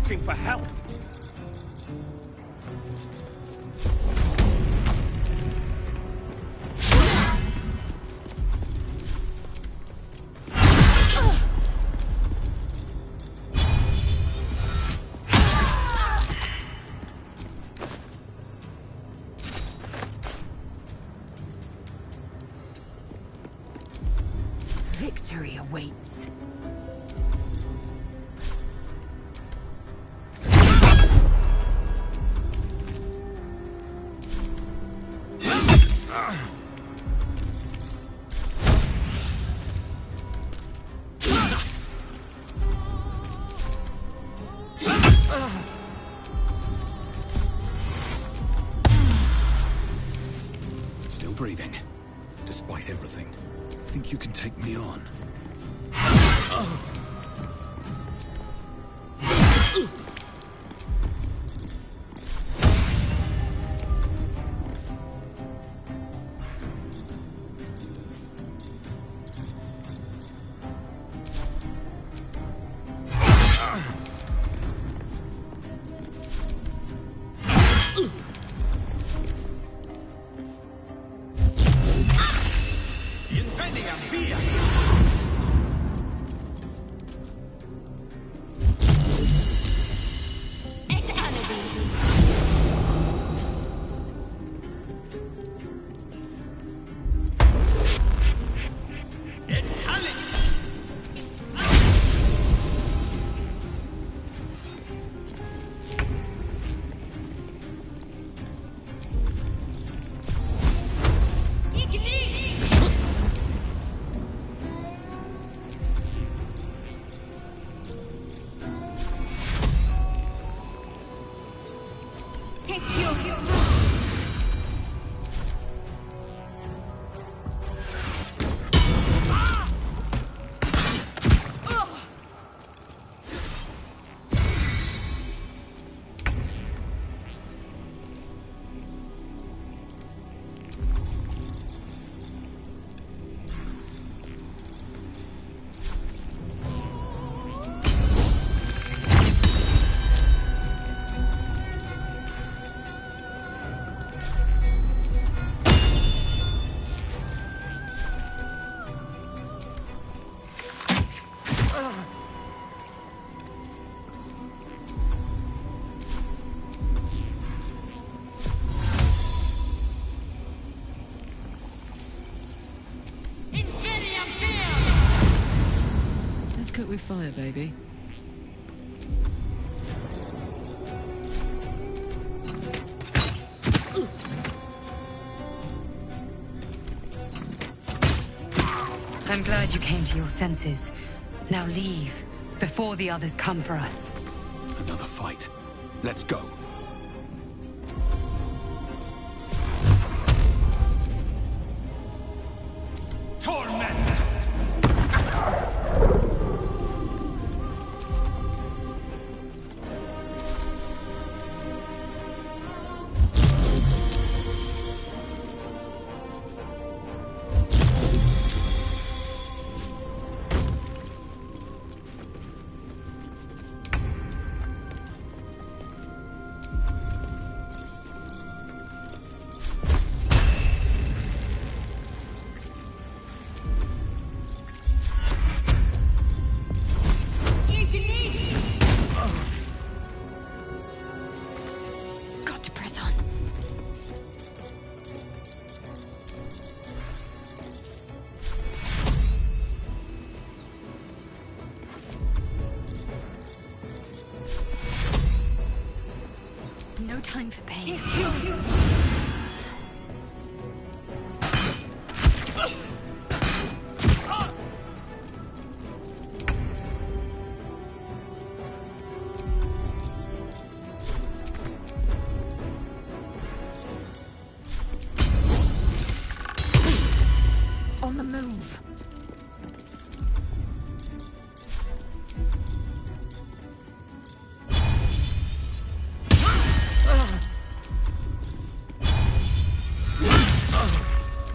screeching for help. Victory awaits. Still breathing, despite everything. Think you can take me on? Cook with fire, baby. I'm glad you came to your senses. Now leave, before the others come for us. Another fight. Let's go. Got to press on. No time for pain. On the move.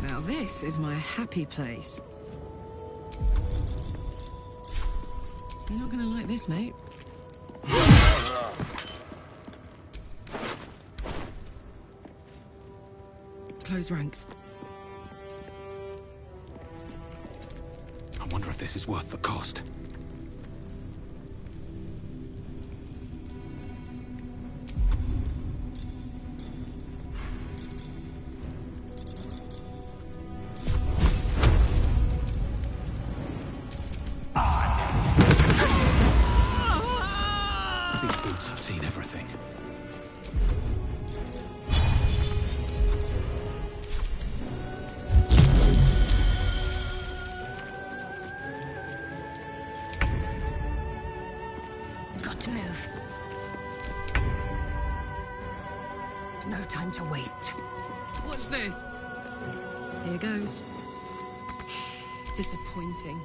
Now this is my happy place. You're not gonna like this, mate. close ranks. I wonder if this is worth the cost. These boots have seen everything. Got to move. No time to waste. Watch this. Here goes. Disappointing.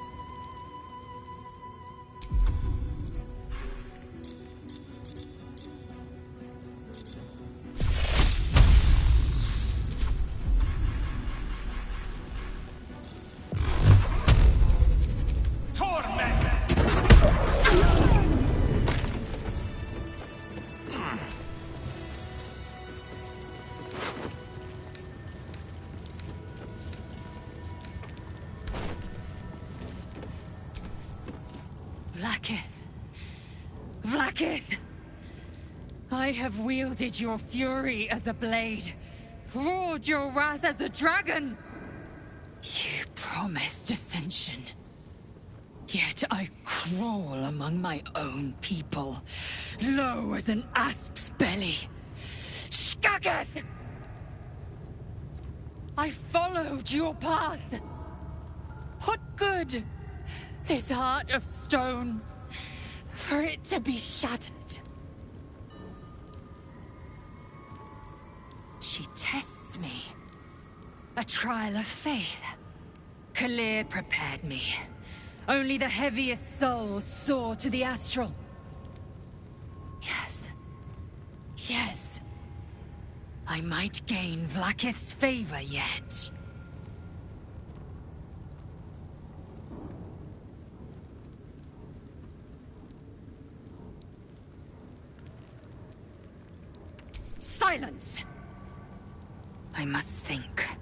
Vlaakith! I have wielded your fury as a blade, roared your wrath as a dragon! You promised ascension. Yet I crawl among my own people, low as an asp's belly. Skageth! I followed your path. What good? This heart of stone, for it to be shattered. She tests me. A trial of faith. Kalir prepared me. Only the heaviest souls soar to the astral. Yes. Yes. I might gain Vlaakith's favor yet. Silence! I must think.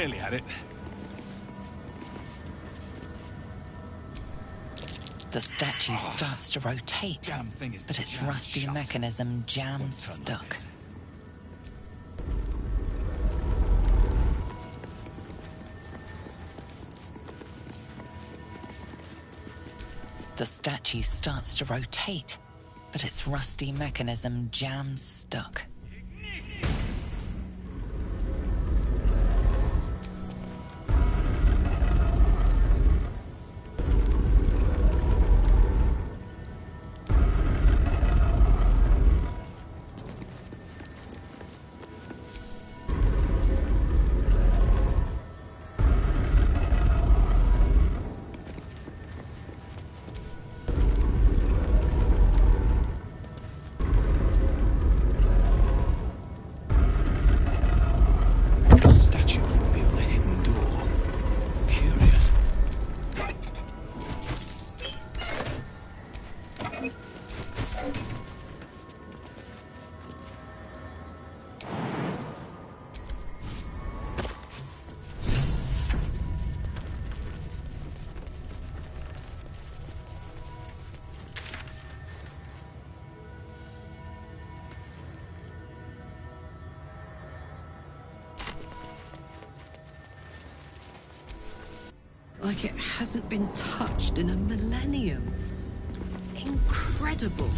nearly had it. The statue starts to rotate, Damn thing is but its jammed rusty shut. mechanism jams stuck. The statue starts to rotate, but its rusty mechanism jams stuck. Statues reveal the hidden door. Curious. Like it hasn't been touched in a millennium. Incredible.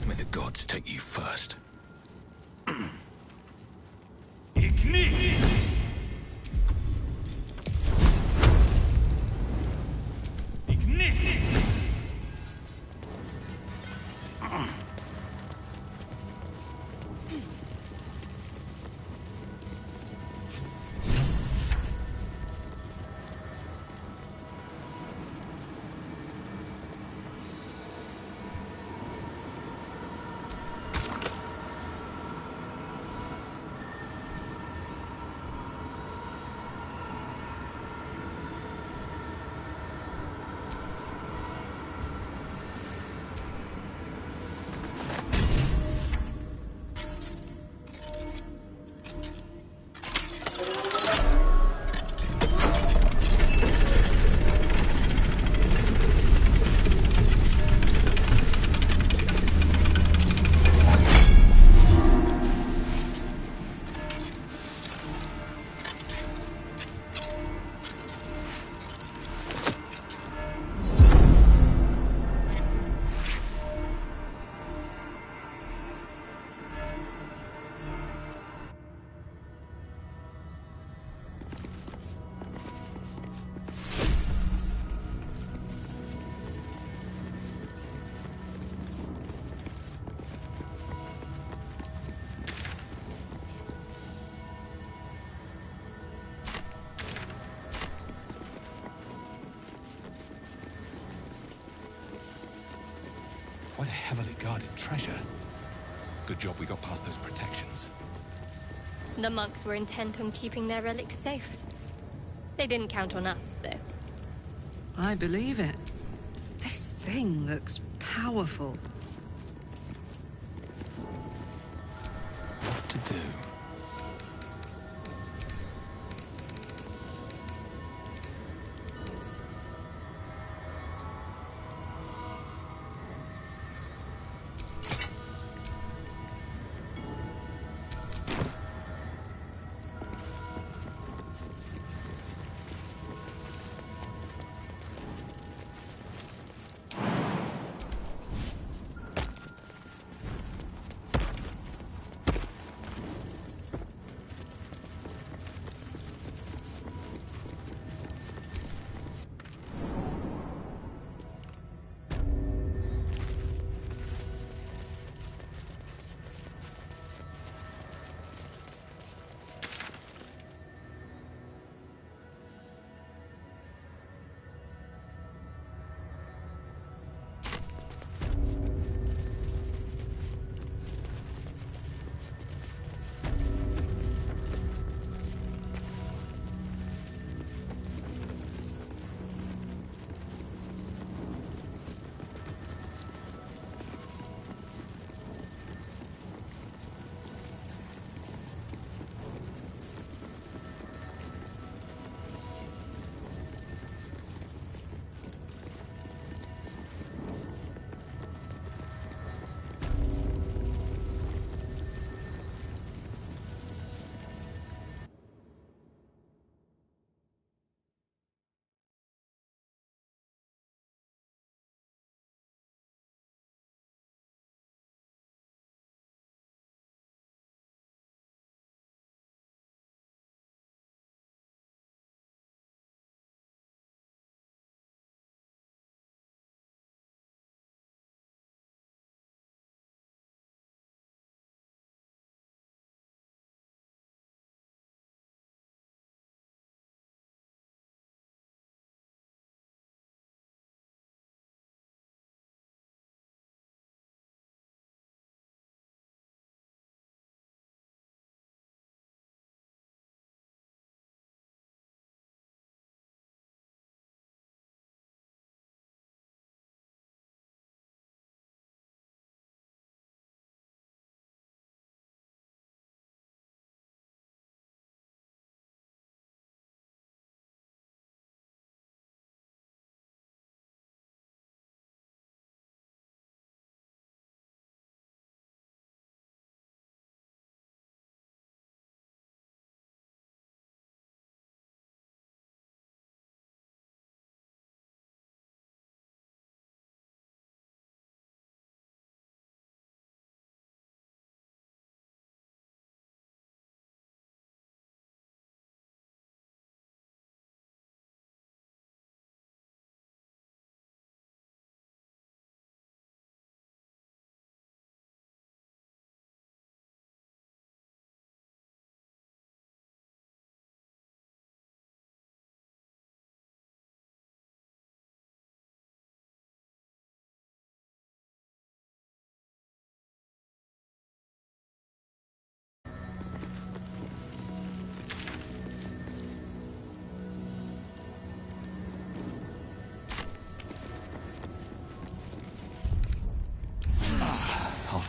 May the gods take you first. Quite a heavily guarded treasure. Good job we got past those protections. The monks were intent on keeping their relics safe. They didn't count on us, though. I believe it. This thing looks powerful. What to do?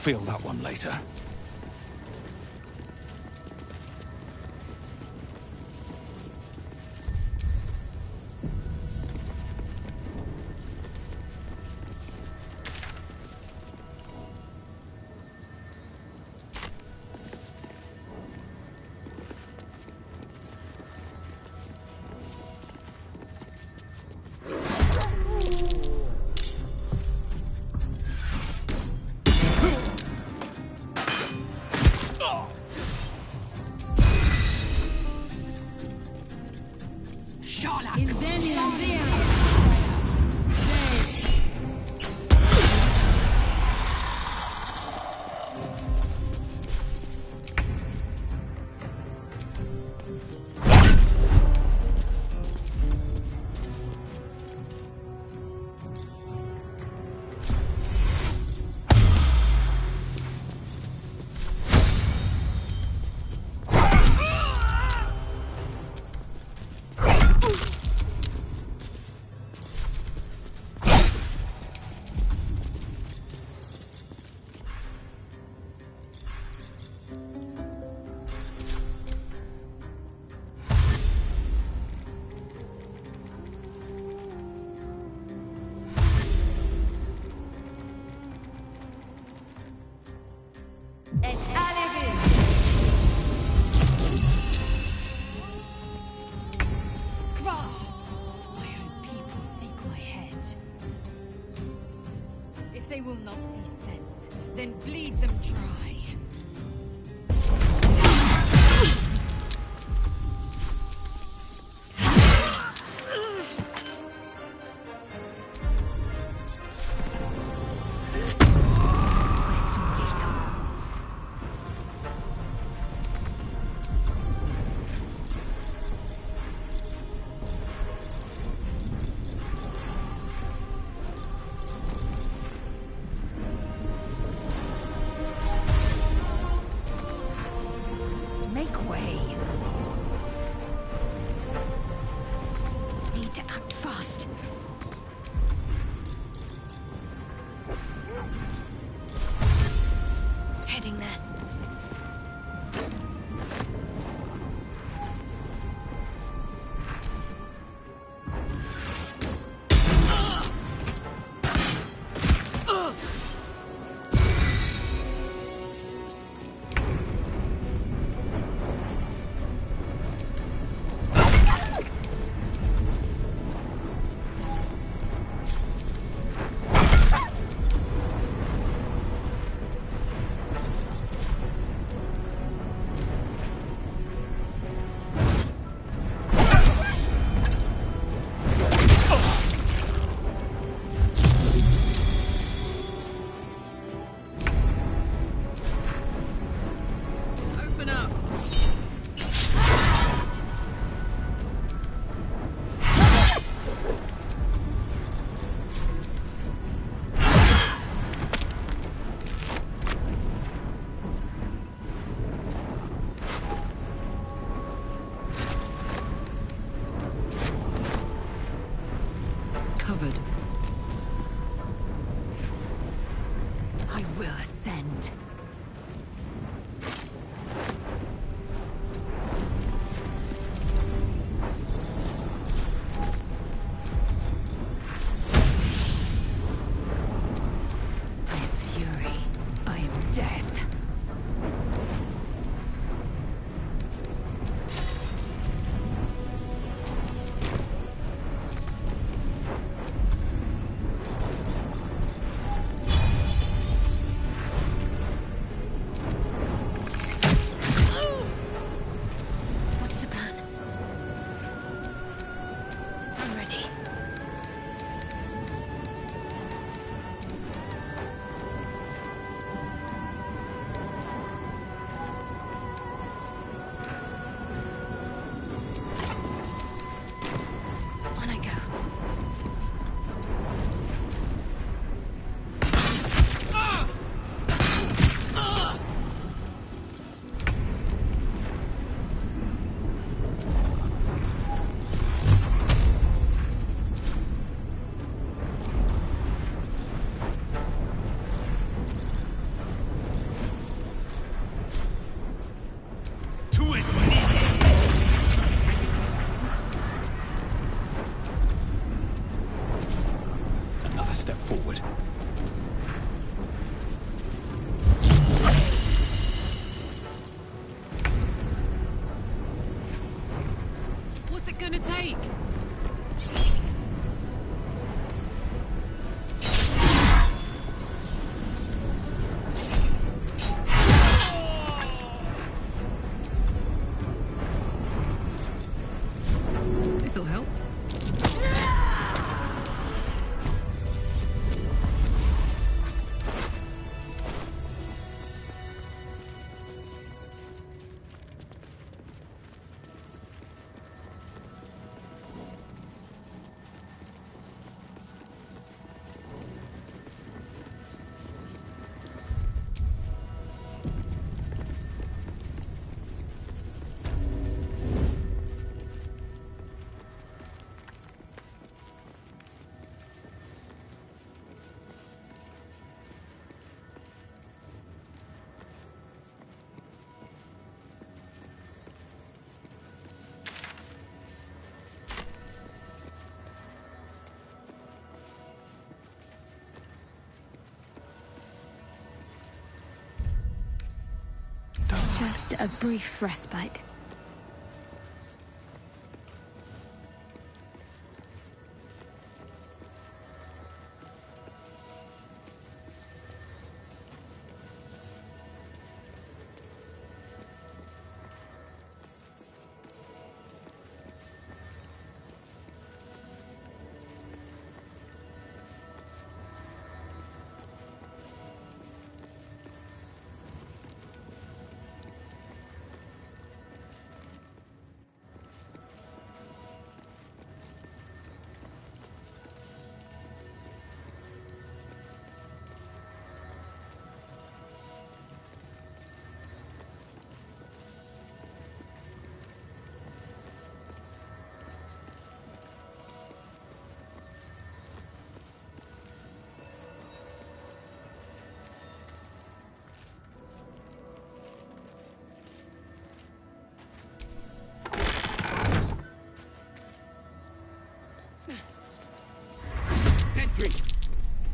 feel that one later. They will not see sense, then bleed them dry. I will ascend. I am fury. I am death. step forward. What's it gonna take? This'll help. Just a brief respite.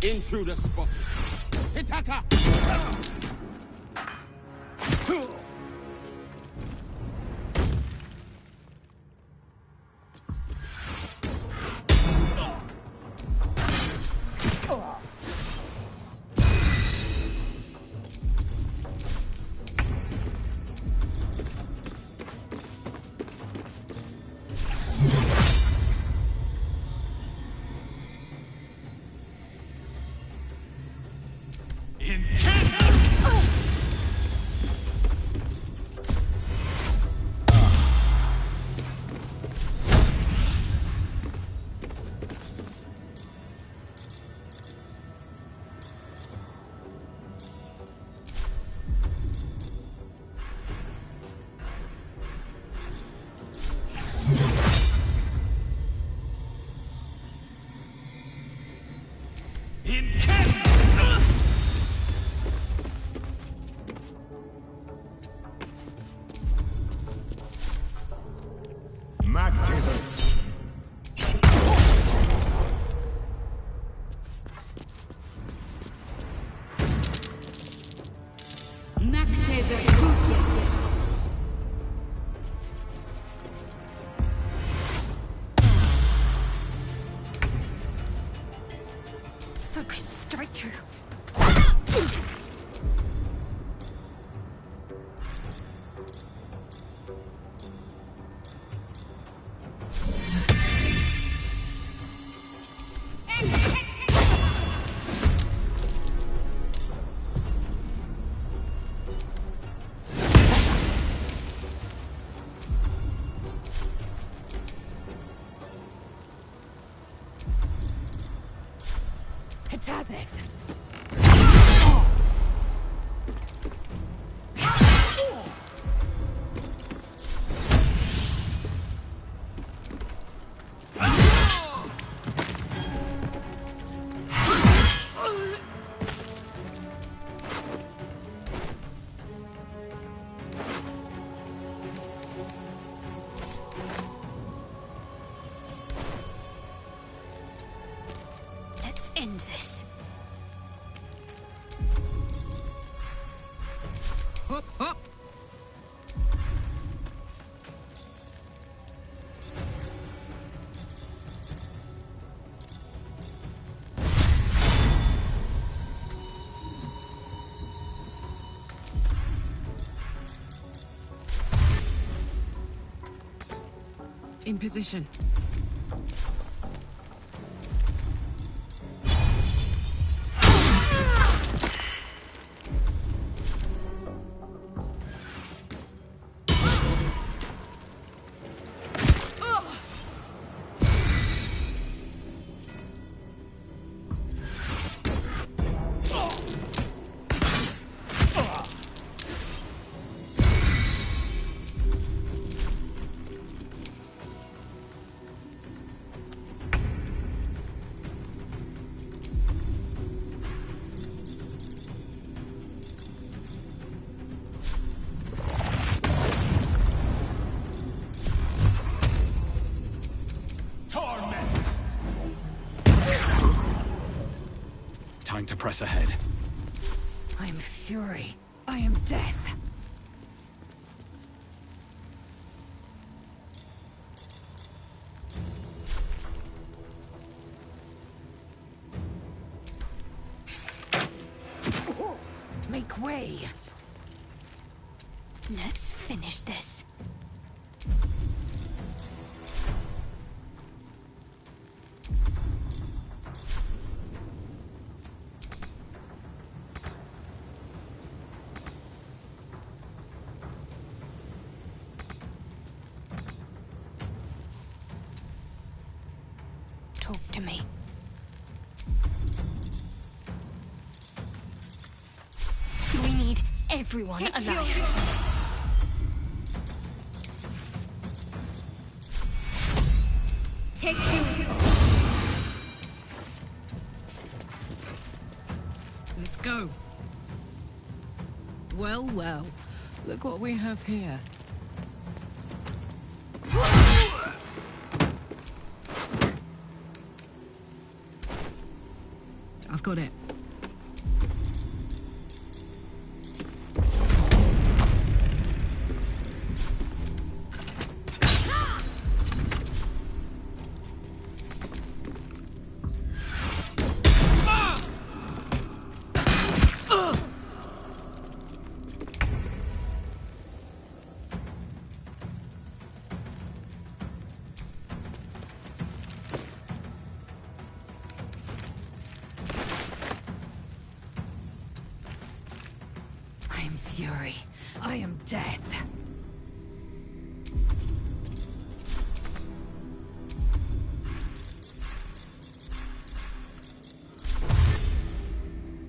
Intruder spotted. Hitaka! Focus straight through. end this. Hop, hop! In position. Time to press ahead. I am fury. I am death. Make way. Let's finish this. Talk to me. We need everyone alive. Take two. Let's go. Well, well. Look what we have here. I've got it. I am fury. I am death.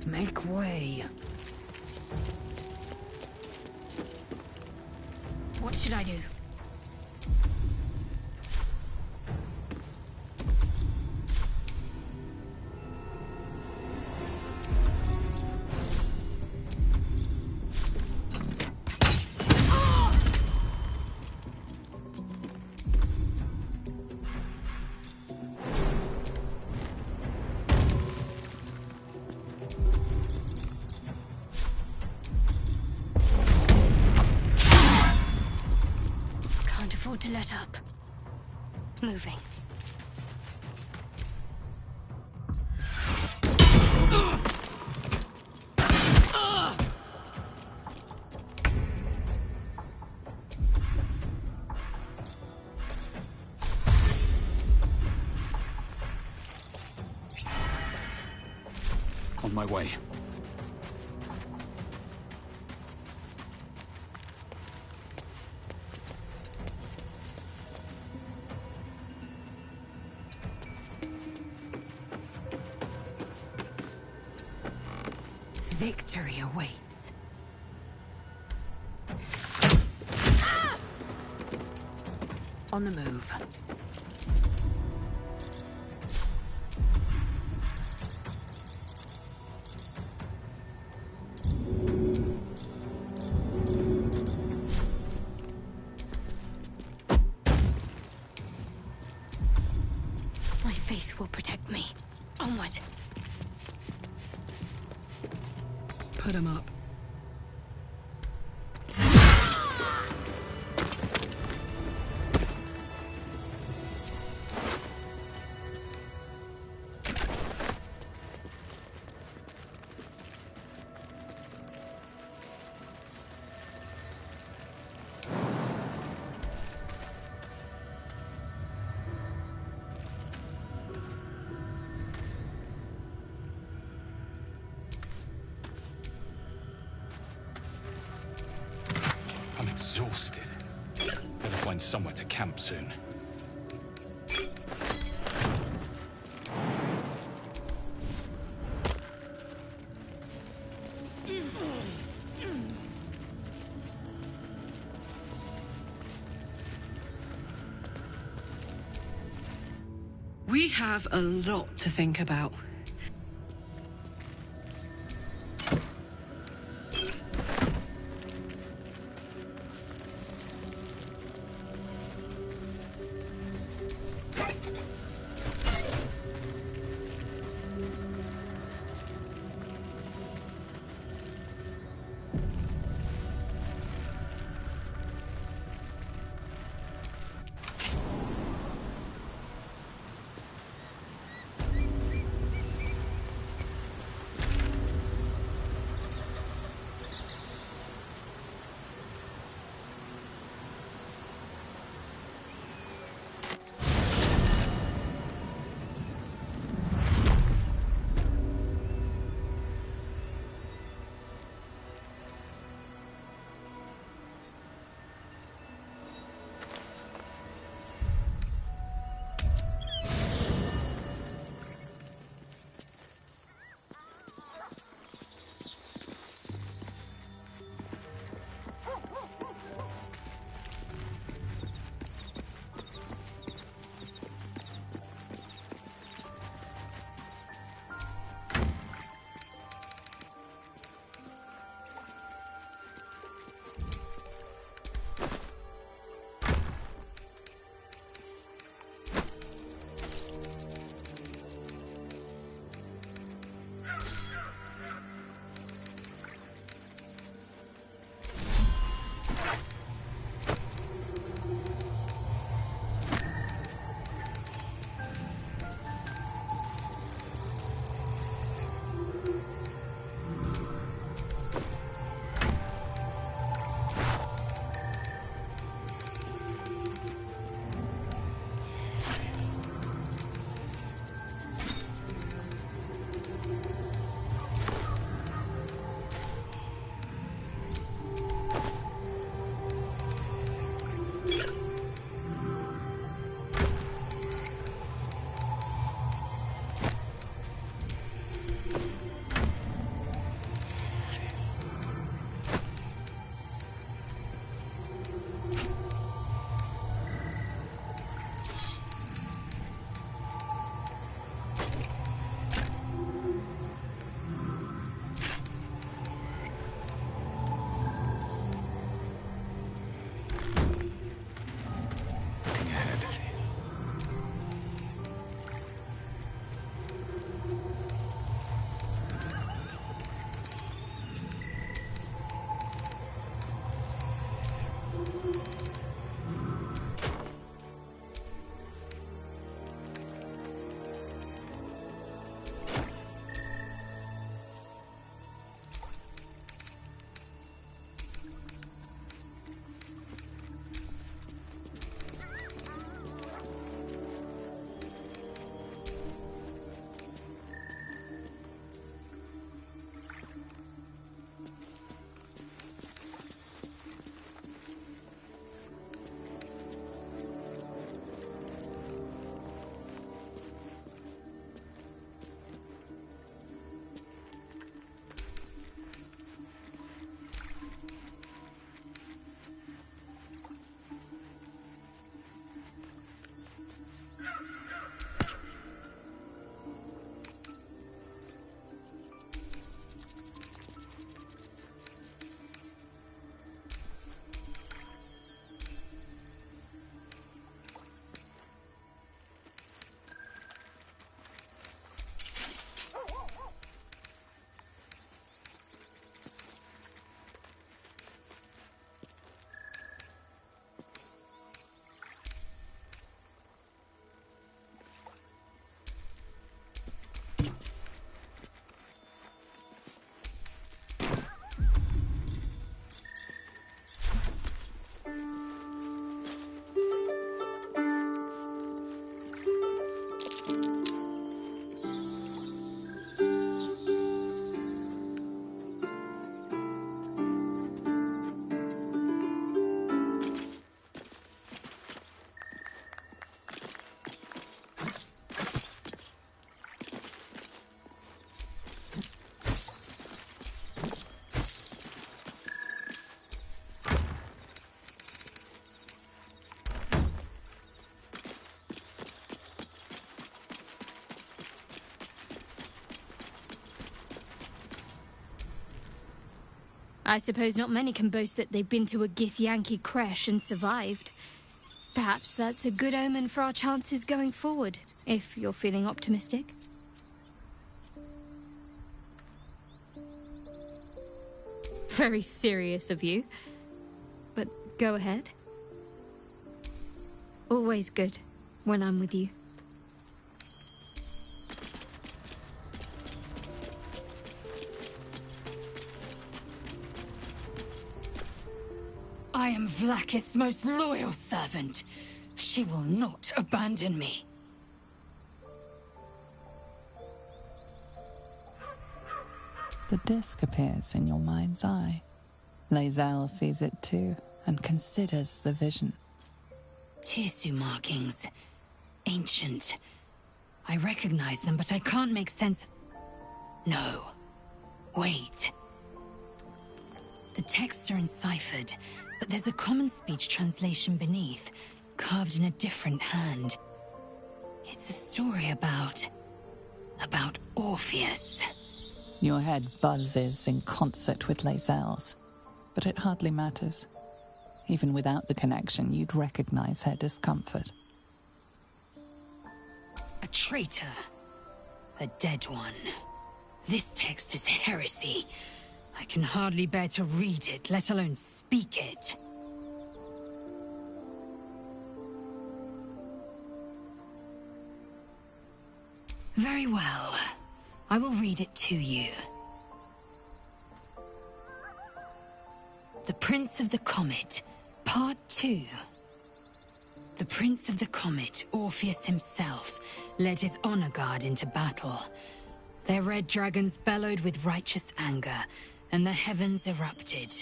Make way. What should I do? Can't afford to let up. Moving. On my way. Victory awaits. On the move. My faith will protect me. Onward. Put him up. I'm exhausted. Better find somewhere to camp soon. We have a lot to think about. I suppose not many can boast that they've been to a Githyanki creche and survived. Perhaps that's a good omen for our chances going forward, if you're feeling optimistic. Very serious of you. But go ahead. Always good when I'm with you. I am Vlakith's most loyal servant. She will not abandon me. The disc appears in your mind's eye. Lae'zel sees it too, and considers the vision. Tirsu markings. Ancient. I recognize them, but I can't make sense. No. Wait. The texts are enciphered, but there's a common speech translation beneath, carved in a different hand. It's a story about Orpheus. Your head buzzes in concert with Lae'zel's, but it hardly matters. Even without the connection, you'd recognize her discomfort. A traitor. A dead one. This text is heresy. I can hardly bear to read it, let alone speak it. Very well. I will read it to you. The Prince of the Comet, Part 2. The Prince of the Comet, Orpheus himself, led his honor guard into battle. Their red dragons bellowed with righteous anger, and the heavens erupted.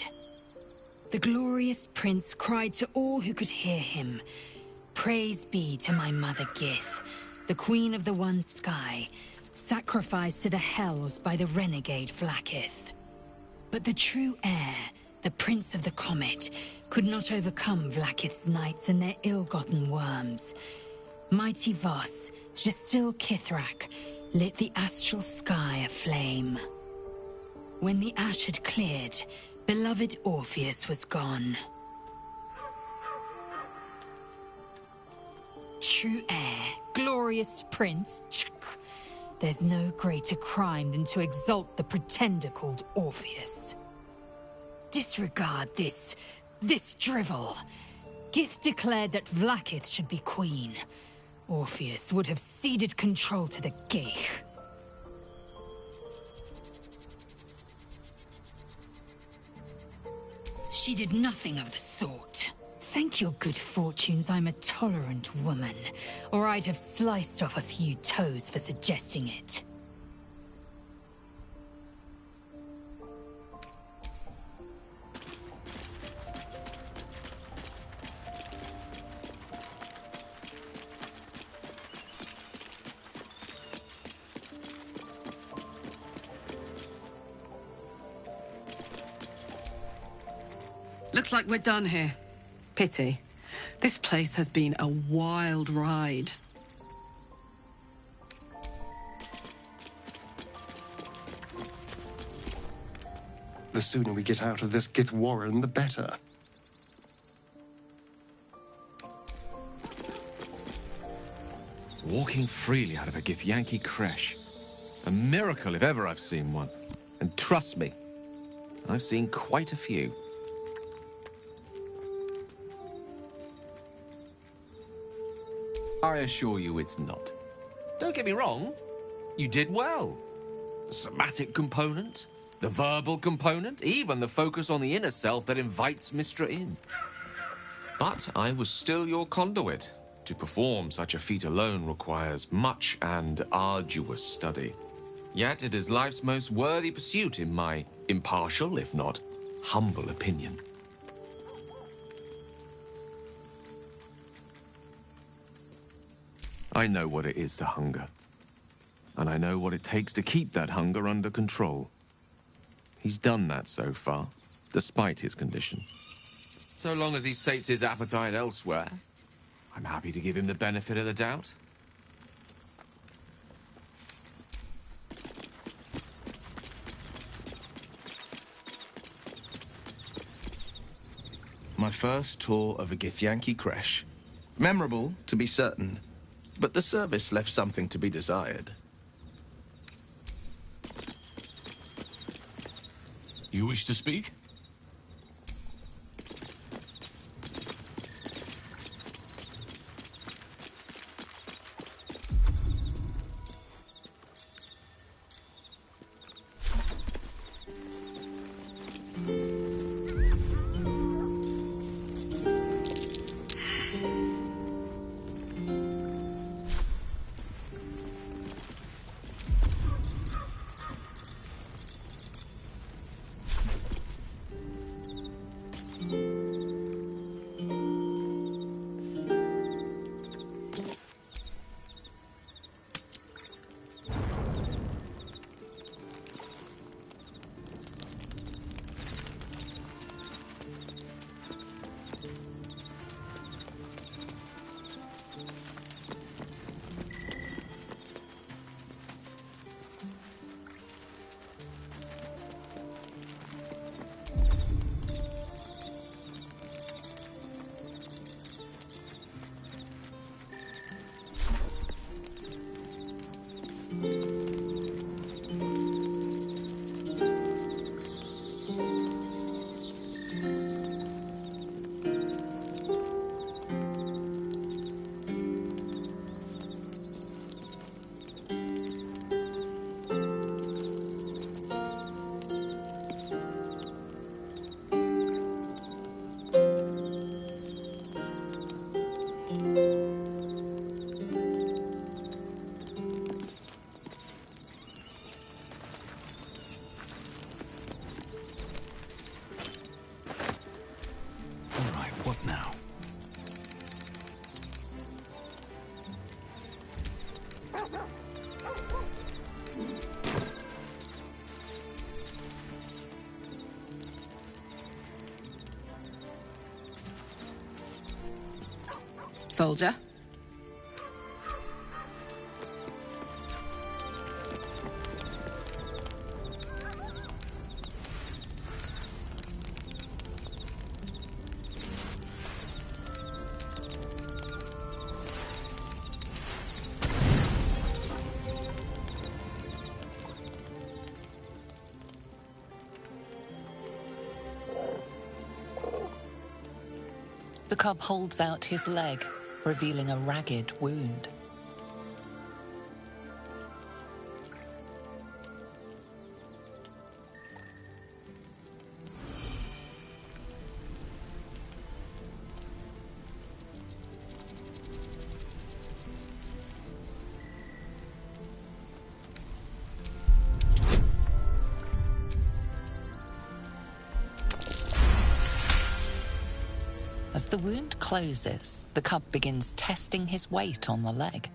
The glorious prince cried to all who could hear him, "Praise be to my mother Gith, the queen of the one sky, sacrificed to the hells by the renegade Vlakith." But the true heir, the Prince of the Comet, could not overcome Vlakith's knights and their ill-gotten worms. Mighty Voss, Gestil Kithrak, lit the astral sky aflame. When the ash had cleared, beloved Orpheus was gone. True heir, glorious prince, there's no greater crime than to exalt the pretender called Orpheus. Disregard this drivel. Gith declared that Vlakith should be queen. Orpheus would have ceded control to the Geich. She did nothing of the sort. Thank your good fortunes I'm a tolerant woman, or I'd have sliced off a few toes for suggesting it. Looks like we're done here. Pity. This place has been a wild ride. The sooner we get out of this Gith warren, the better. Walking freely out of a Githyanki creche. A miracle if ever I've seen one. And trust me, I've seen quite a few. I assure you it's not. Don't get me wrong, you did well. The somatic component, the verbal component, even the focus on the inner self that invites Mystra in. But I was still your conduit. To perform such a feat alone requires much and arduous study. Yet it is life's most worthy pursuit in my impartial, if not humble opinion. I know what it is to hunger. And I know what it takes to keep that hunger under control. He's done that so far, despite his condition. So long as he sates his appetite elsewhere, I'm happy to give him the benefit of the doubt. my first tour of a Githyanki creche. Memorable, to be certain, but the service left something to be desired. You wish to speak? What now? Soldier? The cub holds out his leg, revealing a ragged wound. As the wound closes, the cub begins testing his weight on the leg.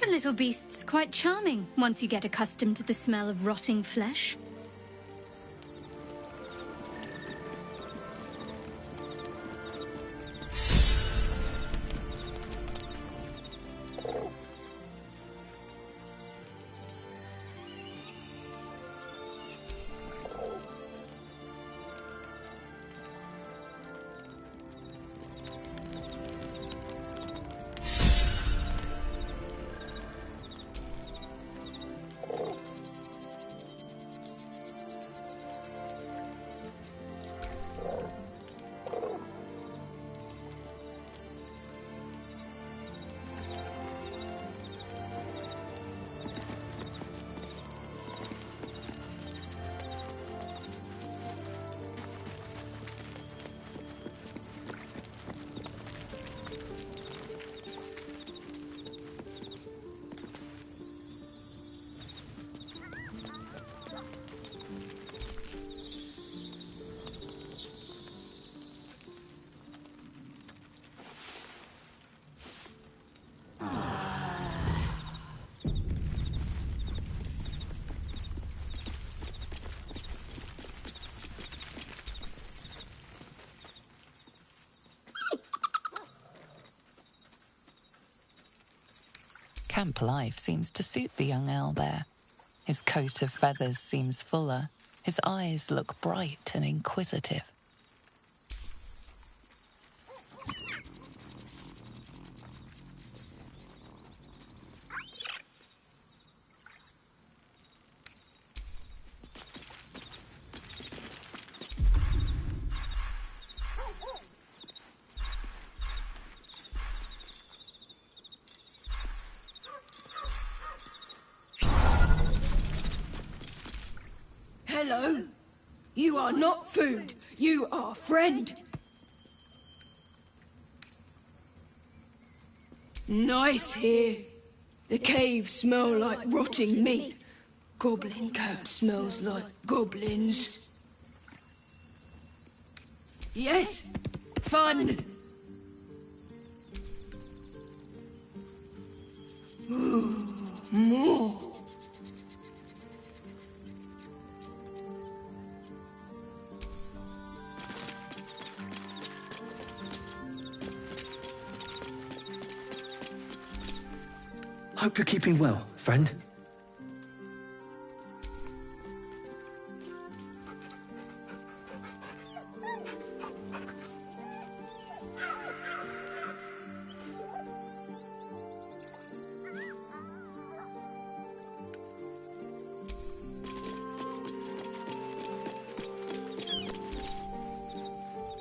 The little beast's quite charming once you get accustomed to the smell of rotting flesh. Camp life seems to suit the young owlbear. His coat of feathers seems fuller, His eyes look bright and inquisitive. Hello? You are not food. You are friend. Nice here. The caves smell like rotting meat. Goblin camp smells like goblins. Yes, fun. Ooh, more. Hope you're keeping well, friend.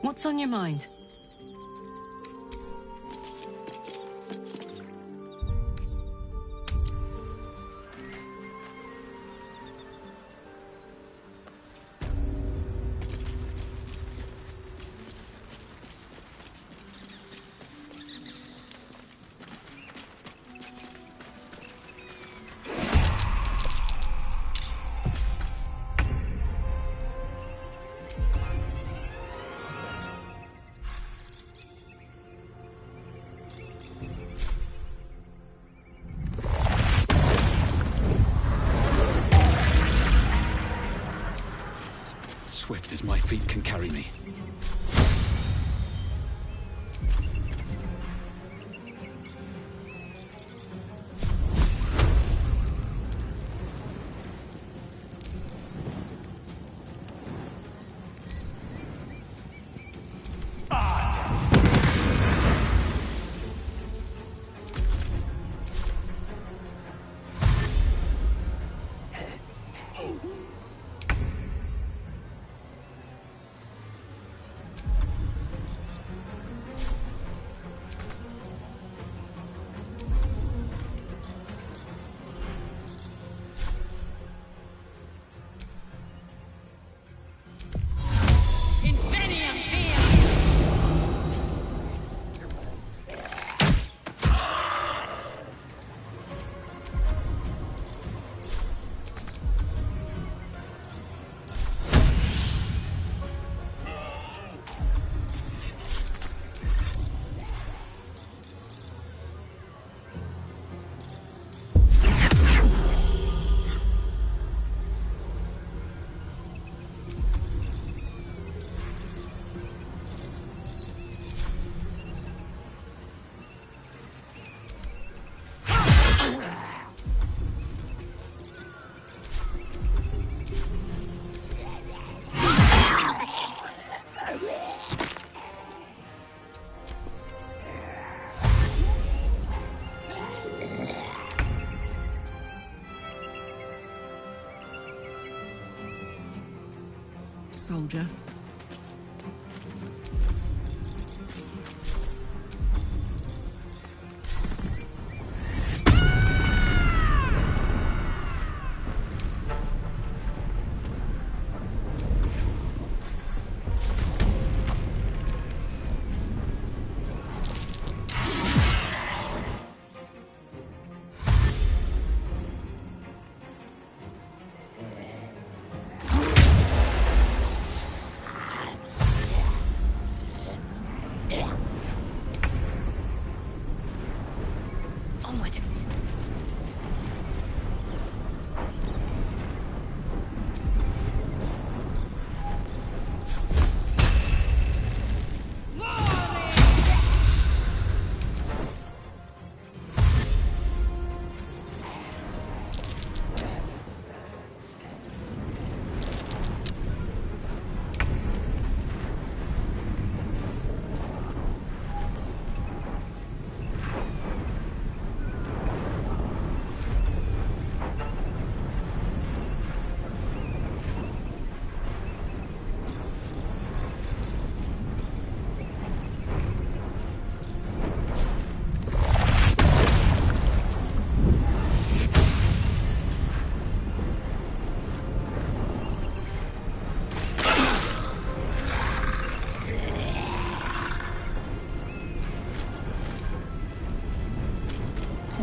What's on your mind? Swift as my feet can carry me. Soldier. Onward.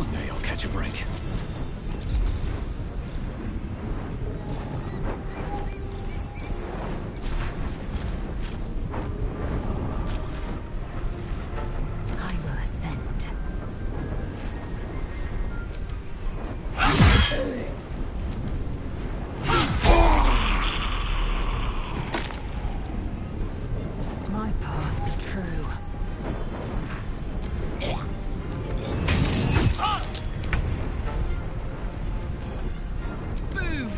One day I'll catch a break. I will ascend. My path be true. Boom!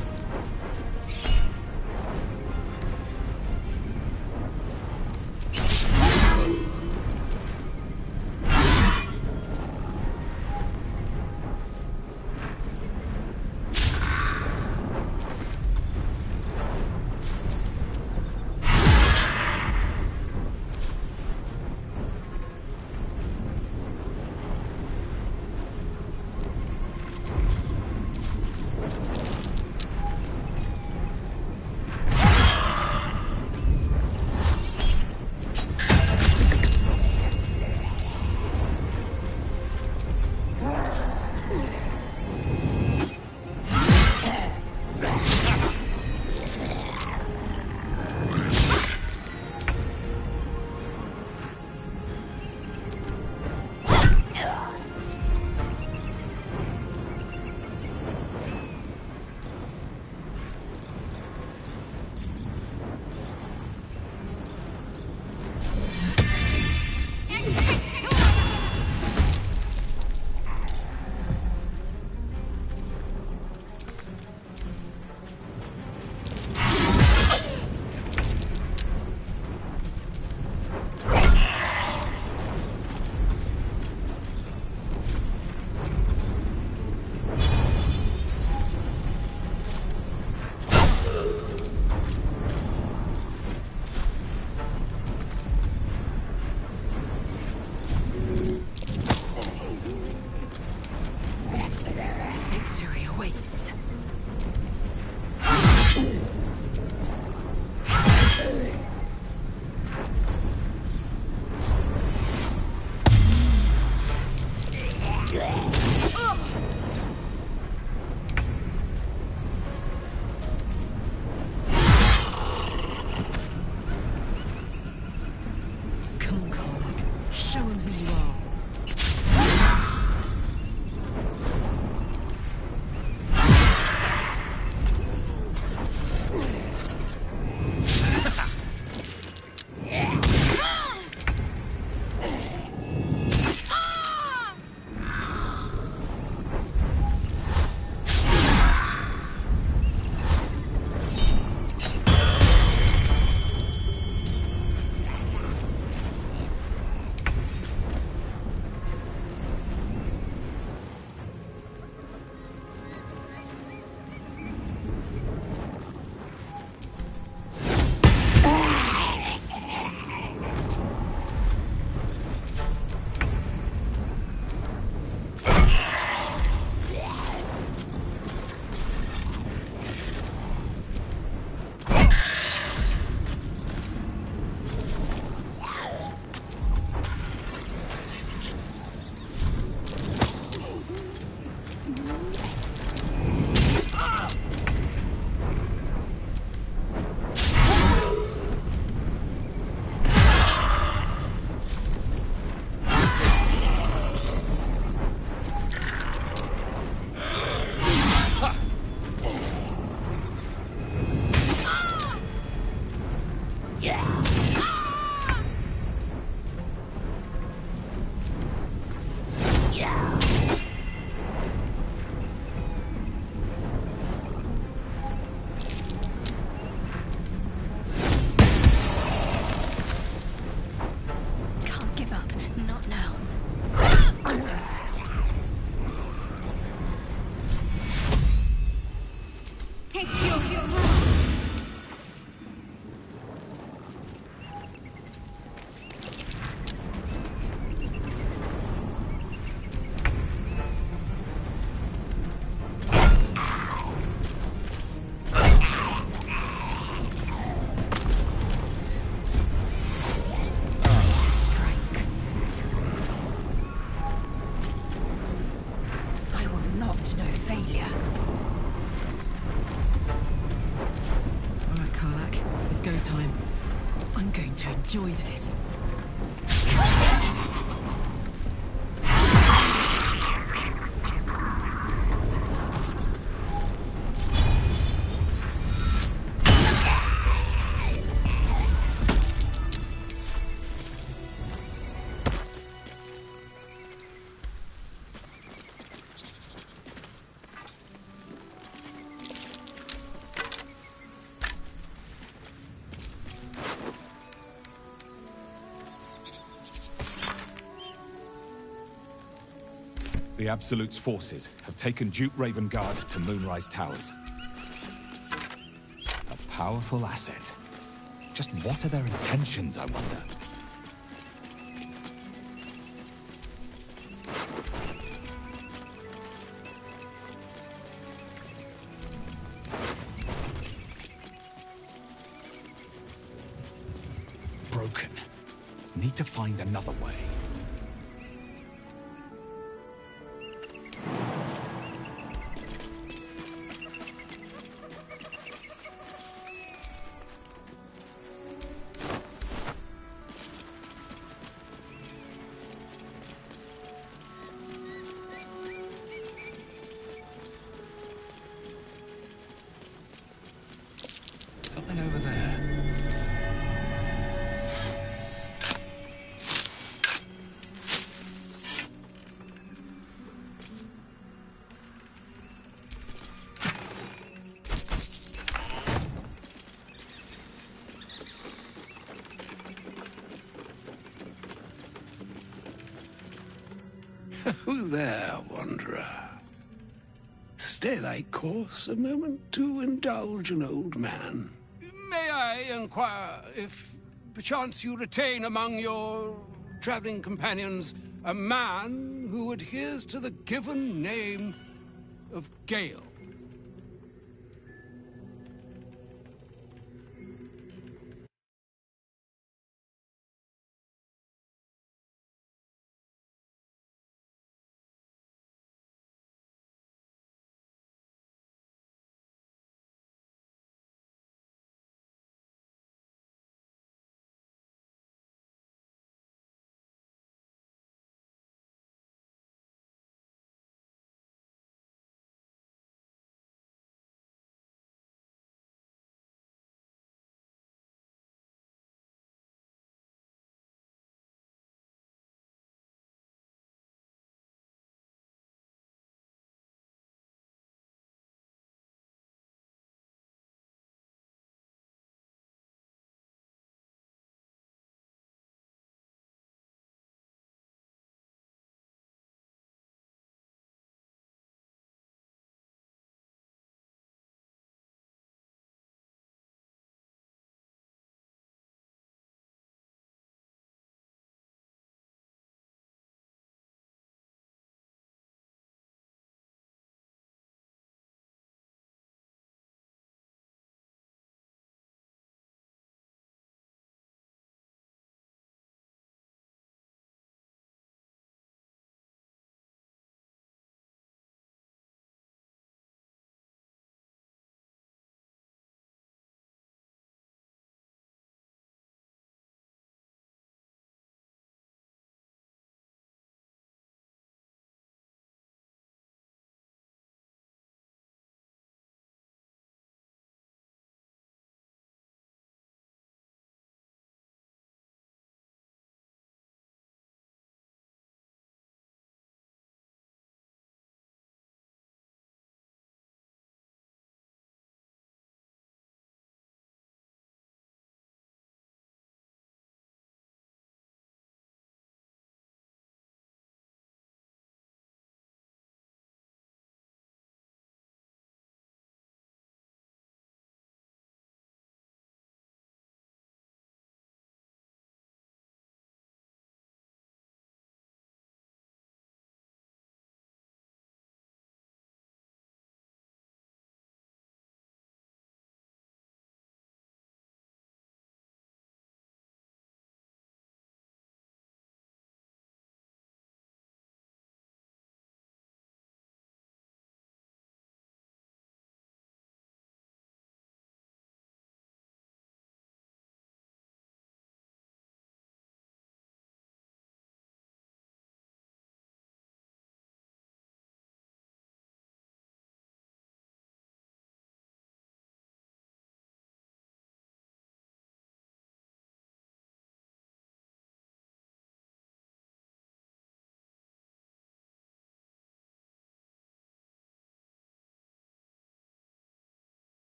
Victory awaits. Come on, Cole. Show him who you are. Can't give up. Not now. Take your failure. All right, Karlak. It's go time. I'm going to enjoy this. The Absolute's forces have taken Duke Ravengard to Moonrise Towers. A powerful asset. Just what are their intentions, I wonder? Broken. Need to find another way. Something over there. Who there, wanderer? Stay thy course a moment to indulge an old man. May I inquire if perchance you retain among your traveling companions a man who adheres to the given name of Gale?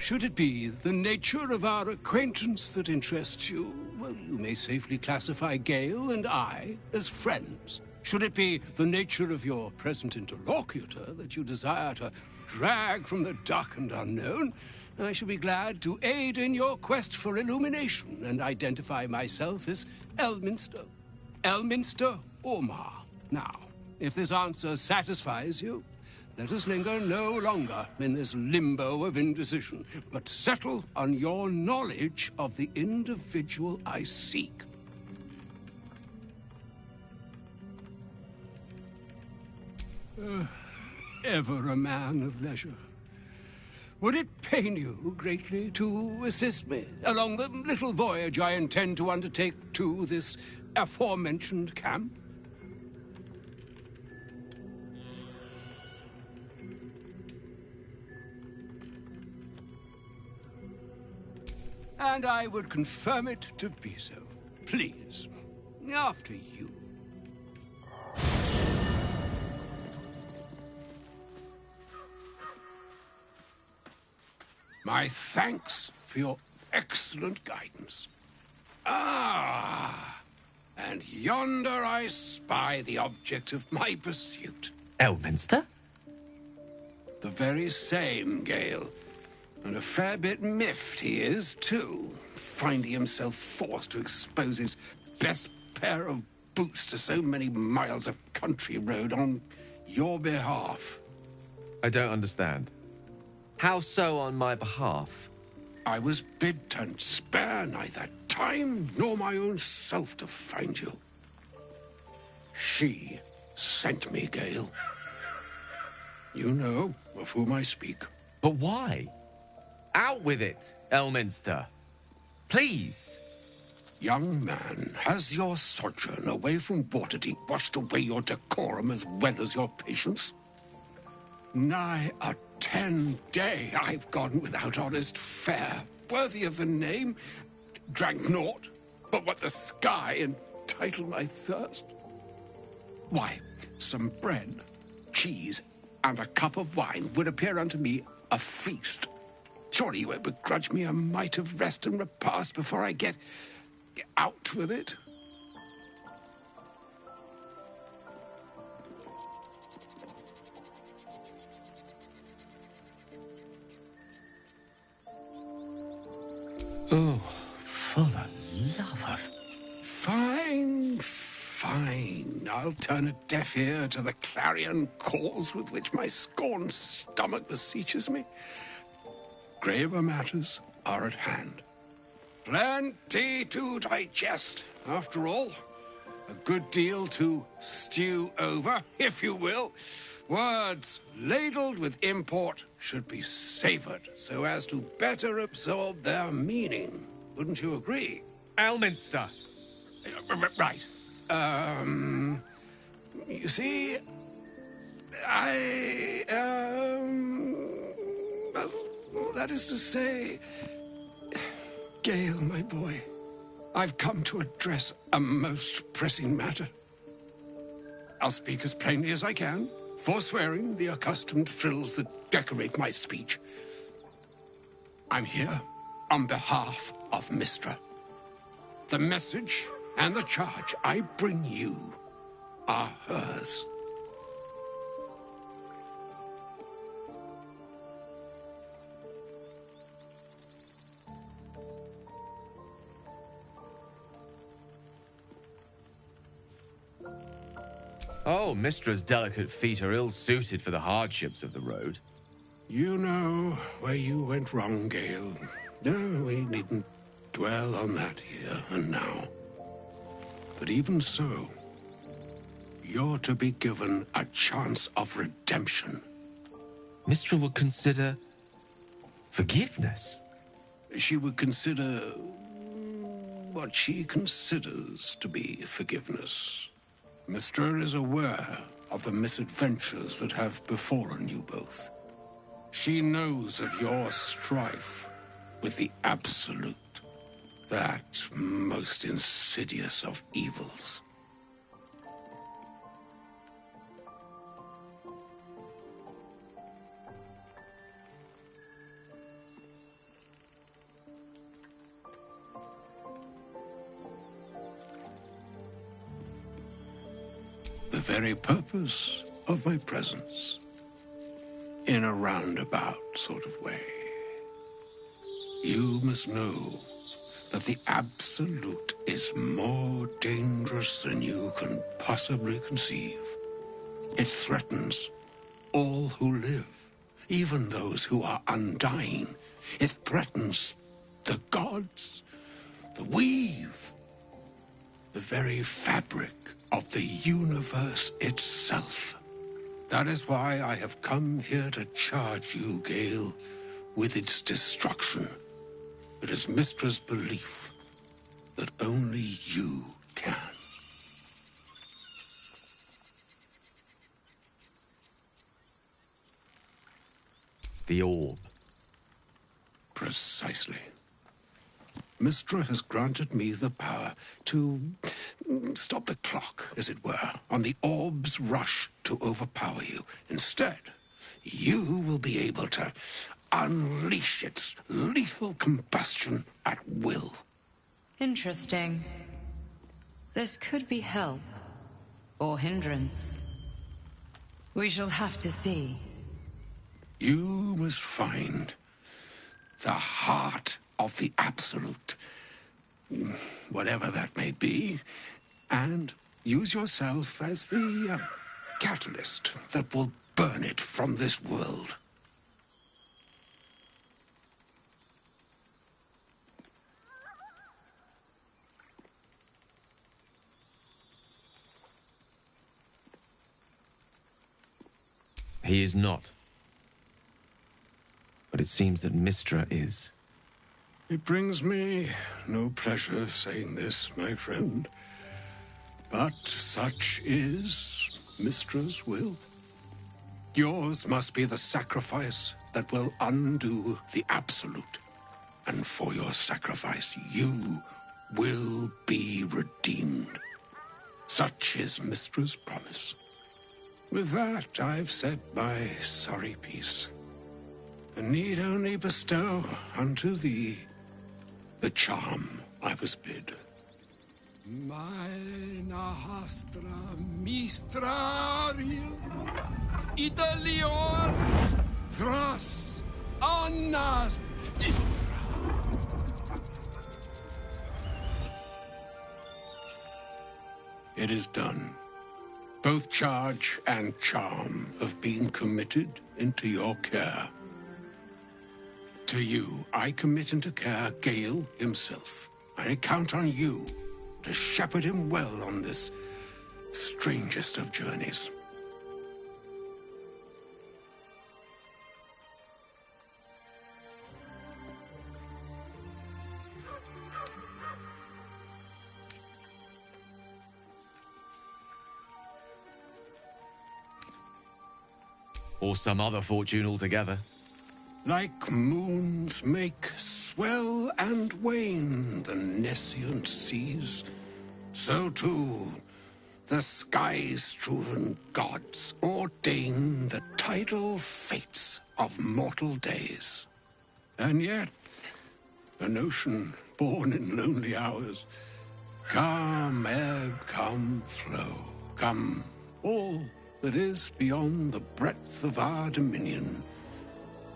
Should it be the nature of our acquaintance that interests you, well, you may safely classify Gale and I as friends. Should it be the nature of your present interlocutor that you desire to drag from the dark and unknown, I shall be glad to aid in your quest for illumination and identify myself as Elminster. Elminster Ormar. Now, if this answer satisfies you, let us linger no longer in this limbo of indecision, but settle on your knowledge of the individual I seek. Ever a man of leisure. Would it pain you greatly to assist me along the little voyage I intend to undertake to this aforementioned camp? And I would confirm it to be so. Please, after you. My thanks for your excellent guidance. Ah, and yonder I spy the object of my pursuit. Elminster? The very same, Gale. And a fair bit miffed he is, too, finding himself forced to expose his best pair of boots to so many miles of country road on your behalf. I don't understand. How so on my behalf? I was bid to spare neither time nor my own self to find you. She sent me, Gale. You know of whom I speak. But why? Out with it, Elminster. Please. Young man, has your sojourn away from Waterdeep washed away your decorum as well as your patience? Nigh a 10-day I've gone without honest fare, worthy of the name. Drank naught but what the sky entitled my thirst. Why, some bread, cheese, and a cup of wine would appear unto me a feast. Surely you won't begrudge me a mite of rest and repast before I get out with it? Oh, for the love of... Fine, fine. I'll turn a deaf ear to the clarion calls with which my scorned stomach beseeches me. Graver matters are at hand. Plenty to digest, after all. A good deal to stew over, if you will. Words ladled with import should be savored so as to better absorb their meaning. Wouldn't you agree? Elminster. Right. You see, well, that is to say, Gale, my boy, I've come to address a most pressing matter. I'll speak as plainly as I can, forswearing the accustomed frills that decorate my speech. I'm here on behalf of Mystra. The message and the charge I bring you are hers. Oh, Mistra's delicate feet are ill-suited for the hardships of the road. You know where you went wrong, Gale. No, we needn't dwell on that here and now. But even so, you're to be given a chance of redemption. Mistra would consider... forgiveness? She would consider... what she considers to be forgiveness. Mystra is aware of the misadventures that have befallen you both. She knows of your strife with the Absolute, that most insidious of evils. the very purpose of my presence. In a roundabout sort of way. You must know that the Absolute is more dangerous than you can possibly conceive. It threatens all who live, even those who are undying. It threatens the gods, the weave, the very fabric of the universe itself. That is why I have come here to charge you, Gale, with its destruction. It is Mystra's belief that only you can. The orb. Precisely. Mystra has granted me the power to stop the clock, as it were, on the orb's rush to overpower you. Instead, you will be able to unleash its lethal combustion at will. Interesting. This could be help. Or hindrance. We shall have to see. You must find the heart of the Absolute, whatever that may be, and use yourself as the catalyst that will burn it from this world. He is not. But it seems that Mystra is. It brings me no pleasure saying this, my friend. But such is Mystra's will. Yours must be the sacrifice that will undo the Absolute. And for your sacrifice, you will be redeemed. Such is Mystra's promise. With that, I've said my sorry piece, and need only bestow unto thee the charm I was bid. Meine hastra mistraril, Italior, thras annas distra. It is done. Both charge and charm have been committed into your care. To you, I commit into care Gale himself. I count on you to shepherd him well on this strangest of journeys. Or some other fortune altogether. Like moons make swell and wane the nescient seas, so too the sky-strewn gods ordain the tidal fates of mortal days. And yet, an ocean born in lonely hours, come ebb, come flow, come all that is beyond the breadth of our dominion.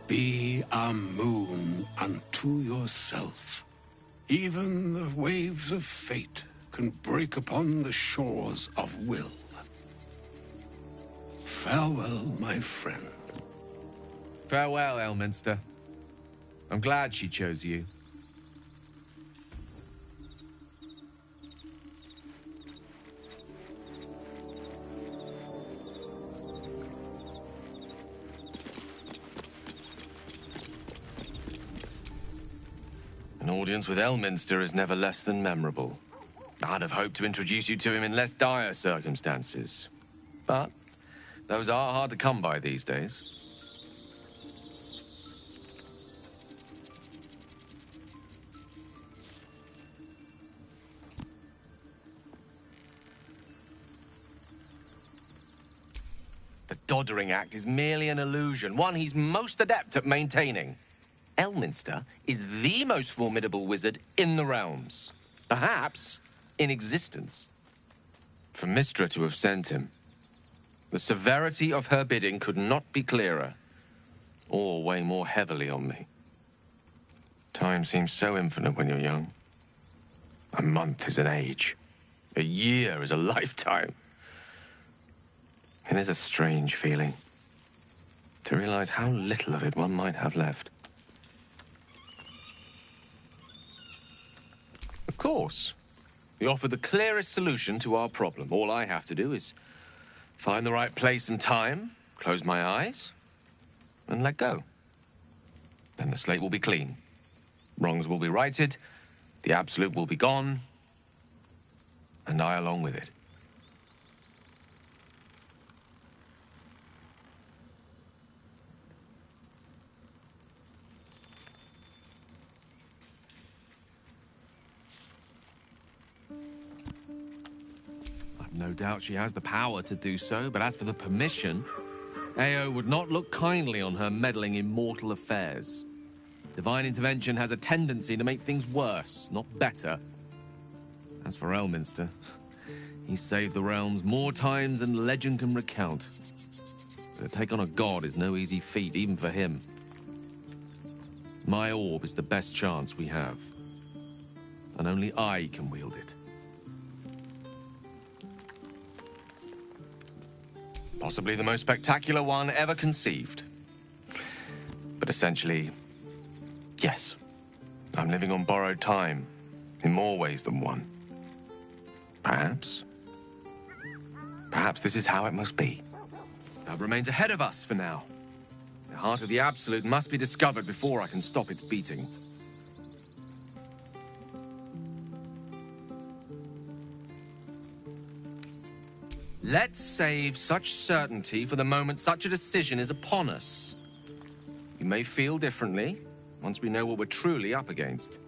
Be a moon unto yourself. Even the waves of fate can break upon the shores of will. Farewell, my friend. Farewell, Elminster. I'm glad she chose you. An audience with Elminster is never less than memorable. I'd have hoped to introduce you to him in less dire circumstances. But those are hard to come by these days. The Doddering Act is merely an illusion, one he's most adept at maintaining. Elminster is the most formidable wizard in the realms. Perhaps in existence. For Mystra to have sent him, The severity of her bidding could not be clearer, or weigh more heavily on me. Time seems so infinite when you're young. A month is an age. A year is a lifetime. It is a strange feeling to realize how little of it one might have left. Of course, we offer the clearest solution to our problem. All I have to do is find the right place and time, close my eyes, and let go. Then the slate will be clean. Wrongs will be righted, the absolute will be gone, and I along with it. I've no doubt she has the power to do so, but as for the permission, Ao would not look kindly on her meddling in mortal affairs. Divine intervention has a tendency to make things worse, not better. As for Elminster, he's saved the realms more times than legend can recount. But to take on a god is no easy feat, even for him. My orb is the best chance we have, and only I can wield it. Possibly the most spectacular one ever conceived. But essentially, yes, I'm living on borrowed time, in more ways than one. Perhaps this is how it must be. That remains ahead of us for now. The heart of the Absolute must be discovered before I can stop its beating. Let's save such certainty for the moment such a decision is upon us. We may feel differently once we know what we're truly up against.